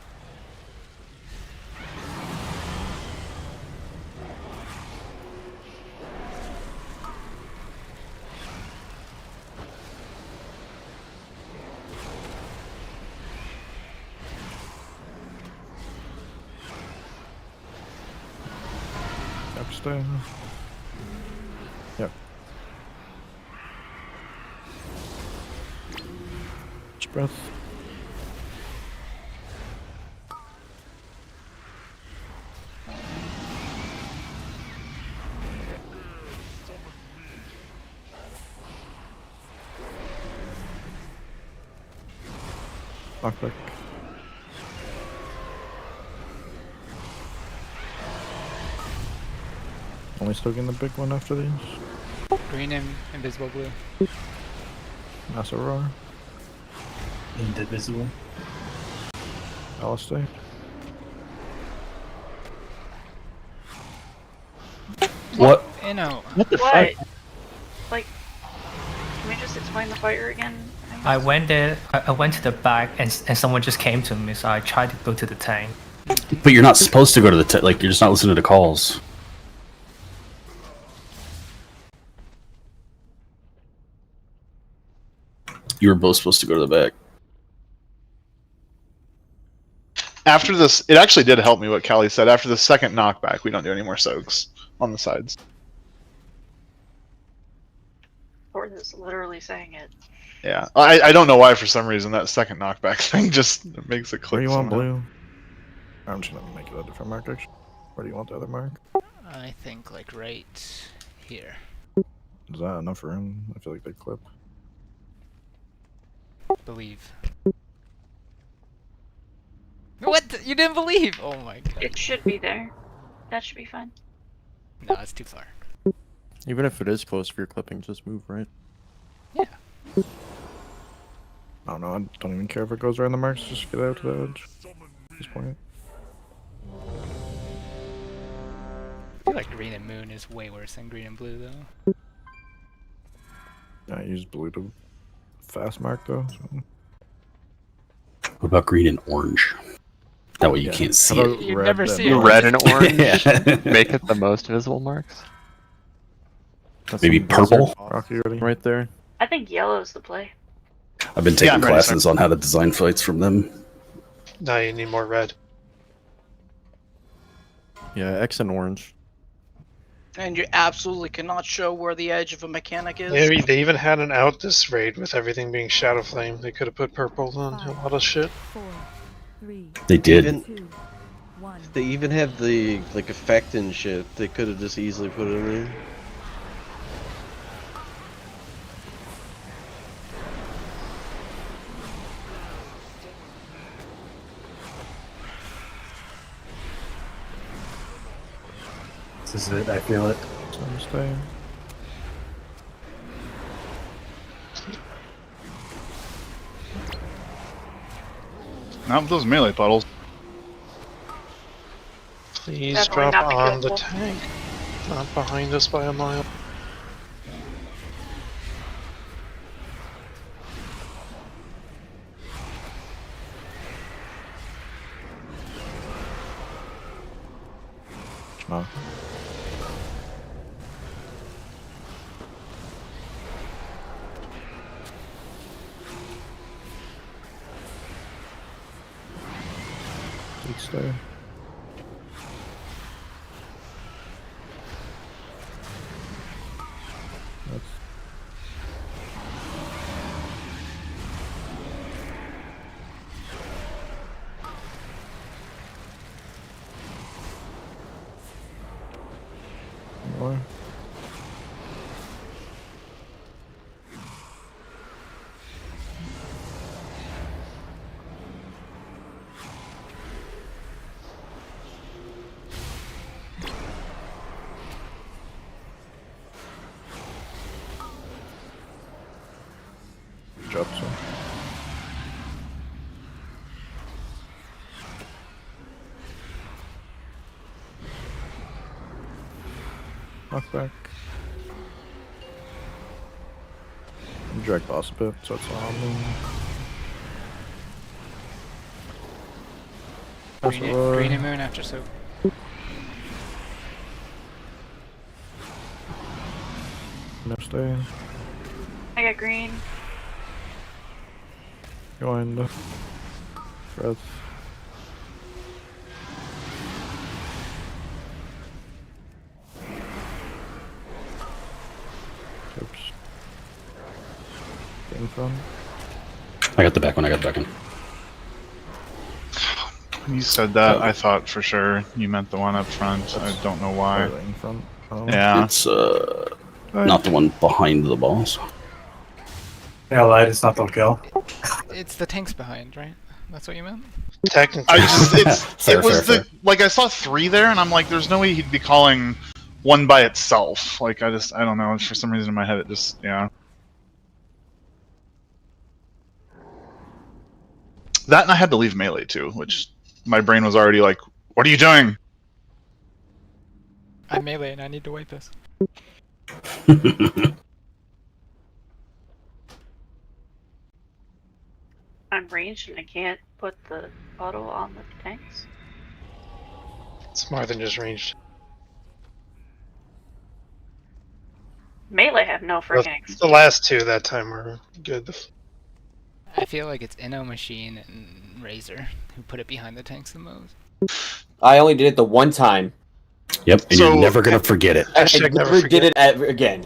Yep, stay. Yep. Just breath. Knockback. Only stoking the big one after these. Green and invisible blue. Massive roar. Indivisible. Alistair. What? You know. What the What? fuck? Like, can we just explain the fire again? I went there. I went to the back, and someone just came to me. So I tried to go to the tank. But you're not supposed to go to the like. You're just not listening to calls. You were both supposed to go to the back. After this, it actually did help me what Callie said. After the second knockback, we don't do any more soaks on the sides. Or is literally saying it. Yeah, I don't know why for some reason that second knockback thing just makes it click. Where do you want somehow. blue? I'm just gonna make it a different mark actually. Where do you want the other mark? I think like right here. Is that enough room? I feel like they clip. believe. What? You didn't believe? Oh my god. It should be there. That should be fine. No, it's too far. Even if it is close for your clipping, just move, right? Yeah. I don't know. I don't even care if it goes around the marks. Just get out to the edge. At this point. I feel like green and moon is way worse than green and blue, though. I use blue to fast mark though. So. What about green and orange? That way you can't see it. You never see it. Red and orange Yeah. make it the most visible marks. That's Maybe some desert purple? Rocky right there. I think yellow's the play. I've been taking classes on how to design fights from them. No, you need more red. Yeah, X and orange. And you absolutely cannot show where the edge of a mechanic is. They even had an out this raid with everything being Shadow Flame. They could have put purple on a lot of shit. 4, 3, They did. 2, 1. They even have the like effect and shit. They could have just easily put it in there. This is it. I feel it. So I'm staying. Not those melee puddles. Please Definitely drop not the on the kill. tank. Not behind us by a mile. Oh. Please stay. That's... More. Drop some. Knock back. Drag boss a bit, so it's on me. Green and moon after soap. No stay. I got green. Going to red. Oops. In front. I got the back one. I got the back one. When you said that, I thought for sure you meant the one up front. I don't know why. In front. Oh. Yeah. It's not the one behind the boss. Yeah, light. It's not the kill. It's the tanks behind, right? That's what you meant? Technically. I just, Fair, it was fair, the fair. like I saw 3 there, and I'm like, there's no way he'd be calling one by itself. Like I don't know. For some reason in my head, it just yeah. That and I had to leave melee too, which my brain was already like, "What are you doing?" I'm melee and I need to wipe this. I'm ranged and I can't put the auto on the tanks. It's more than just ranged. Melee have no freaking. The last 2 that time were good. I feel like it's Inno Machine and Razor who put it behind the tanks the most. I only did it the one time. Yep, and So- you're never gonna forget it. Hashtag I never never forget. did it ever again.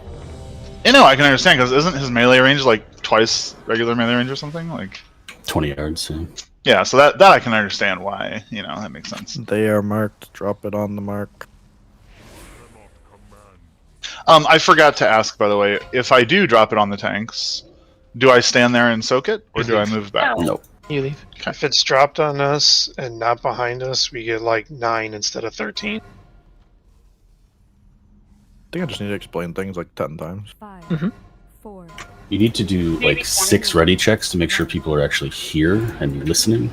You know, I can understand because isn't his melee range like twice regular melee range or something? Like 20 yards. Yeah. yeah, so that I can understand why. You know, that makes sense. They are marked. Drop it on the mark. I forgot to ask, by the way, if I do drop it on the tanks, Do I stand there and soak it, or do I move back? No. You leave. If it's dropped on us and not behind us, we get like 9 instead of 13. I think I just need to explain things like 10 times. 5, 4. You need to do like 6 ready checks to make sure people are actually here and listening.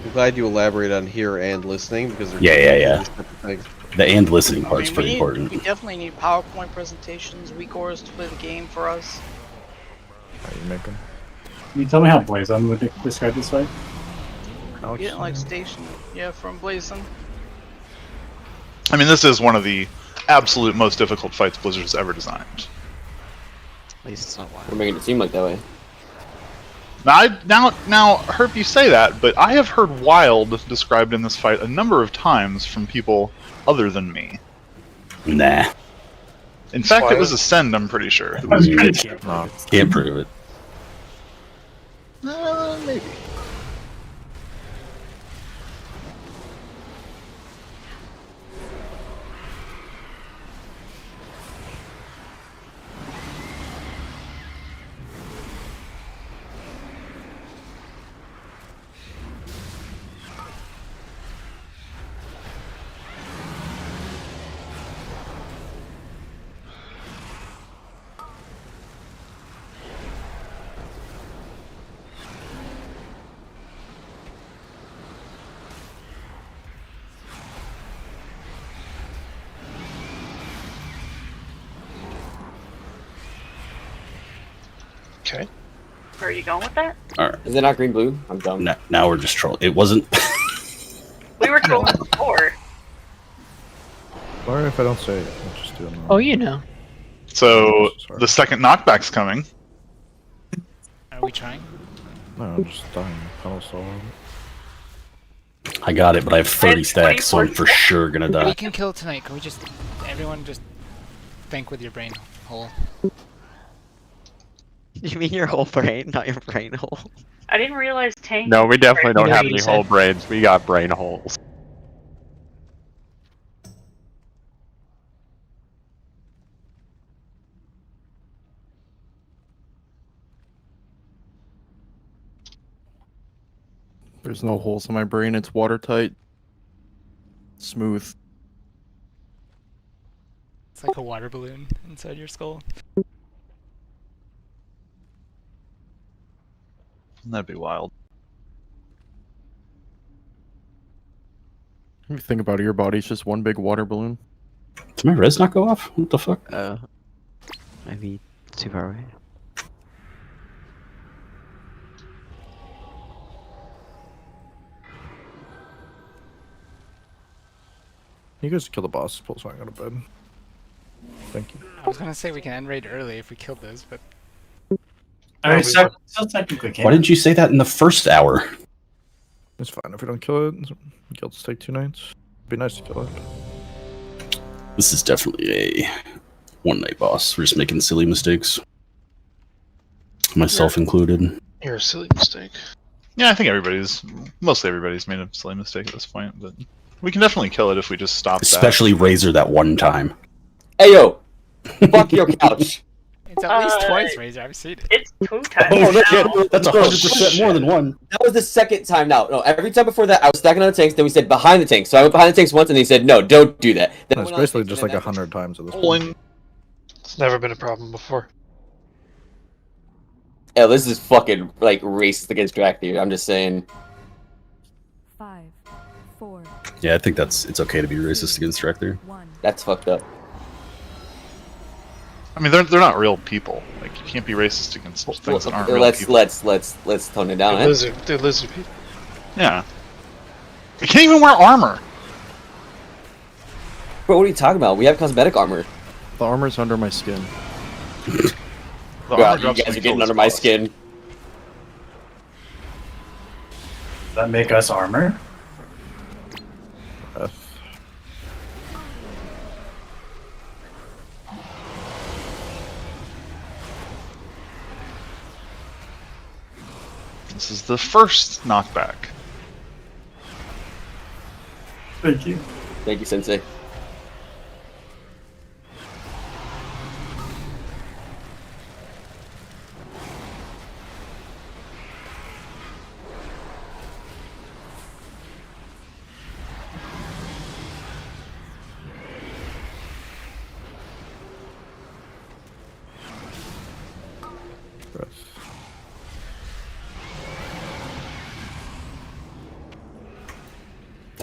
I'm glad you elaborate on here and listening because they're Yeah. separate things. The and listening I part's mean, pretty important. we definitely need PowerPoint presentations, recores to play the game for us. How you make them? Can you tell me how Blazon would describe this fight? You didn't like Station, yeah, from Blazon. I mean, this is one of the absolute most difficult fights Blizzard has ever designed. At least it's not wild. We're making it seem like that way. Now, Herb, you say that, but I have heard wild described in this fight a number of times from people other than me. Nah. In fact, it was Ascend, I'm pretty sure. Can't prove it. Maybe. Okay. Where are you going with that? All right. Is it not green blue? I'm dumb. Now we're just trolling. It wasn't. We were trolling before. Or if I don't say it, I'll just do it. Oh, you know. So, the second knockback's coming. Are we trying? No, I'm just dying. Tunnel solo. I got it, but I have 30 stacks, so I'm for sure gonna We die. can kill it tonight. Can we just, everyone just think with your brain hole? You mean your whole brain, not your brain hole? I didn't realize tank. No, we definitely don't You know have what any he whole said. brains. We got brain holes. There's no holes in my brain. It's watertight. Smooth. It's like a water balloon inside your skull. That'd be wild. If you think about it, your body's just one big water balloon. Did my res not go off? What the fuck? Maybe too far away. You guys kill the boss so I can go to bed. Thank you. I was gonna say we can end raid early if we killed this, but I mean, still technically can. Why didn't you say that in the first hour? It's fine if we don't kill it. Guilds take 2 nights. It'd be nice to kill it. This is definitely a one-night boss. We're just making silly mistakes. Myself included. You're a silly mistake. Yeah, I think mostly everybody's made a silly mistake at this point, but we can definitely kill it if we just stop Especially Razor that one time. Hey yo! Fuck your couch! it's at least twice, Razor. I've seen it. It's 2 times. Oh, now. that's 100% more than one. That was the second time now. No, every time before that, I was stacking on the tanks, then we said behind the tanks. So I went behind the tanks once, and they said, no, don't do that. Then I It's went on the basically tanks, just and like then 100 times at this point. It's never been a problem before. Yeah, this is fucking, like, racist against Drac here. I'm just saying. 5, 4. Yeah, I think it's okay to be racist against Director. That's fucked up. I mean, they're not real people. Like, you can't be racist against things that aren't real people. Let's tone it down. They're lizard people. Yeah. They can't even wear armor. Bro, what are you talking about? We have cosmetic armor. The armor's under my skin. God, you guys are getting under my skin. Does that make us armor? This is the first knockback. Thank you. Thank you, Sensei.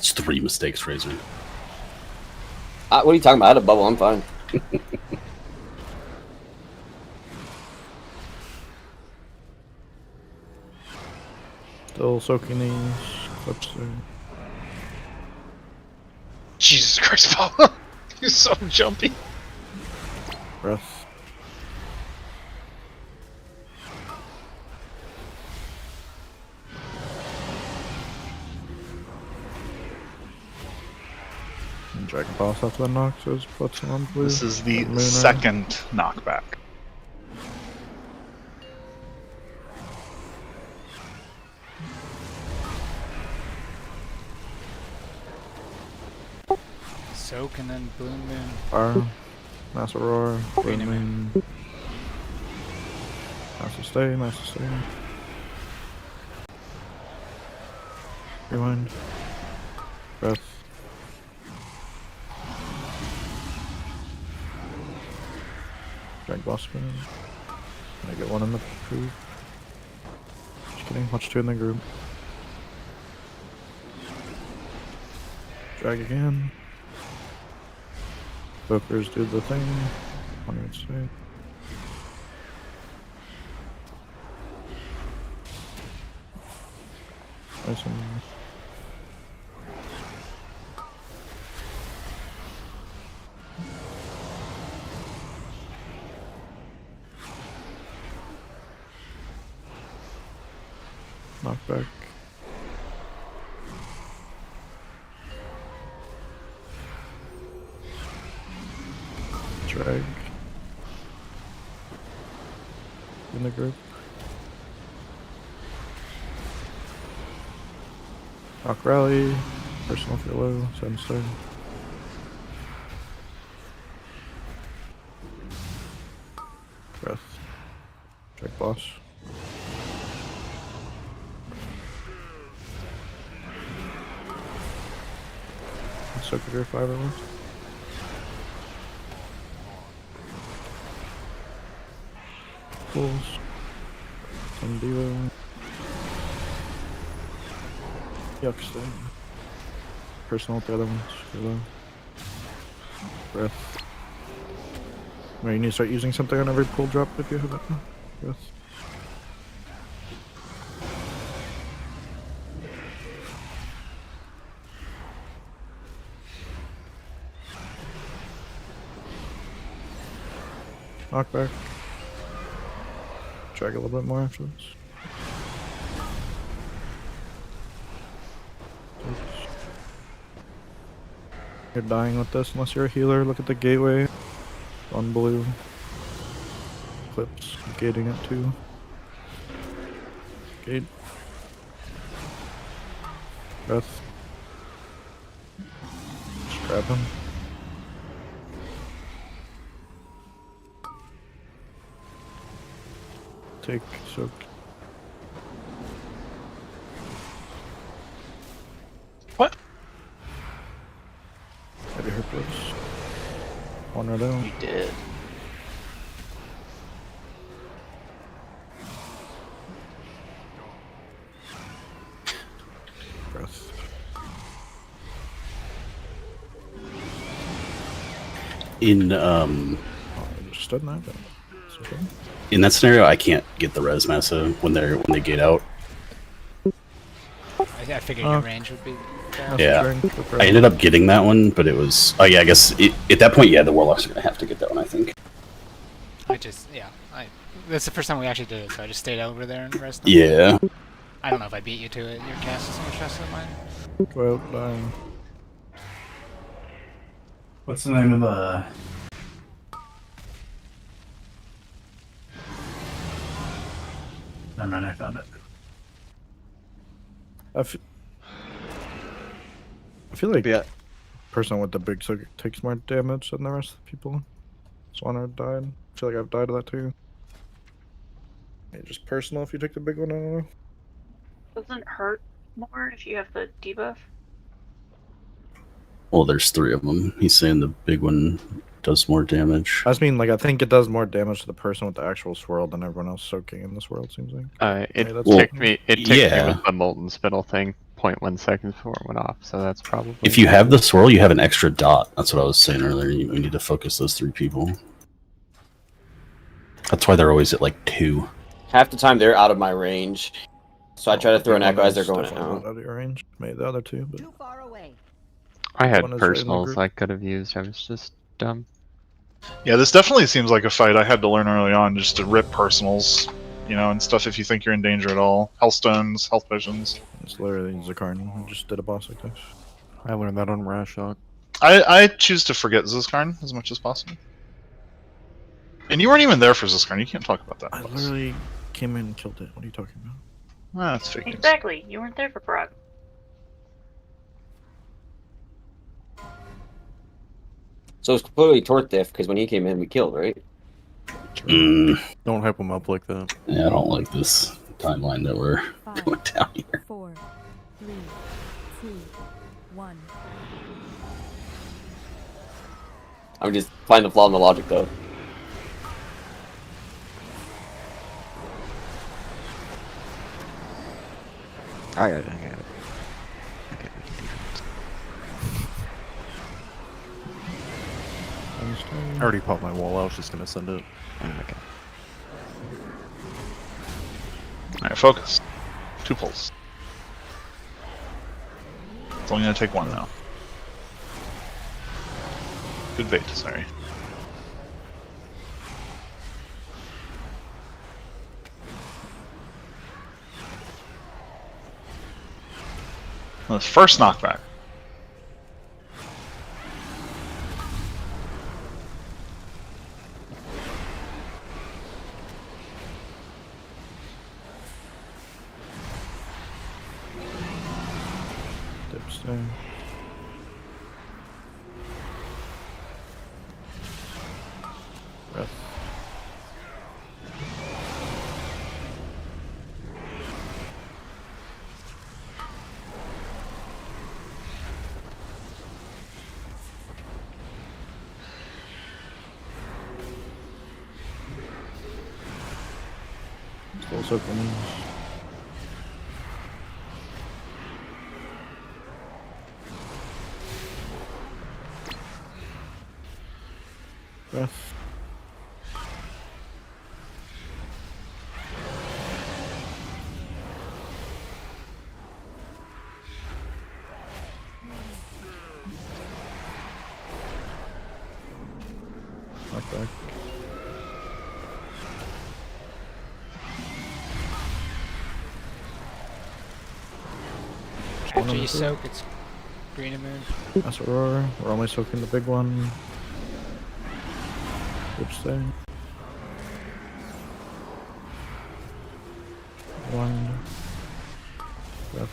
That's 3 mistakes, Razor. What are you talking about? I had a bubble. I'm fine. Still soaking these clips there. Jesus Christ, Paul. You're so jumpy. Breath. And Dragon Boss after the knock, so it's puts on blue. This is the Mooner. second knockback. Soak and then Bloom Moon. Fire. Massive Roar. Green Bloom Moon. Massive Stay, Massive Stay. Rewind. Breath. Drag Boss Spin. I get one in the poop. Just kidding, watch 2 in the group. Drag again. Bokers do the thing. 100 state. Nice and knockback. Drag. In the group. Rock Rally. Personal for low. 7 star. Breath. Drag Boss. Soak of your 5 or less. Pulls. Some Devo. Yucks thing. Personal with the other ones. Hello. Breath. Wait, you need to start using something on every pull drop if you have it. Breath. Knockback. Drag a little bit more after this. You're dying with this unless you're a healer. Look at the gateway. On blue. Clips. Gating it too. Gate. Breath. Just grab him. Take soak. What? Heavy Herpers. One right out. You did. Breath. In Oh, I just stood in that. But it's okay. in that scenario, I can't get the res massa when they get out. I figured your range would be there. Yeah, I ended up getting that one, but it was. Oh yeah, I guess at that point, yeah, the warlocks are gonna have to get that one. I think. That's the first time we actually did it, so I just stayed over there and rested. Yeah. I don't know if I beat you to it. Your cast is so much faster than mine. Go out, dying. What's the name of the... Never mind, I found it. I feel like the person with the big soak takes more damage than the rest of the people. Swanner died. I feel like I've died of that too. Maybe just personal if you take the big one, I don't know. Doesn't it hurt more if you have the debuff? Well, there's 3 of them. He's saying the big one does more damage. I just mean, like, I think it does more damage to the person with the actual swirl than everyone else soaking in this world, seems like. It Yeah, ticked me. It ticked me yeah. with the molten spittle thing. 0.1 seconds before it went off, so that's probably. If you have the swirl, you have an extra dot. That's what I was saying earlier. We need to focus those 3 people. That's why they're always at like 2. Half the time they're out of my range, so I try to throw an echo as they're going Definitely out. not out of your range. Maybe the other 2, but I had one is right in the personals group. I could have used. I was just dumb. Yeah, this definitely seems like a fight I had to learn early on, just to rip personals, you know, and stuff if you think you're in danger at all. Health stones, health potions. It's literally Zakarn. I just did a boss like this. I learned that on Rashok. I choose to forget Zizkarn as much as possible. And you weren't even there for Zizkarn. You can't talk about that. I literally came in and killed it. What are you talking about? Ah, that's fake news. Exactly. You weren't there for Brock. So it's clearly Torthif, because when he came in, we killed, right? Don't hype him up like that. Yeah, I don't like this timeline that we're going down here. 4, 3, 2, 1. I would just find the flaw in the logic, though. I got it. I already popped my wall. I was just gonna send it. Okay. Alright, focus. 2 pulls. It's only gonna take 1 now. Good bait, sorry. Well, this first knockback. Dipstone. Breath. Still soaking. Breath. Knockback. After you soak, it's green and moon. That's Aurora. We're only soaking the big one. Dipstone. 1. Breath.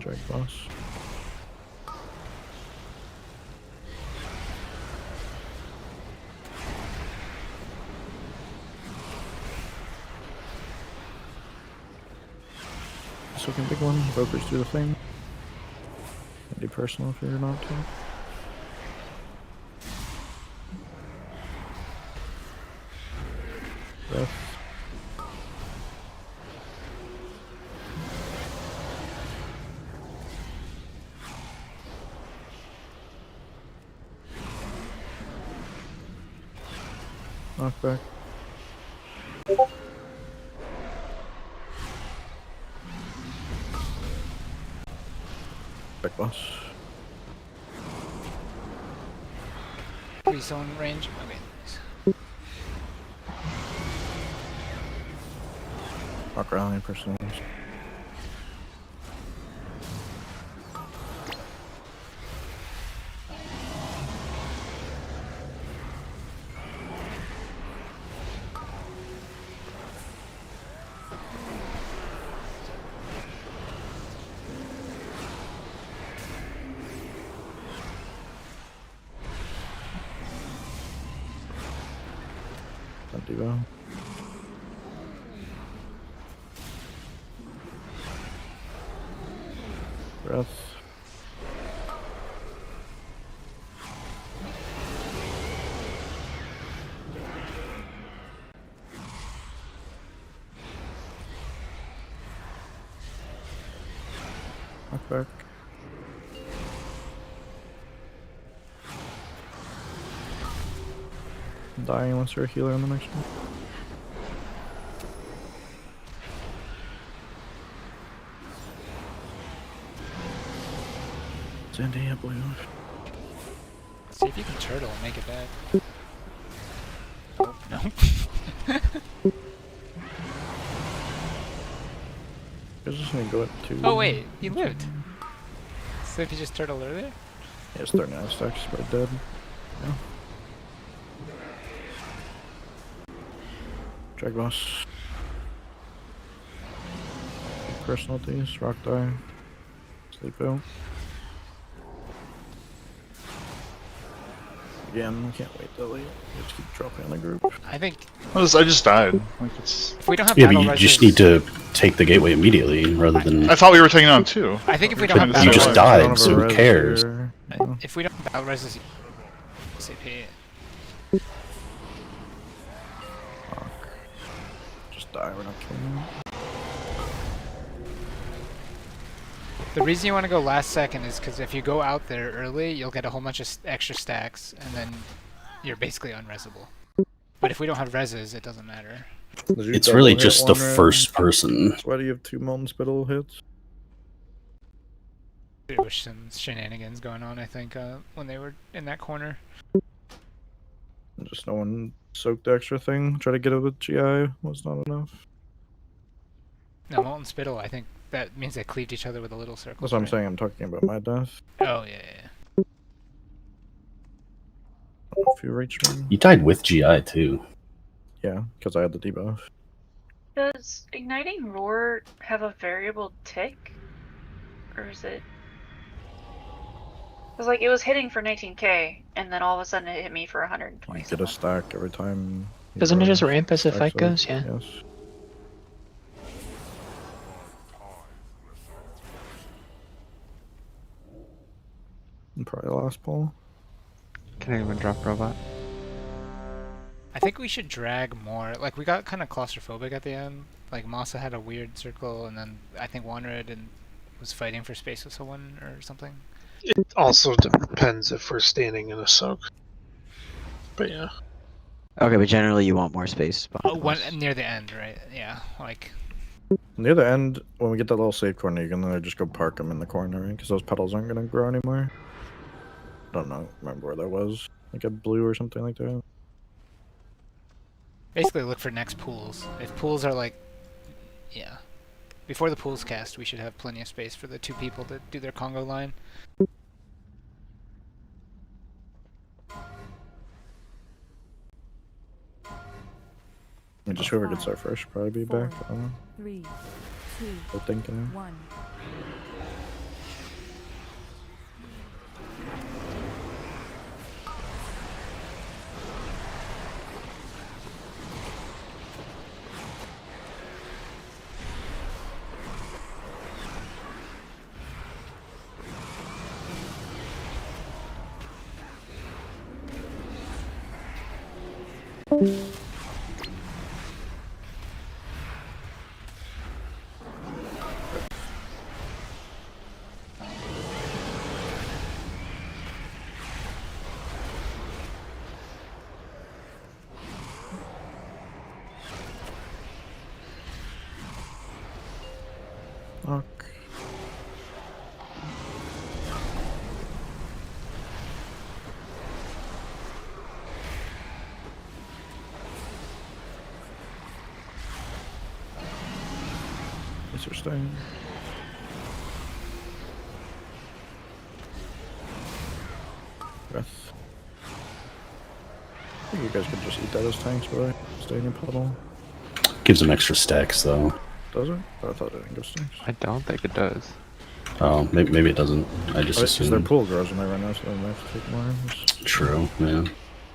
Drag boss. Soaking big one. Brokers do the thing. Do personal if you're not to. Breath. Knockback. Back boss. Free zone range. Okay. Rock rally personal. Don't do well. Breath. Knock back. Dying once you're a healer on the next one. Sandy, I believe. See if you can turtle and make it back. Oh, no. I just need to go up to. Oh wait, he lived. So if you just turtled earlier? Yeah, it's 39 stacks, but dead. Yeah. Drag boss. Personalities, rock die. Sleep out. Again, we can't wait that late. We just keep dropping on the group. I think. I just died. Like it's... If we don't have Yeah, battle but you reses, just need to take the gateway immediately rather than. I thought we were taking on 2. I think if we don't have You battle just reses, died, so who cares? if we don't have battle reses, CP. Just die, we're not killing them. The reason you want to go last second is because if you go out there early, you'll get a whole bunch of extra stacks, and then you're basically unresable. But if we don't have reses, it doesn't matter. It's really just the first person. That's why do you have 2 Molten Spittle hits? There was some shenanigans going on, I think, when they were in that corner. Just no one soaked the extra thing. Try to get it with GI was not enough. No, Molten Spittle, I think that means they cleaved each other with a little circle. That's what I'm saying. I'm talking about my death. Oh, yeah. If you reach me. You died with GI too. Yeah, because I had the debuff. Does Igniting Roar have a variable tick? Or is it... It was like, it was hitting for 19k, and then all of a sudden it hit me for 120. You get a stack every time. Doesn't it just ramp as the fight goes? Yeah. Yes. And probably last ball. Can anyone drop robot? I think we should drag more. Like, we got kind of claustrophobic at the end. Like, Masa had a weird circle, and then I think Wanred and was fighting for space with someone or something. It also depends if we're standing in a soak. But yeah. Okay, but generally you want more space. Near the end, right? Yeah, like... Near the end, when we get that little safe corner, you can just go park them in the corner, right? Because those petals aren't going to grow anymore. I don't know. Remember where that was? Like a blue or something like that? Basically look for next pools. If pools are like... Yeah. Before the pools cast, we should have plenty of space for the 2 people to do their Congo line. And just whoever gets there first should probably be back. I don't know. 3, 2, I'm thinking. 1. Fuck. Mr. Stone. Breath. I think you guys could just eat that as tanks, right? Stay in your puddle. Gives them extra stacks though. Does it? I thought it didn't go stinks. I don't think it does. Oh, maybe it doesn't. I just Because their assumed. pool grows when they run out, so they might have to take more. True, yeah.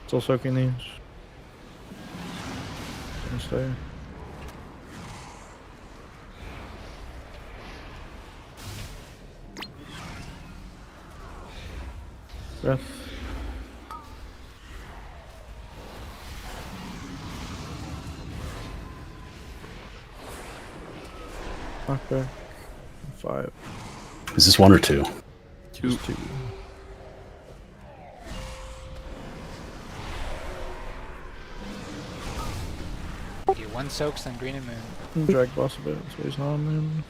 Still soaking these. Can stay. Breath. Knock back. 5. Is this 1 or 2? Two. Do 1 soaks, then green and moon. Drag boss a bit, so he's not on moon.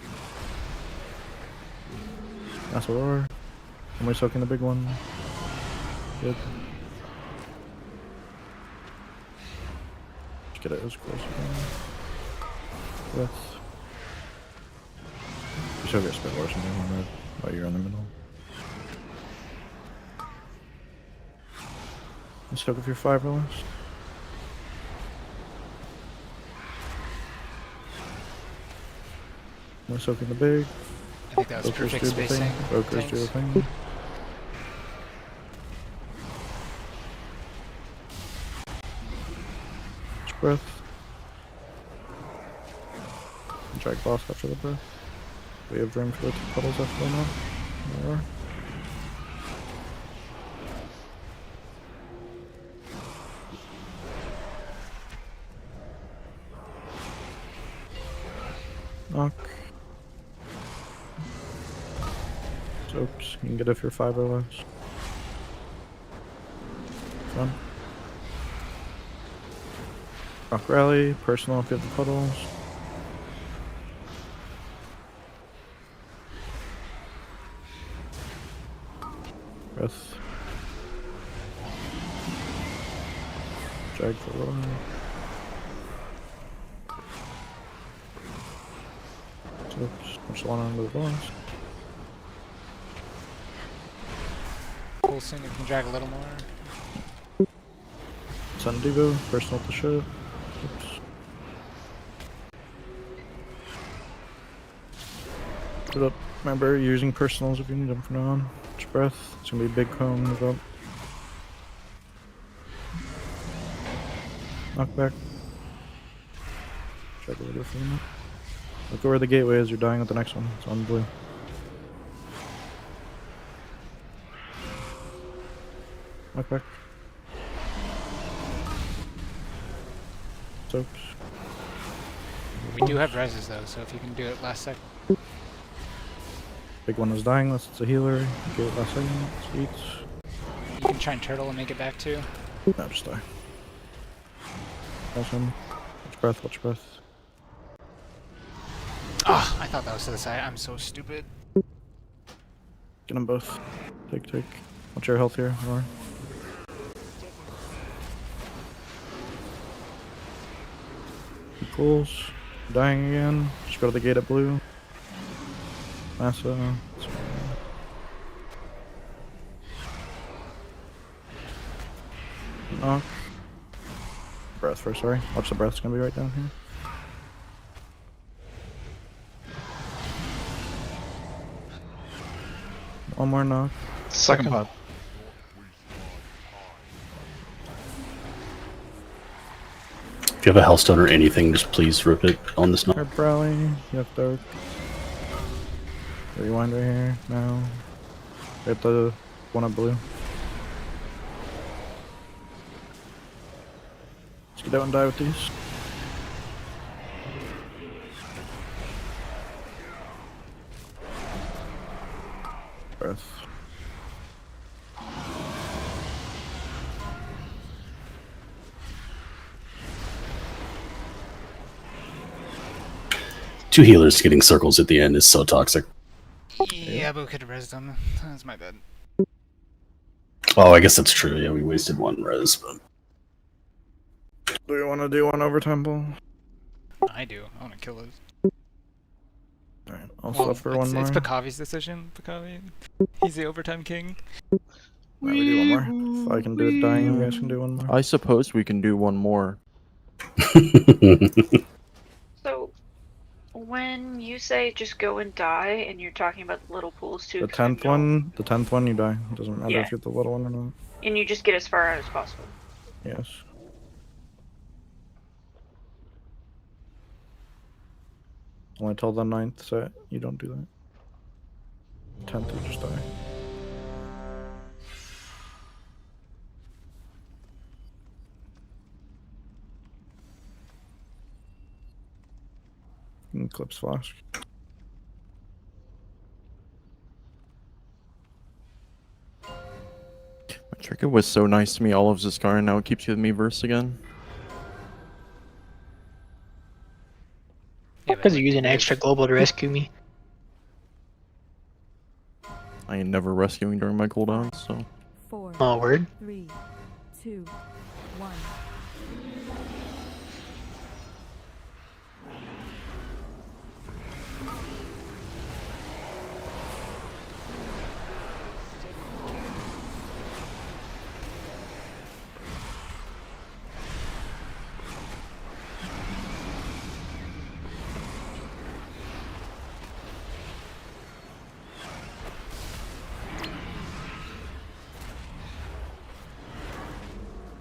That's Aurora. Am we soaking the big one? Good. Just get it as close as we can. With. You should get spit or something on red while you're in the middle. Let's soak if you're 5 or less. We're soaking the big. I think that was Focus perfect do the spacing. thing. Focus do the thing. Breath. Drag boss after the breath. We have room for the 2 puddles after the now. There. Knock. Soaks. You can get it if you're 5 or less. Fun. Rock rally. Personal if you have the puddles. Breath. Drag for roll. Oops, push one under the boss. Coulson, you can drag a little more. Sun Devo, personal to show. Oops. Put up. Remember, you're using personals if you need them from now on. Just breath. It's gonna be a big cone, move up. Knock back. Check over for a minute. Look where the gateway is, you're dying at the next one. It's on blue. Knock back. Soaks. We do have reses though, so if you can do it last second. Big one is dying, that's it's a healer. Get it last second. It eats. You can try and turtle and make it back too. No, just die. Awesome. Watch breath, watch breath. Ah, I thought that was to the side. I'm so stupid. Get them both. Take. What's your health here, Laura? He pulls. Dying again. Just go to the gate at blue. Massa. Knock. Breath first, sorry. Watch the breath's gonna be right down here. One more knock. Second pod. If you have a Hellstone or anything, just please rip it on this knock. Herb rally. You have dark. Rewind right here. Now. Hit the one up blue. Let's get out and die with these. Breath. Two healers getting circles at the end is so toxic. Yeah, but we could have resed them. That's my bad. Oh, I guess that's true. Yeah, we wasted one res, but Do you want to do one overtime ball? I do. I want to kill those. Alright, I'll stop for one more. It's Pakavi's decision. Pakavi. He's the overtime king. Alright, we do one more. If I can do it dying, you guys can do one more. I suppose we can do one more. So, when you say just go and die, and you're talking about the little pools too, The 10th one, you die. It doesn't matter Yeah. if you're the little one or not. and you just get as far out as possible. Yes. Only till the 9th set, you don't do that. 10th, you just die. Eclipse Flask. Cricket was so nice to me all of Ziskar, and now it keeps giving me verse again. Because you're using extra global to rescue me. I ain't never rescuing during my cooldowns, so. 4, Oh, word. 3, 2, 1.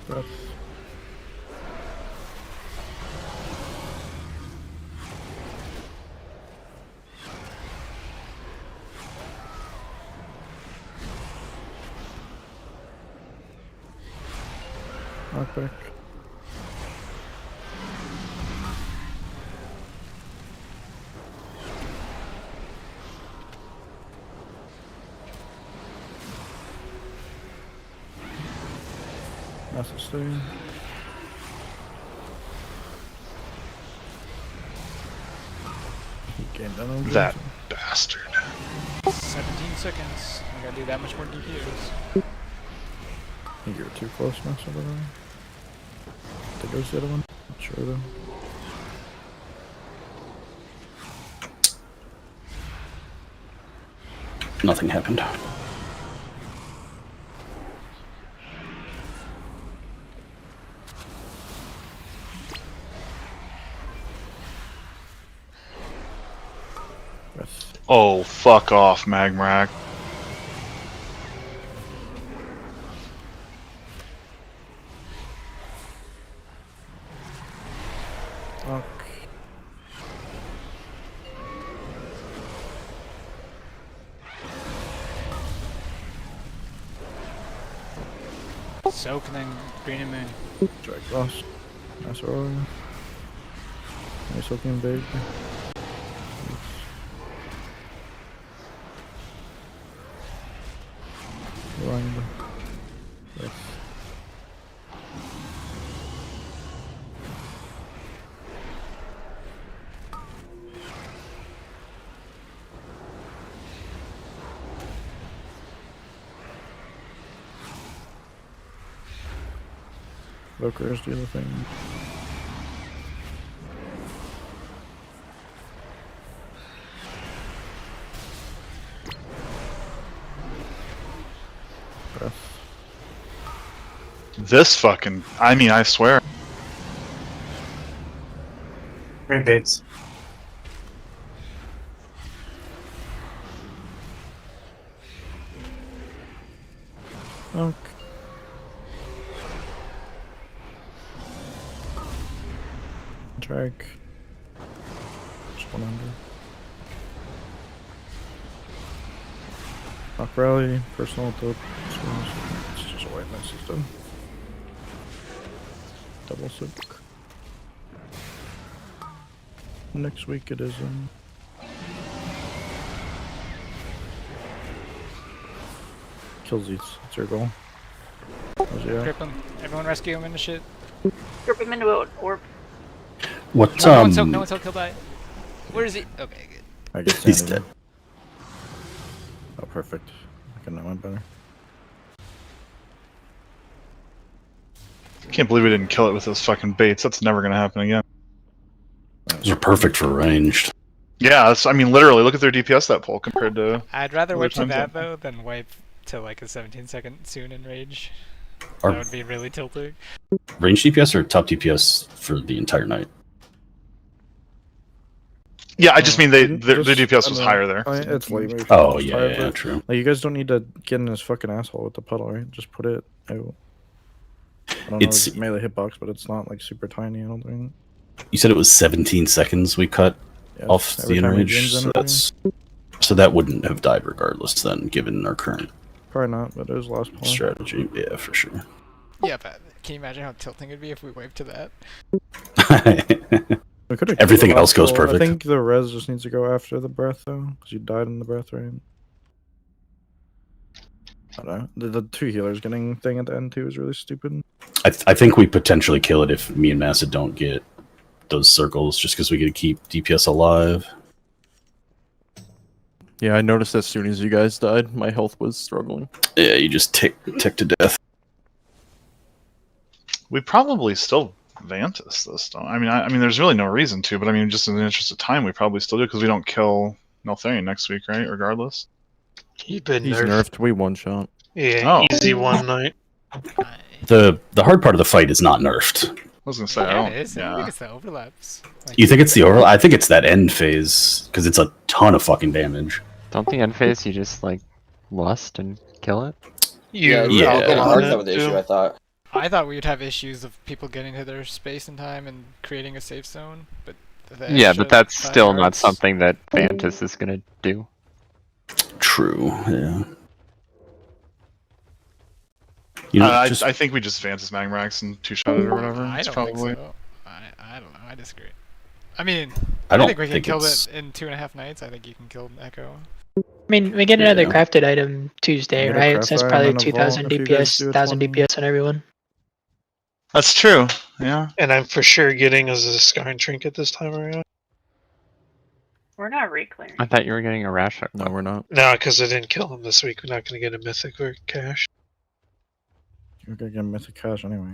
Breath. Knockback. Massive stay. That bastard. 17 seconds. I gotta do that much more DPS. I think you're too close now, so I think it was the other one. Not sure though. Nothing happened. Oh, fuck off, Magmrak. Soak and then Green and Moon. Drag Boss. Nice earlier. Nice looking big. Grind. Yes. Vokers do the thing. Breath. This fucking. I mean, I swear. Great baits. Okay. Drag. Just one under. Knock rally, personal to it's just a white my system. Double soak. Next week it is kill Zeets, that's your goal. Grip him. Everyone rescue him into shit. Grip him into an orb. What, no one's soak, no one's soak, he'll die. Where is he? Okay, good. I get He's sanity. dead. Oh, perfect. I couldn't have went better. Can't believe we didn't kill it with those fucking baits. That's never gonna happen again. Those are perfect for ranged. Yeah, that's, I mean, literally, look at their DPS that pull compared to. I'd rather other wipe to times that though than wipe to like a 17-second soon in rage. Are- That would be really tilting. Range DPS or top DPS for the entire night? Yeah, I just mean their Just- DPS was I mean, higher there. It's late. Maybe Oh, just yeah, tired, yeah, but, true. Like, you guys don't need to get in this fucking asshole with the puddle, right? Just put it out. I don't It's- know the melee hitbox, but it's not like super tiny, I don't think. You said it was 17 seconds we cut Yes, off every the time he enrage, gains so energy. so that wouldn't have died regardless then, given our current Probably not, but it was last pull. strategy. Yeah, for sure. Yeah, but can you imagine how tilting it'd be if we wiped to that? We could've Everything killed else goes last pull. perfect. I think the res just needs to go after the breath, though, because you died in the breath, right? I don't know. The 2 healers getting thing at the end too is really stupid. I think we potentially kill it if me and Massa don't get those circles, just because we get to keep DPS alive. Yeah, I noticed as soon as you guys died, my health was struggling. Yeah, you just tick to death. We probably still Vantis this, don't I mean, there's really no reason to, but I mean, just in the interest of time, we probably still do because we don't kill Neltharion next week, right? Regardless. He's been He's nerfed. nerfed. We one shot. Yeah, Oh. easy one night. The hard part of the fight is not nerfed. I was gonna say, I Yeah, don't. it is. I Yeah. think it's the overlaps. Like, You think it's the overlap? I think it's that end phase because it's a ton of fucking damage. Don't the end phase you just like lust and kill it? Yeah, Yeah. Arc that was the issue, I thought. I thought we would have issues of people getting to their space in time and creating a safe zone, but the Yeah, extra but that's 5 still not yards- something that Vantis is gonna do. True. Yeah. You know, I think we just Vantis Magmarax and 2-shot it or whatever. I It's don't probably. think so. I don't know. I disagree. I mean, I don't think we can think kill it's- it in 2.5 nights. I think you can kill Echo. I mean, we get another Yeah. crafted item Tuesday, Get a right? craft So that's item probably and a vault 2,000 if you guys DPS, do a 1,000 20. DPS on everyone. That's true. Yeah. And I'm for sure getting as a Scarn Trinket this time around. We're not reclaiming. I thought you were getting a rash hook. No, we're not. No, because I didn't kill him this week. We're not going to get a Mythic or Cash. You're gonna get Mythic Cash anyway.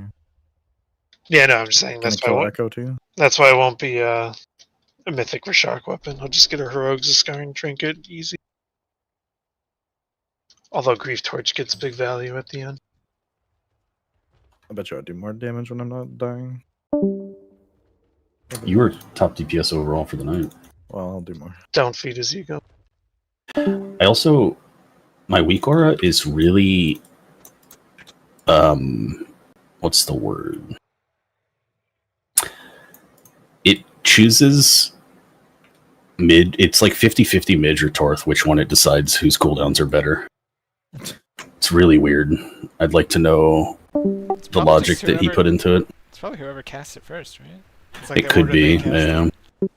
Yeah, no, I'm just saying Gonna that's why I kill won't, Echo too. that's why I won't be a Mythic for Shark Weapon. I'll just get a Heroics, a Scarn Trinket, easy. Although Grief Torch gets big value at the end. I bet you I do more damage when I'm not dying. You were top DPS overall for the night. Well, I'll do more. Don't feed as you go. I also, my weak aura is really, what's the word? It chooses mid. It's like 50-50 Midge or Torth, which one it decides whose cooldowns are better. It's really weird. I'd like to know the probably logic just that he whoever- put into it. It's probably whoever casts it first, right? It's It the could order they be, cast it. yeah.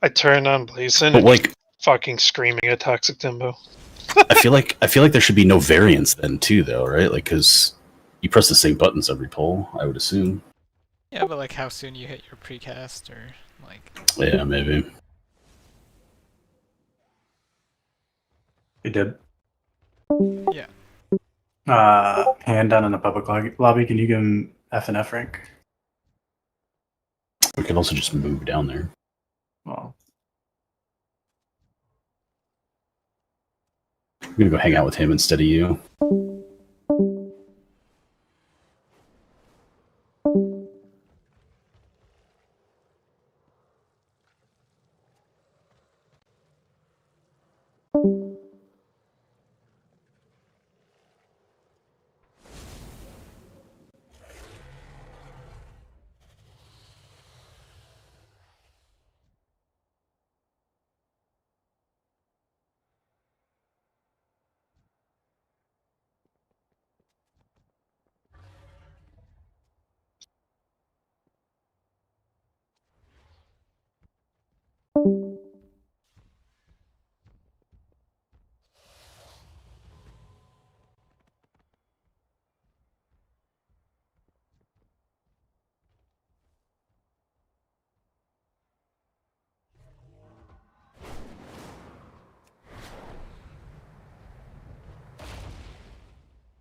I turn on Blazin But and like, fucking screaming at Toxic Timbo. I feel like there should be no variance then too, though, right? Like, because you press the same buttons every pull, I would assume. Yeah, but like how soon you hit your precast or like. Yeah, maybe. He did. Yeah. Hand down in the public lobby. Can you give him F and F rank? We could also just move down there. Well, I'm gonna go hang out with him instead of you.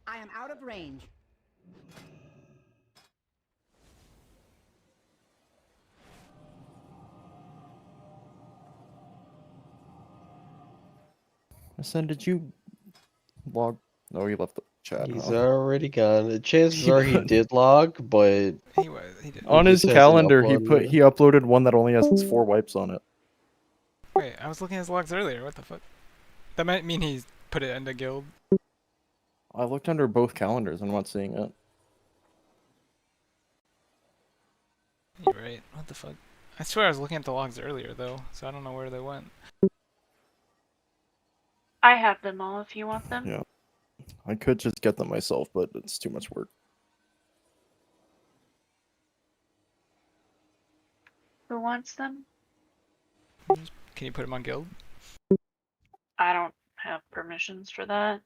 I am out of range. Ascend, did you log? No, you left the chat. He's huh? already gone. The chances are he did log, but He did. On he his just hasn't calendar, uploaded he it. uploaded one that only has 4 wipes on it. Wait, I was looking at his logs earlier. What the fuck? That might mean he put it into guild. I looked under both calendars. I'm not seeing it. You're right. What the fuck? I swear I was looking at the logs earlier though, so I don't know where they went. I have them all if you want them. Yeah, I could just get them myself, but it's too much work. Who wants them? Can you put them on guild? I don't have permission. missions for that.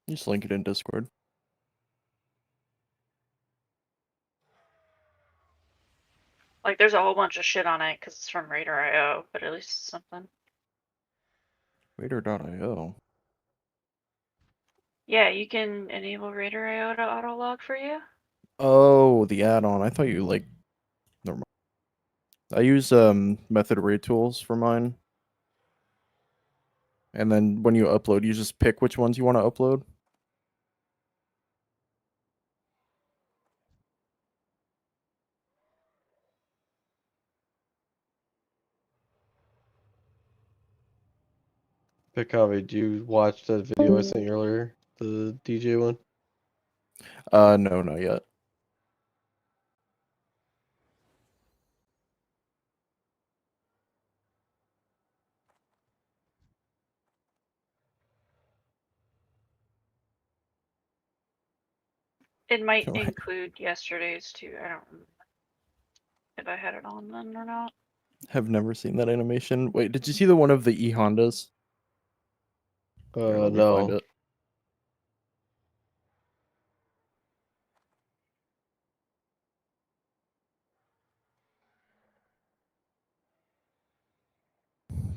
Just link it in Discord. Like, there's a whole bunch of shit on it because it's from Raider.io, but at least it's something. Raider.io. Yeah, you can enable Raider.io to auto-log for you. Oh, the add-on. I thought you like. Never mind. I use Method Array Tools for mine. And then when you upload, you just pick which ones you want to upload. Pikavi, did you watch that video I sent you earlier? The DJ one? No, not yet. It might Alright. include yesterday's too. I don't remember if I had it on then or not. Have never seen that animation. Wait, did you see the one of the E Hondas? Here, let me find No. it.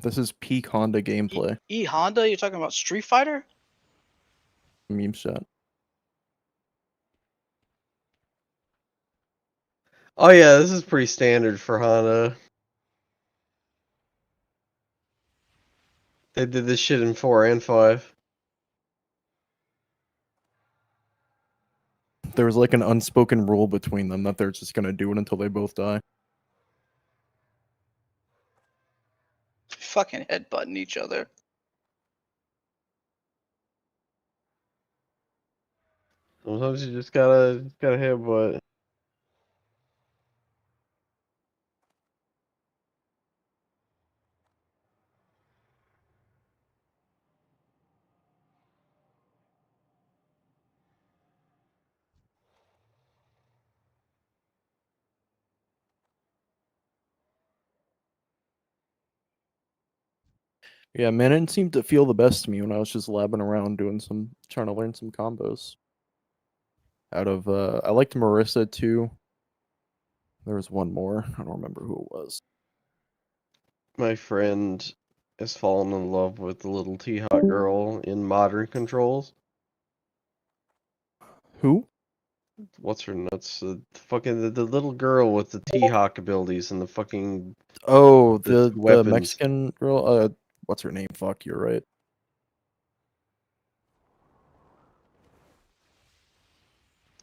This is peak Honda gameplay. E Honda, you're talking about Street Fighter? Meme chat. Oh yeah, this is pretty standard for Honda. They did this shit in 4 and 5. There was like an unspoken rule between them that they're just gonna do it until they both die. Fucking headbutting each other. Sometimes you just gotta hit but Yeah, man, it didn't seem to feel the best to me when I was just labbing around trying to learn some combos. Out of, I liked Marissa too. There was one more. I don't remember who it was. my friend has fallen in love with the little T-Hawk girl in Modern Controls. Who? What's her nuts? The little girl with the T-Hawk abilities and the fucking Oh, the the weapons. Mexican girl. What's her name? Fuck, you're right.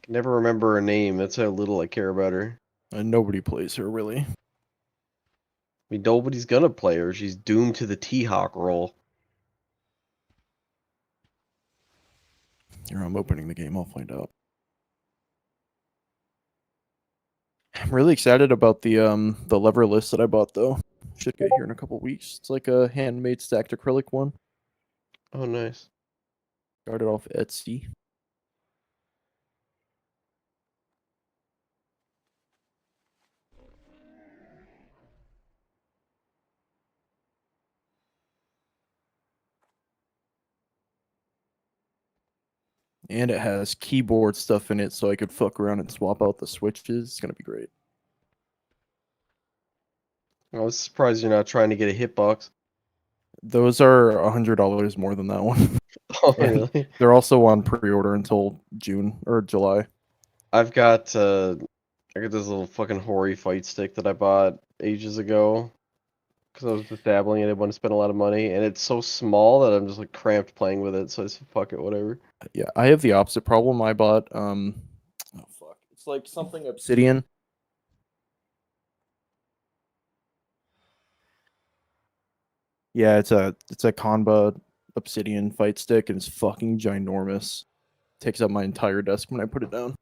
Can never remember her name. That's how little I care about her. Nobody plays her really. I mean, nobody's gonna play her. She's doomed to the T-Hawk role. Here, I'm opening the game. I'll find out. I'm really excited about the lever list that I bought though. Should get here in a couple weeks. It's like a handmade stacked acrylic one. Oh, nice. Started off Etsy. And it has keyboard stuff in it so I could fuck around and swap out the switches. It's gonna be great. I was surprised you're not trying to get a hitbox. Those are $100 more than that one. Oh, And really? they're also on pre-order until June or July. I got this little fucking hoary fight stick that I bought ages ago because I was just dabbling and I didn't want to spend a lot of money, and it's so small that I'm just like cramped playing with it. So I said, fuck it, whatever. Yeah, I have the opposite problem. I bought oh fuck, it's like something obsidian. Yeah, it's a Kanba obsidian fight stick, and it's fucking ginormous. Takes up my entire desk when I put it down.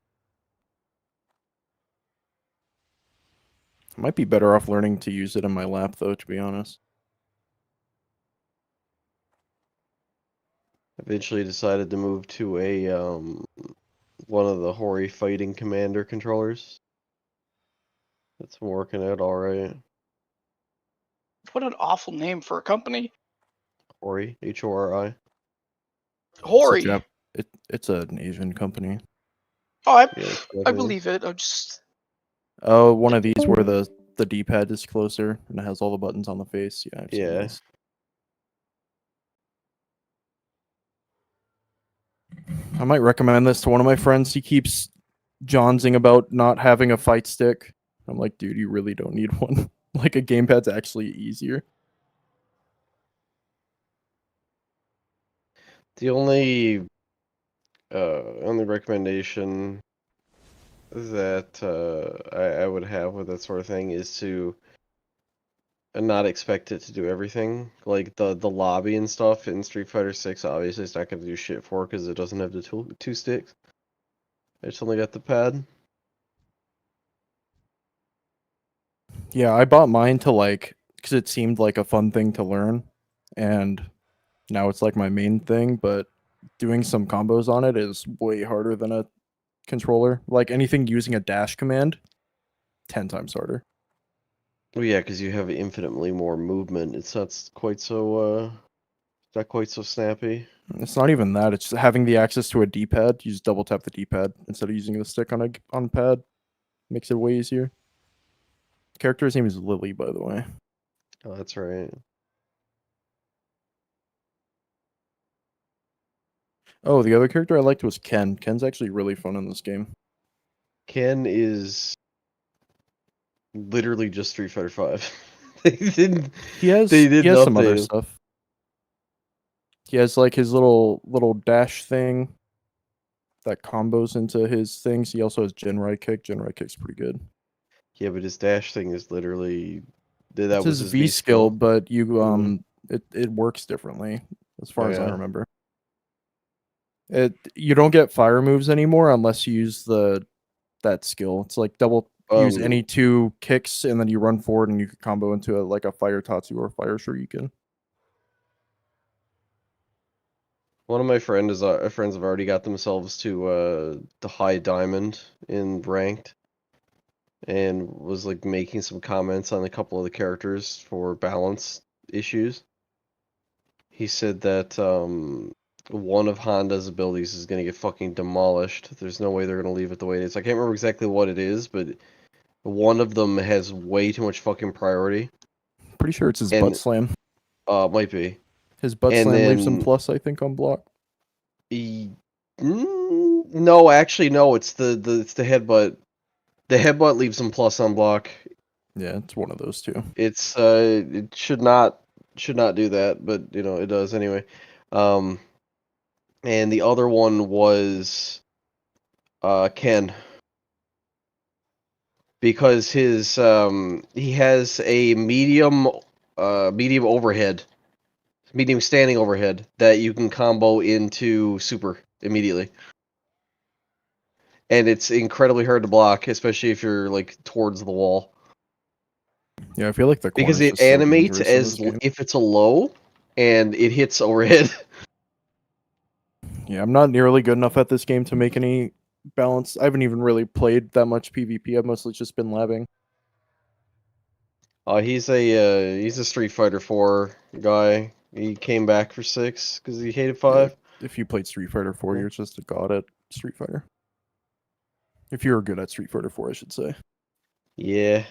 I might be better off learning to use it in my lap, though, to be honest. Eventually decided to move to a one of the hoary fighting commander controllers. It's working out all right. What an awful name for a company. Hori, Hori. Hori. It's an Asian company. Oh, I Yeah, believe it. I'm just Oh, one of these where the D-pad is closer and it has all the buttons on the face. Yeah, I've seen these. I might recommend this to one of my friends. He keeps johnsing about not having a fight stick. I'm like, dude, you really don't need one. Like a gamepad's actually easier. The only recommendation that I would have with that sort of thing is to not expect it to do everything. Like the lobby and stuff in Street Fighter 6, obviously it's not going to do shit for because it doesn't have the two sticks. It's only got the pad. Yeah, I bought mine to because it seemed like a fun thing to learn, and now it's like my main thing. But doing some combos on it is way harder than a controller. Like anything using a dash command, 10 times harder. Well, yeah, because you have infinitely more movement. It's not quite so snappy. It's not even that. It's just having the access to a D-pad. You just double tap the D-pad instead of using the stick on a pad. Makes it way easier. Character's name is Lily, by the way. Oh, that's right. Oh, the other character I liked was Ken. Ken's actually really fun in this game. Ken is literally just Street Fighter 5. They did He has some other stuff. He has like his little dash thing that combos into his things. He also has Genrai Kick. Genrai Kick's pretty good. Yeah, but his dash thing is literally that It's was his his V skill, but you Mhm. it works differently as far Oh, as I yeah. remember. You don't get fire moves anymore unless you use that skill. It's like use any two kicks and then you run forward and you can combo into like a fire Tatsu or fire Shuriken. One of my friends have already got themselves to the high diamond in ranked, and was like making some comments on a couple of the characters for balance issues. He said that one of Honda's abilities is gonna get fucking demolished. There's no way they're gonna leave it the way it is. I can't remember exactly what it is, but one of them has way too much fucking priority. Pretty sure it's his butt slam. Might be. His butt And slam leaves him then plus, I think, on block. No, actually, no. It's the headbutt. The headbutt leaves him plus on block. Yeah, it's one of those two. It's it should not do that, but you know it does anyway. And the other one was Ken, because his he has a medium overhead, medium standing overhead that you can combo into super immediately. And it's incredibly hard to block, especially if you're like towards the wall. Yeah, I feel like the Because corner's it just so animates dangerous in as this game. if it's a low, and it hits overhead. Yeah, I'm not nearly good enough at this game to make any balance. I haven't even really played that much PvP. I've mostly just been labbing. He's a Street Fighter 4 guy. He came back for 6 because he hated 5. If you played Street Fighter 4, you're just a god at Street Fighter. If you're good at Street Fighter 4, I should say. Yeah.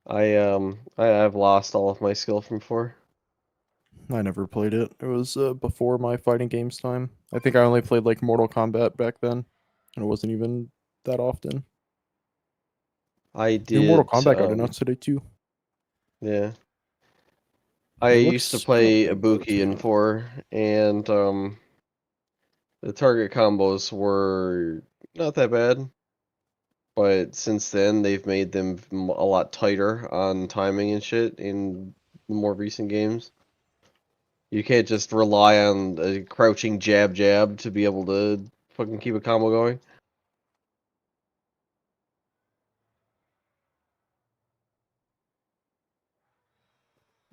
I've lost all of my skill from 4. I never played it. It was before my fighting games time. I think I only played like Mortal Kombat back then, and it wasn't even that often. I did. New Mortal Kombat got announced today too. Yeah. I It used to looks play kinda good, Ibuki in 4, and the target combos were not that bad. But since then, they've made them a lot tighter on timing and shit in more recent games. You can't just rely on a crouching jab to be able to fucking keep a combo going.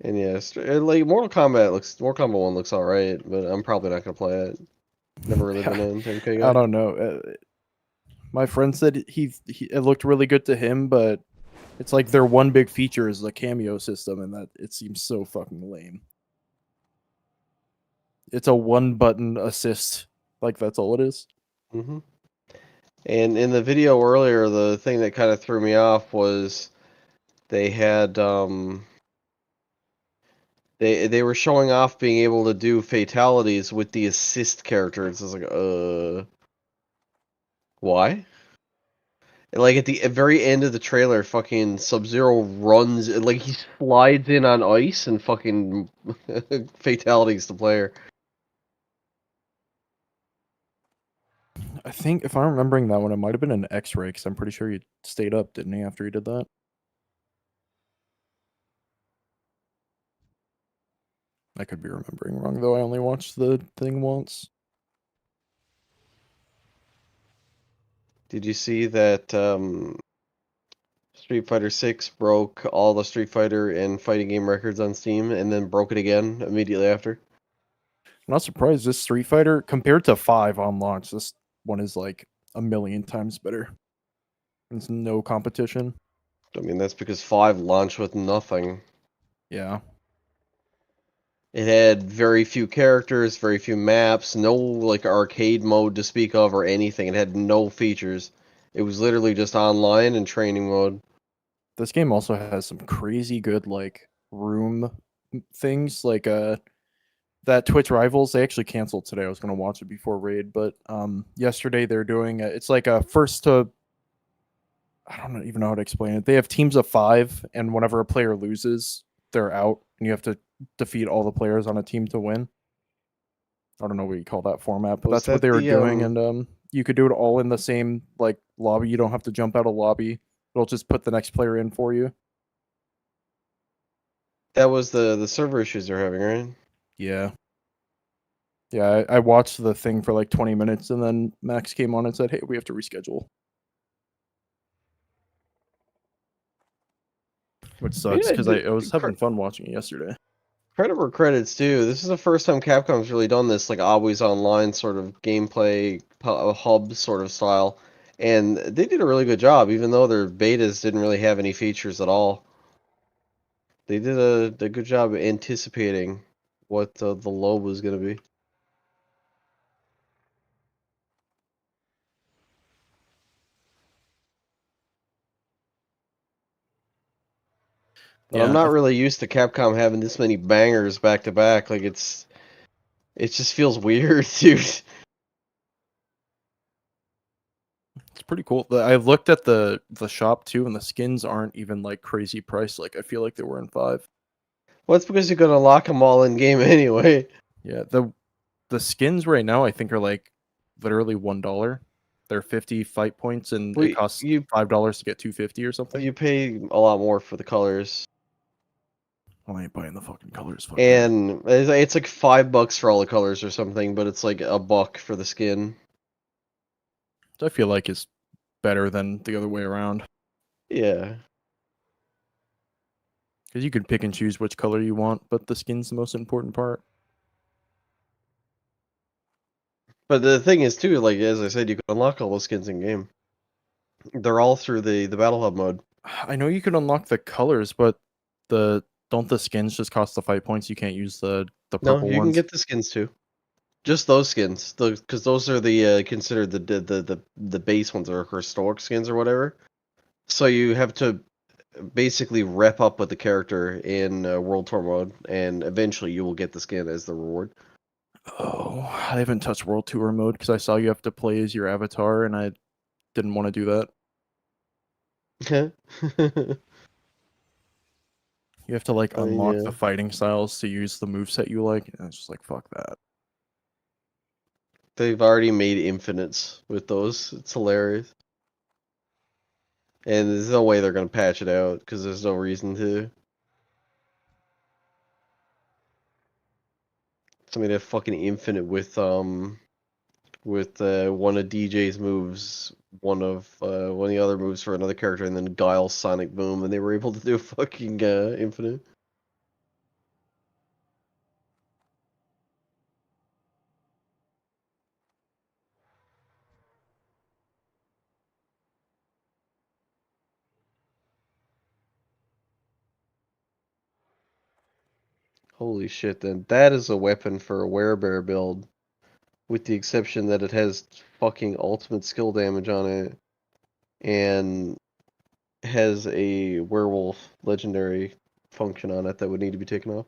And yeah, like Mortal Kombat 1 looks alright, but I'm probably not gonna play it. Never really been an MK guy. I don't know. My friend said it looked really good to him, but it's like their one big feature is the cameo system, and that it seems so fucking lame. It's a one button assist. Like that's all it is. Mm-hmm. And in the video earlier, the thing that kind of threw me off was they had they were showing off being able to do fatalities with the assist characters. I was like, why? And like at the very end of the trailer, fucking Sub-Zero runs, like he slides in on ice and fucking fatalities the player. I think if I'm remembering that one, it might have been an X-ray because I'm pretty sure he stayed up, didn't he, after he did that? I could be remembering wrong though. I only watched the thing once. Did you see that Street Fighter 6 broke all the Street Fighter and fighting game records on Steam and then broke it again immediately after? I'm not surprised. This Street Fighter compared to 5 on launch, this one is like a million times better. There's no competition. I mean, that's because 5 launched with nothing. Yeah. It had very few characters, very few maps, no like arcade mode to speak of or anything. It had no features. It was literally just online and training mode. This game also has some crazy good like room things like that Twitch Rivals, they actually canceled today. I was going to watch it before raid, but yesterday they're doing it's like a first to I don't even know how to explain it. They have teams of 5 and whenever a player loses, they're out and you have to defeat all the players on a team to win. I don't know what you call that format, but Was that's what that they were the doing and you could do it all in the same like lobby. You don't have to jump out of lobby. It'll just put the next player in for you. that was the server issues they're having, right? Yeah. Yeah, I watched the thing for like 20 minutes and then Max came on and said, "Hey, we have to reschedule." Which sucks because I was having fun watching it yesterday. Credit where credit's due. This is the first time Capcom's really done this like always online sort of gameplay hub sort of style, and they did a really good job. Even though their betas didn't really have any features at all, they did a good job anticipating what the low was going to be. But I'm Yeah, not really used to Capcom having this many bangers back to back. Like it just feels weird, dude. it's pretty cool. I looked at the shop too, and the skins aren't even like crazy price. Like I feel like they were in 5. Well, it's because you're gonna lock them all in game anyway. Yeah, the skins right now I think are like literally $1. They're 50 fight points, and Well, it costs $5 to get 250 or something. you pay a lot more for the colors. Well, I ain't buying the fucking colors. Fuck And it's like $5 for all the colors or something, but it's like $1 for the skin. I feel like it's better than the other way around. Yeah. Because you can pick and choose which color you want, but the skin's the most important part. But the thing is too, like as I said, you can unlock all those skins in game. They're all through the Battle Hub mode. I know you can unlock the colors, but don't the skins just cost the fight points? You can't use the No, purple you can ones. get the skins too. Just those skins, because those are the considered the base ones or historic skins or whatever. So you have to basically rep up with the character in World Tour mode, and eventually you will get the skin as the reward. Oh, I haven't touched World Tour mode because I saw you have to play as your avatar, and I didn't want to do that. You have to like unlock the fighting styles to use the moveset you like, and it's just like fuck that. They've already made infinites with those. It's hilarious. And there's no way they're gonna patch it out because there's no reason to. Somebody have fucking infinite with one of DJ's moves, one of the other moves for another character, and then Guile Sonic Boom, and they were able to do fucking infinite. Holy shit, then that is a weapon for a werebear build. With the exception that it has fucking ultimate skill damage on it. And has a werewolf legendary function on it that would need to be taken off.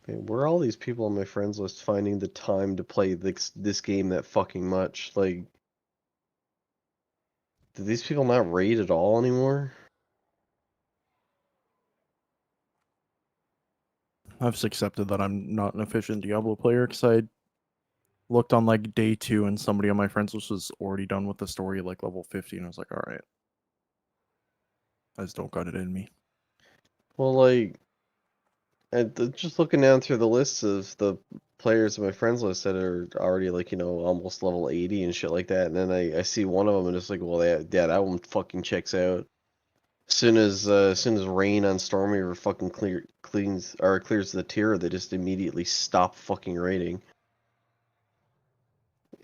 Man, where are all these people on my friends list finding the time to play this game that fucking much? Like, do these people not raid at all anymore? I've just accepted that I'm not an efficient Diablo player because I looked on like day 2 and somebody on my friends list was already done with the story like level 50 and I was like, alright. I just don't got it in me. Well, like, just looking down through the lists of the players on my friends list that are already like, almost level 80 and shit like that, and then I see one of them and it's like, well, that one fucking checks out. As soon as Rain on Stormy or fucking clears the tier, they just immediately stop fucking raiding.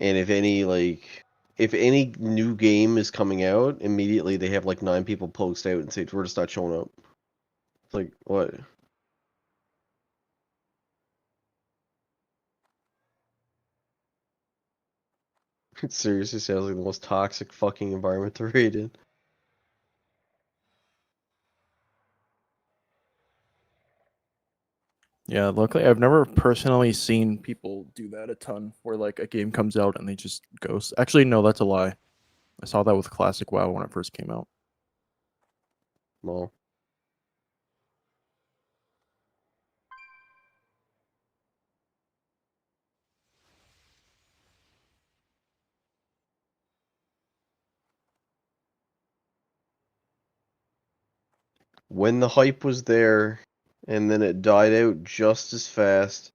And if any new game is coming out, immediately they have like 9 people post out and say we're just not showing up. It's like what? It seriously sounds like the most toxic fucking environment to raid in. Yeah, luckily I've never personally seen people do that a ton where like a game comes out and they just ghost. Actually, no, that's a lie. I saw that with Classic WoW when it first came out. No. When the hype was there, and then it died out just as fast.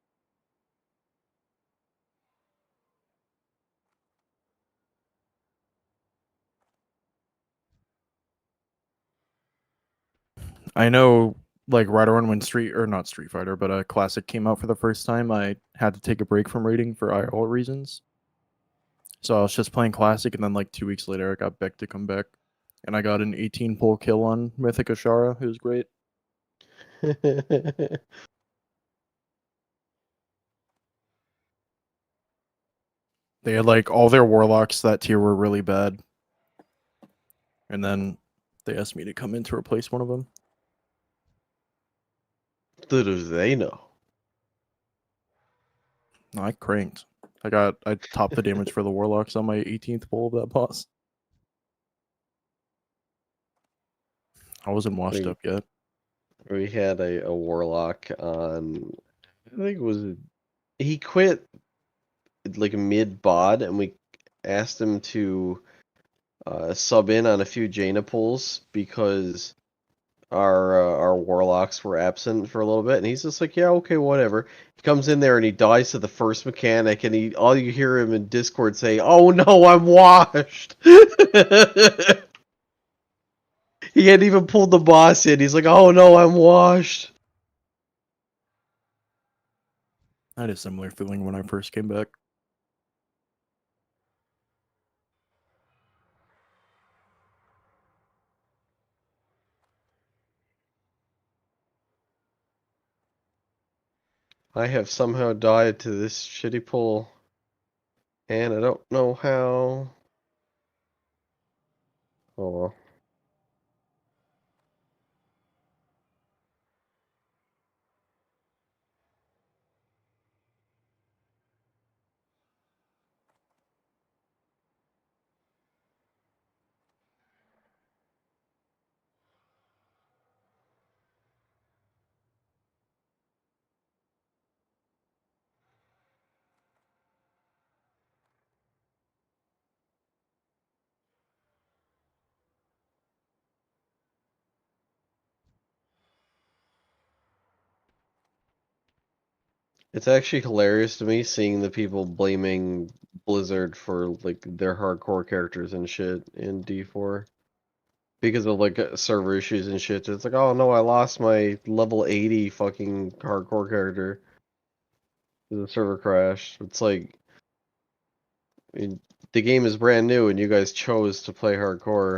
I know, like right around when not Street Fighter, but a Classic came out for the first time, I had to take a break from raiding for IRL reasons. So I was just playing Classic, and then like 2 weeks later, I got Beck to come back, and I got an 18 pull kill on Mythic Ashara. It was great. They had like all their warlocks that tier were really bad, and then they asked me to come in to replace one of them. Little do they know. No, I cranked. I topped the damage for the warlocks on my 18th pull of that boss. I wasn't washed up yet. We had a warlock on. I think it was. He quit like mid bod, and we asked him to sub in on a few Jaina pulls because our warlocks were absent for a little bit, and he's just like, yeah, okay, whatever. He comes in there and he dies to the first mechanic, and all you hear him in Discord say, "Oh no, I'm washed." He hadn't even pulled the boss in. He's like, "Oh no, I'm washed." I had a similar feeling when I first came back. I have somehow died to this shitty pull, and I don't know how. Oh well. It's actually hilarious to me seeing the people blaming Blizzard for like their hardcore characters and shit in D4 because of like server issues and shit. It's like, oh no, I lost my level 80 fucking hardcore character. The server crashed. It's like the game is brand new and you guys chose to play hardcore.